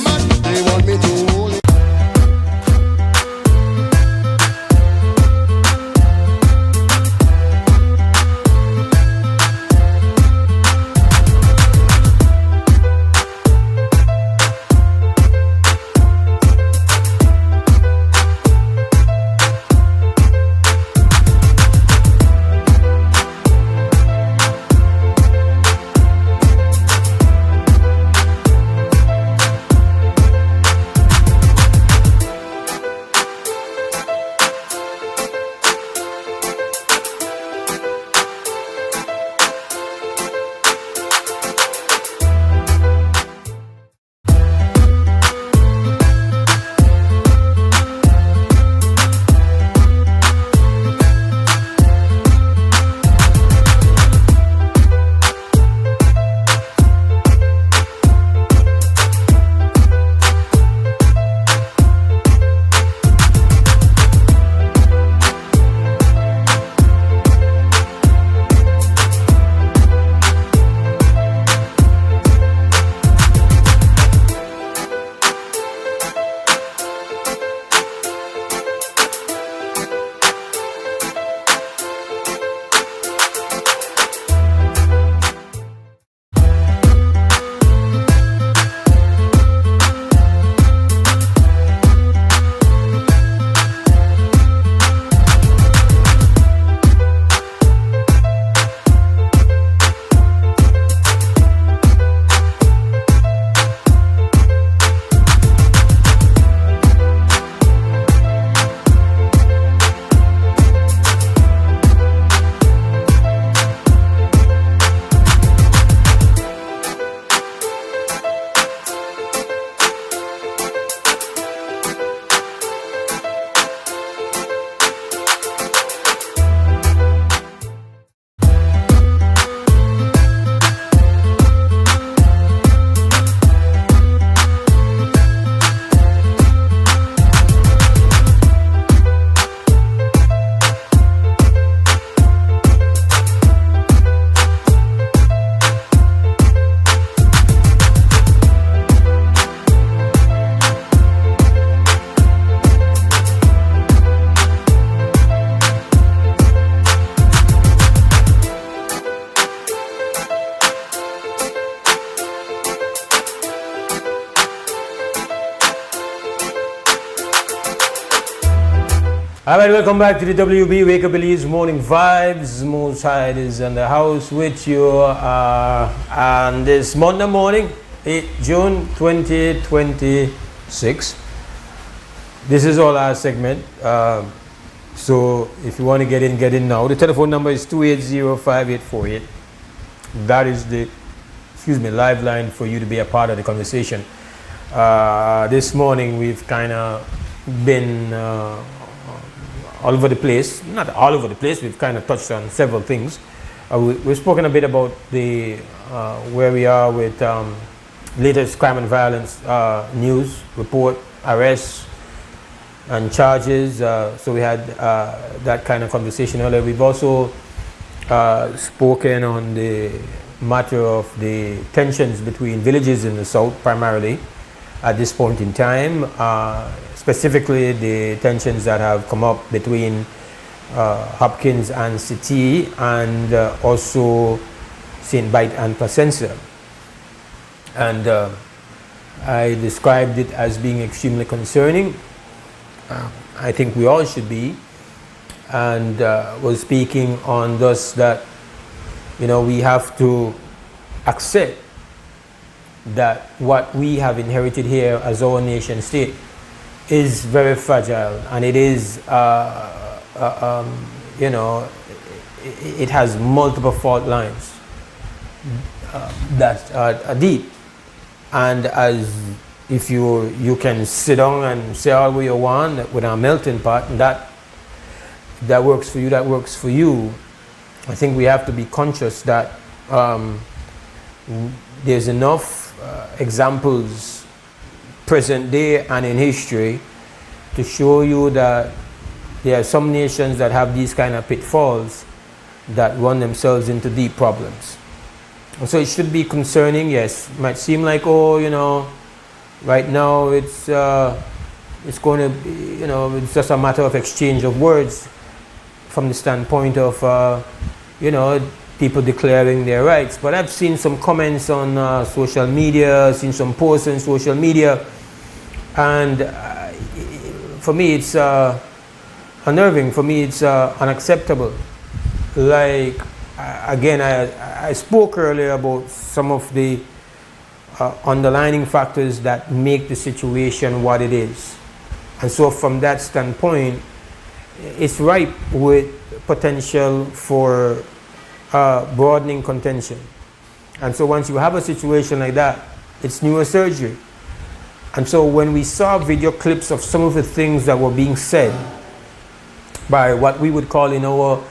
Alright, welcome back to the WB Wake Up Belize Morning Vibes. Mose Hyde is in the house with you on this Monday morning, 8 June 2026. This is all our segment. So if you want to get in now. The telephone number is 280-5848. That is the live line for you to be a part of the conversation. This morning we've kind of been all over the place. Not all over the place. We've kind of touched on several things. We've spoken a bit about the where we are with latest crime and violence news report, arrests, and charges. So we had that kind of conversation earlier. We've also spoken on the matter of the tensions between villages in the south, primarily at this point in time, specifically the tensions that have come up between Hopkins and City, and also St. Bite and Placentia. And I described it as being extremely concerning. I think we all should be, and was speaking on thus that, you know, we have to accept that what we have inherited here as our nation state is very fragile, and it is, you know, it has multiple fault lines that are deep. And as if you can sit down and say all what you want with a melting pot, and that works for you, that works for you. I think we have to be conscious that there's enough examples present day and in history to show you that there are some nations that have these kind of pitfalls that run themselves into deep problems. And so it should be concerning. Yes, it might seem like, oh, you know, right now it's going to be, you know, it's just a matter of exchange of words from the standpoint of, you know, people declaring their rights. But I've seen some comments on social media, seen some posts on social media, and for me it's unnerving. For me it's unacceptable. Like, again, I spoke earlier about some of the underlying factors that make the situation what it is. And so from that standpoint, it's ripe with potential for broadening contention. And so once you have a situation like that, it's neurosurgery. And so when we saw video clips of some of the things that were being said by what we would call in our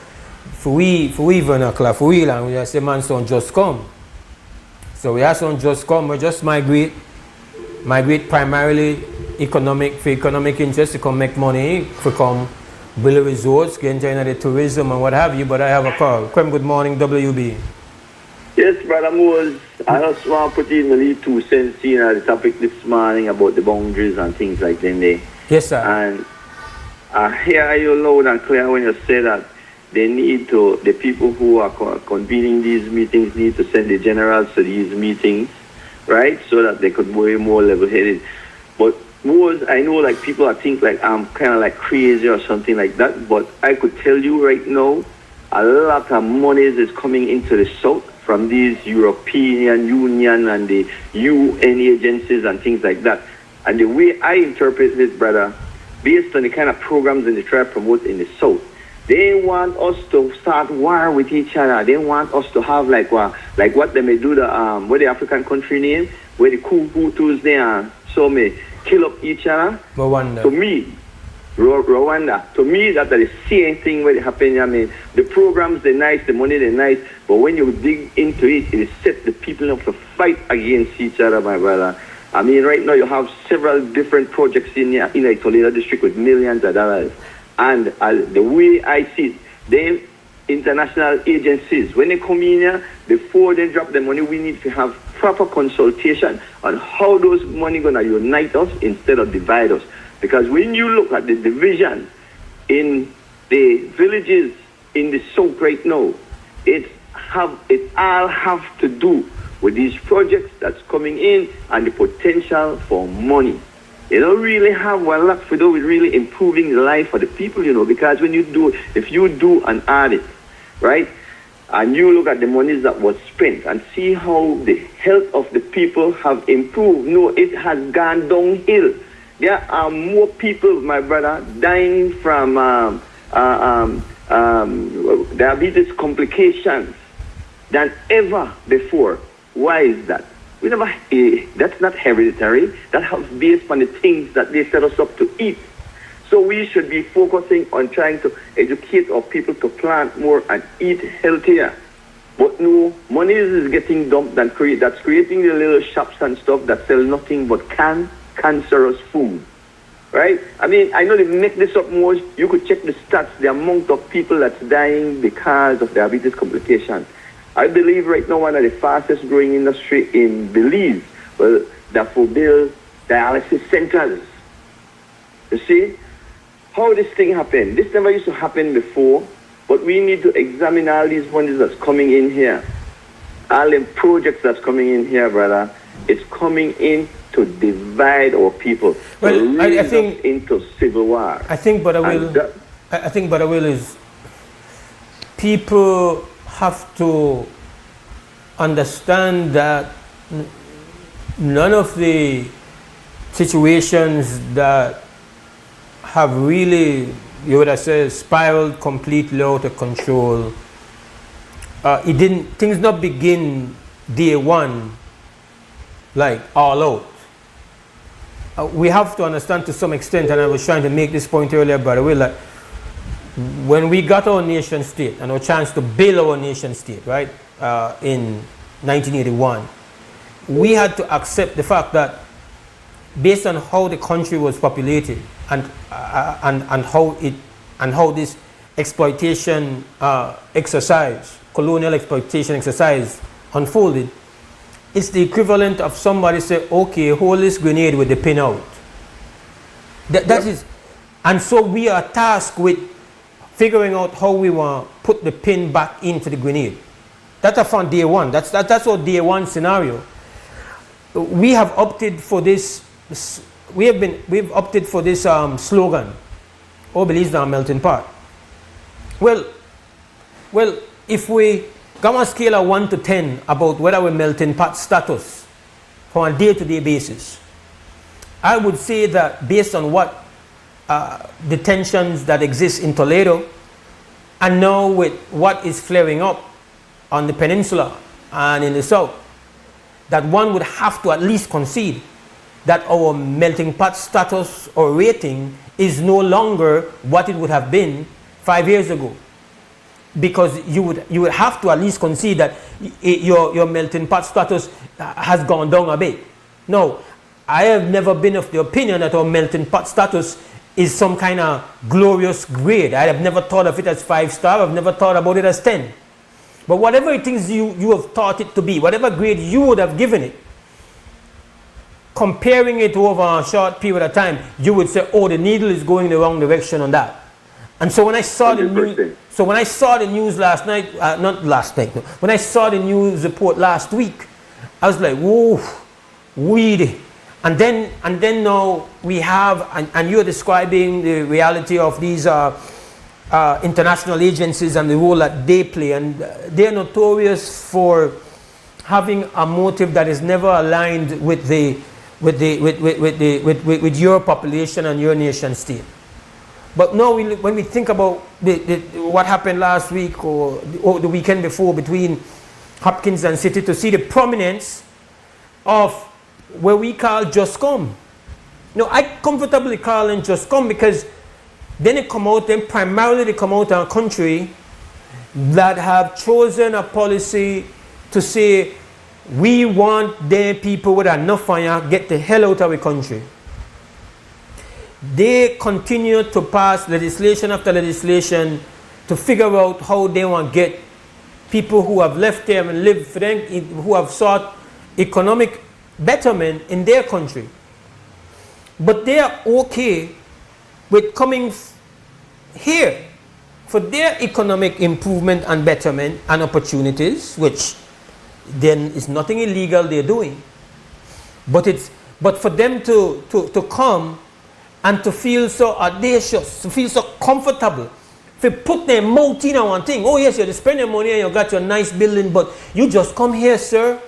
for we vernacular, for we language, I say, man, son just come. So we have son just come, we just migrate primarily for economic interest, to come make money, to come build resorts, get into the tourism and what have you. But I have a call. Quem, good morning, WB. Yes, Brother Mose, I just want to put in the 2 cents in the topic this morning about the boundaries and things like that. Yes, sir. And I hear you loud and clear when you say that they need to, the people who are convening these meetings need to send the generals to these meetings, right? So that they could be more level-headed. But Mose, I know like people are think like I'm kind of like crazy or something like that, but I could tell you right now, a lot of money is coming into the South from these European Union and the UN agencies and things like that. And the way I interpret this, brother, based on the kind of programs that they try to promote in the South, they want us to start war with each other. They want us to have like what they may do what the African country name, where the Hutus there, so may kill up each other. Rwanda. To me, Rwanda. To me, that's the same thing where it happens. I mean, the programs they're nice, the money they're nice, but when you dig into it, it sets the people up to fight against each other, my brother. I mean, right now you have several different projects in the Toledo district with millions of dollars. And the way I see it, the international agencies, when they come in here, before they drop the money, we need to have proper consultation on how those money going to unite us instead of divide us. Because when you look at the division in the villages in the South right now, it all have to do with these projects that's coming in and the potential for money. They don't really have a lot to do with really improving the life of the people, you know, because when you do, if you do an audit, right, and you look at the monies that was spent and see how the health of the people have improved, no, it has gone downhill. There are more people, my brother, dying from diabetes complications than ever before. Why is that? We never. That's not hereditary. That has based on the things that they set us up to eat. So we should be focusing on trying to educate our people to plant more and eat healthier. But no, money is getting dumped and that's creating the little shops and stuff that sell nothing but cancerous food. Right? I mean, I know they make this up more. You could check the stats, the amount of people that's dying because of diabetes complications. I believe right now one of the fastest growing industry in Belize, well, that will build dialysis centers. You see? How this thing happened? This never used to happen before, but we need to examine all these monies that's coming in here. All the projects that's coming in here, brother. It's coming in to divide our people. Well, I think into civil war. I think, Brother Will, is people have to understand that none of the situations that have really, you would have said, spiraled completely out of control. Things not begin day one, like all out. We have to understand to some extent, and I was trying to make this point earlier, by the way, that when we got our nation state and our chance to build our nation state, right, in 1981, we had to accept the fact that based on how the country was populated and how this exploitation exercise, colonial exploitation exercise unfolded, it's the equivalent of somebody say, okay, hold this grenade with the pin out. That is, and so we are tasked with figuring out how we want to put the pin back into the grenade. That's from day one. That's our day one scenario. We have opted for this. We've opted for this slogan. All Belize are melting pot. Well, if we go on a scale of 1 to 10 about whether we're melting pot status on a day-to-day basis, I would say that based on what the tensions that exist in Toledo, and now with what is flaring up on the peninsula and in the south, that one would have to at least concede that our melting pot status or rating is no longer what it would have been 5 years ago. Because you would have to at least concede that your melting pot status has gone down a bit. No, I have never been of the opinion that our melting pot status is some kind of glorious grade. I have never thought of it as 5-star. I've never thought about it as 10. But whatever it is you have thought it to be, whatever grade you would have given it, comparing it over a short period of time, you would say, oh, the needle is going the wrong direction on that. And so when I saw the news last night, not last night, no, when I saw the news report last week, I was like, whoa, weedy. And then now we have, and you're describing the reality of these international agencies and the role that they play, and they're notorious for having a motive that is never aligned with your population and your nation state. But now when we think about what happened last week or the weekend before between Hopkins and City, to see the prominence of where we call Just Come. No, I comfortably call it Just Come because then primarily they come out of a country that have chosen a policy to say, we want their people with enough fire, get the hell out of the country. They continue to pass legislation after legislation to figure out how they want to get people who have left them and lived for them, who have sought economic betterment in their country. But they are okay with coming here for their economic improvement and betterment and opportunities, which then is nothing illegal they're doing. But for them to come and to feel so audacious, to feel so comfortable, to put their mouth in on one thing. Oh yes, you spend your money and you got your nice building, but you just come here, sir.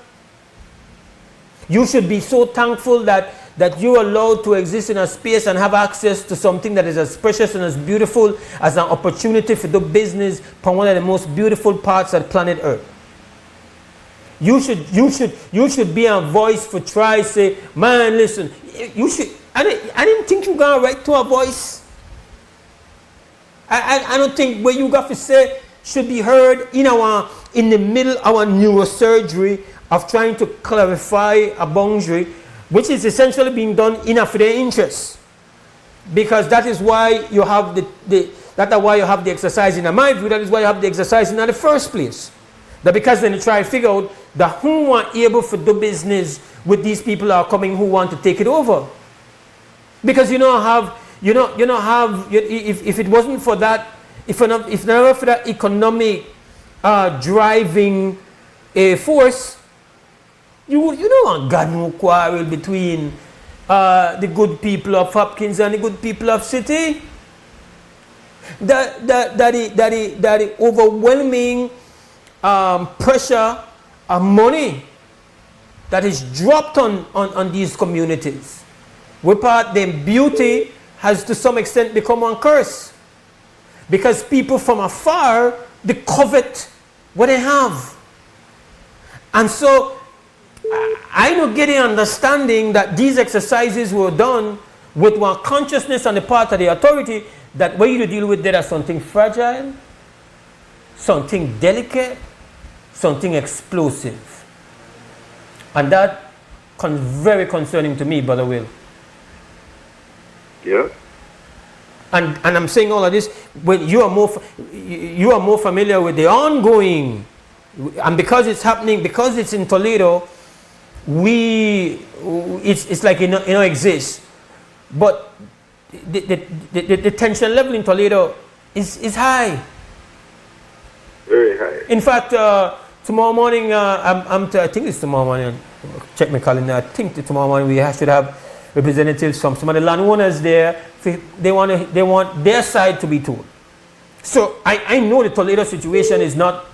You should be so thankful that you're allowed to exist in a space and have access to something that is as precious and as beautiful as an opportunity for do business from one of the most beautiful parts of planet Earth. You should be a voice for try say, man, listen, you should. I didn't think you were gonna write to a voice. I don't think what you got to say should be heard in the middle of our neurosurgery of trying to clarify a boundary, which is essentially being done in their interest. Because that is why you have the exercise in my view, that is why you have the exercise in the first place. That because then you try to figure out that who are able to do business with these people are coming who want to take it over. Because if it wasn't for that, if never for that economic driving force, you don't want God no quarrel between the good people of Hopkins and the good people of City. That the overwhelming pressure of money that is dropped on these communities, where their beauty has to some extent become a curse, because people from afar, they covet what they have. And so I don't get the understanding that these exercises were done with one consciousness on the part of the authority that when you deal with there are something fragile, something delicate, something explosive. And that very concerning to me, Brother Will. Yeah. And I'm saying all of this when you are more familiar with the ongoing, and because it's happening, because it's in Toledo, it's like it don't exist. But the tension level in Toledo is high. Very high. In fact, tomorrow morning, I think it's tomorrow morning. Check my calendar. I think tomorrow morning we should have representatives from some of the landowners there. They want their side to be told. So I know the Toledo situation is not.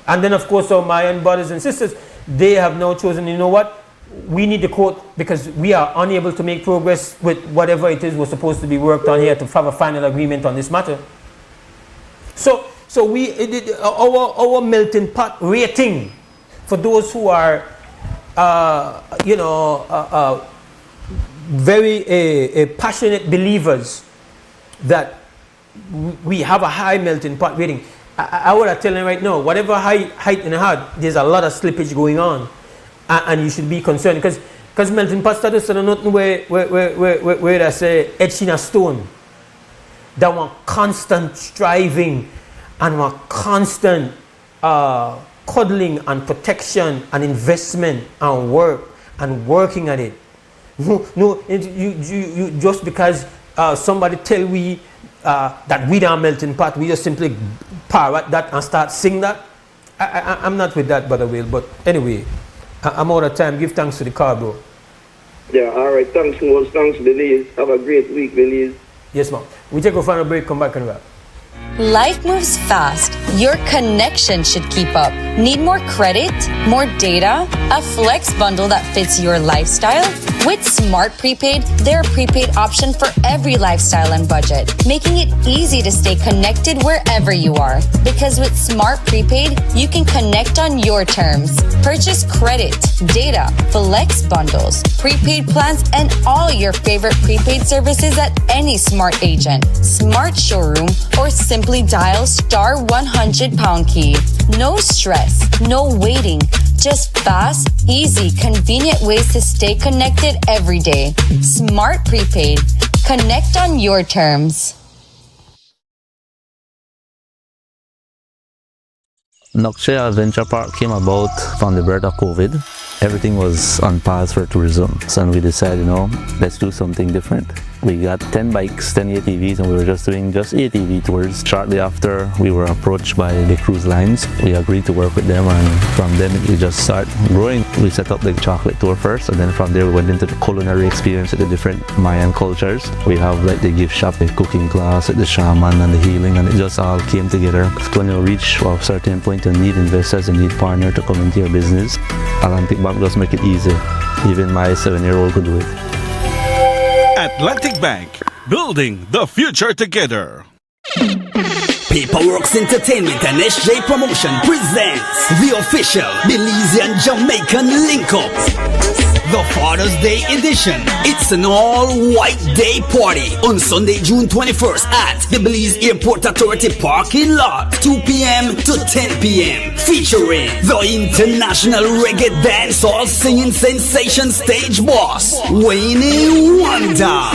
And then of course, my own brothers and sisters, they have now chosen. You know what? We need the court because we are unable to make progress with whatever it is was supposed to be worked on here to have a final agreement on this matter. So our melting pot rating for those who are, very passionate believers that we have a high melting pot rating. I would have telling you right now, whatever height and hard, there's a lot of slippage going on, and you should be concerned because melting pot status is nothing where they say etched in a stone. That one constant striving and one constant cuddling and protection and investment and work and working at it. No, you just because somebody tell we that we don't melting pot, we just simply parrot that and start sing that. I'm not with that, Brother Will. But anyway, I'm out of time. Give thanks to the car, bro. Yeah, all right. Thanks, Mose. Thanks, Belize. Have a great week, Belize. Yes, ma'am. We take a final break, come back and wrap. Life moves fast. Your connection should keep up. Need more credit? More data? A flex bundle that fits your lifestyle? With Smart Prepaid, they're a prepaid option for every lifestyle and budget, making it easy to stay connected wherever you are. Because with Smart Prepaid, you can connect on your terms. Purchase credit, data, flex bundles, prepaid plans, and all your favorite prepaid services at any Smart agent, Smart showroom, or simply dial *100# key. No stress, no waiting, just fast, easy, convenient ways to stay connected every day. Smart Prepaid. Connect on your terms. Nokche Adventure Park came about from the birth of COVID. Everything was on pause for tourism. So we decided, let's do something different. We got 10 bikes, 10 ATVs, and we were just doing ATV tours. Shortly after, we were approached by the cruise lines. We agreed to work with them, and from then we just started growing. We set up the chocolate tour first, and then from there we went into the culinary experience at the different Mayan cultures. We have like the gift shop, the cooking class, the shaman, and the healing, and it just all came together. When you reach a certain point, you need investors, you need partners to come into your business. Atlantic Bank just make it easy. Even my 7-year-old could do it. Atlantic Bank, building the future together. Paperworks Entertainment and SJ Promotion presents the official Belizean Jamaican link-up. the Father's Day edition. It's an all-white day party on Sunday, June 21st at the Belize Airport Authority parking lot, 2 p.m. to 10 p.m. Featuring the international reggae dancehall singing sensation stage boss, Wayne Wonder.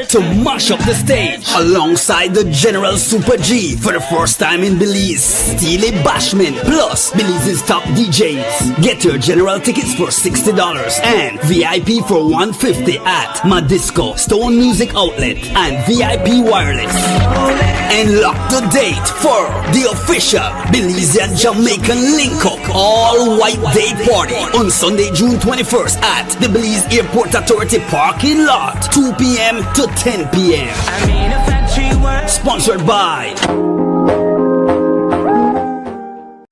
To mash up the stage alongside the General Super G for the first time in Belize, Steely Bashman plus Belize's top DJs. Get your general tickets for $60 and VIP for $150 at Madisco, Stone Music Outlet and VIP Wireless. And lock the date for the official Belizean Jamaican Link-Up all-white day party on Sunday, June 21st at the Belize Airport Authority parking lot, 2 p.m. to 10 p.m. Sponsored by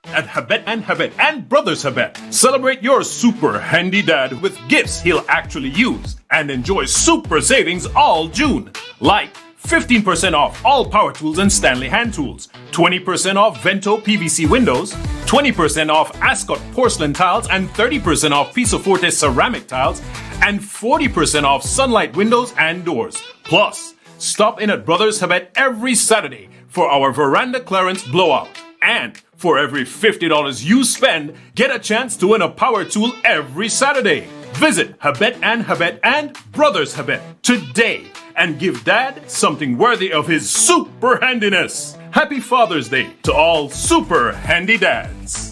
at Habet and Brothers Habet. Celebrate your super handy dad with gifts he'll actually use and enjoy super savings all June. Like 15% off all power tools and Stanley hand tools, 20% off Vento PVC windows, 20% off Ascot porcelain tiles and 30% off Piso Forte ceramic tiles, and 40% off Sunlight windows and doors. Plus, stop in at Brothers Habet every Saturday for our veranda clearance blowout. And for every $50 you spend, get a chance to win a power tool every Saturday. Visit Habet and Brothers Habet today and give Dad something worthy of his super handiness. Happy Father's Day to all super handy dads.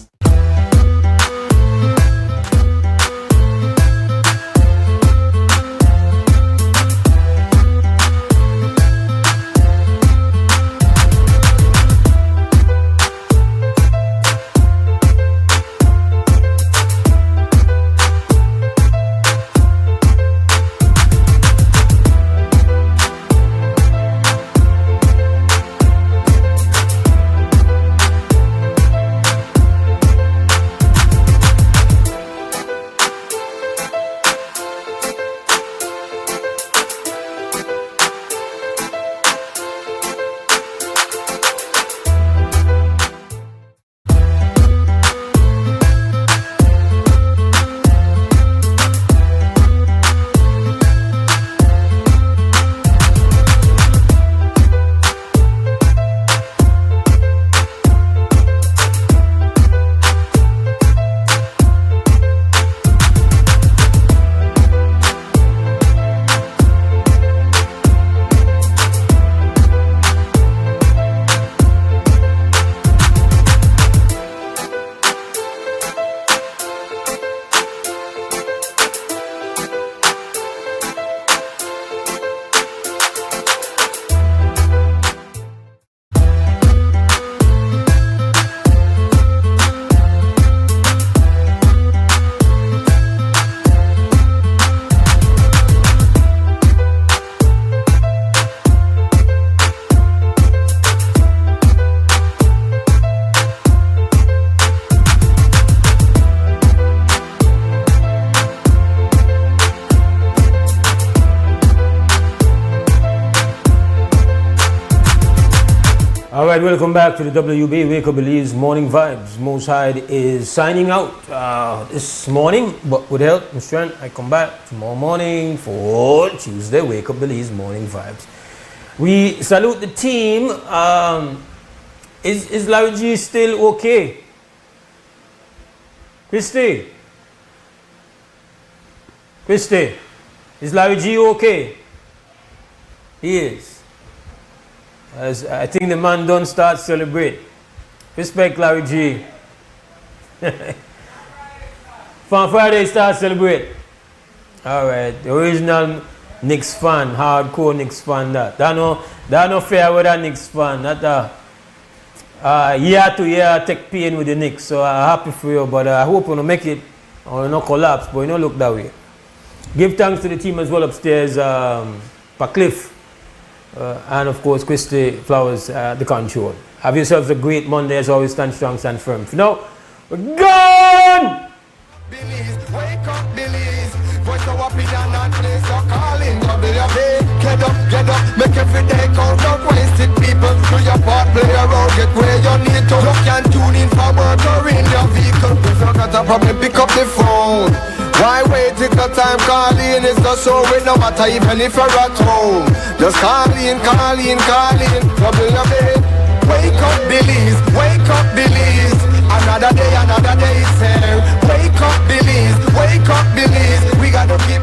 Alright, welcome back to the WB Wake Up Belize Morning Vibes. Mose Hyde is signing out this morning, but with help and strength, I come back tomorrow morning for Tuesday Wake Up Belize Morning Vibes. We salute the team. Is Larry G still okay? Christy, is Larry G okay? He is. As I think the man don't start celebrate. Respect Larry G. From Friday start celebrate. Alright, the original Knicks fan, hardcore Knicks fan that. That no fair with that Knicks fan. That year to year take pain with the Knicks. So I'm happy for you, but I hope you don't make it or not collapse, but you don't look that way. Give thanks to the team as well upstairs, Cliff. And of course, Christy Flowers, the control. Have yourselves a great Monday. As always, stand strong, stand firm. For now, we're gone! Belize, wake up, Belize. Voice of opinion and place your calling. WB, get up, make every day count out. Wasted people, do your part, play around, get where you need to. You can tune in for work or in your vehicle. If you got a problem, pick up the phone. Why wait till the time calling? It's not so it no matter even if you're at home. Just call in, trouble your bed. Wake up, Belize, wake up, Belize. Another day is here. Wake up, Belize, we gotta keep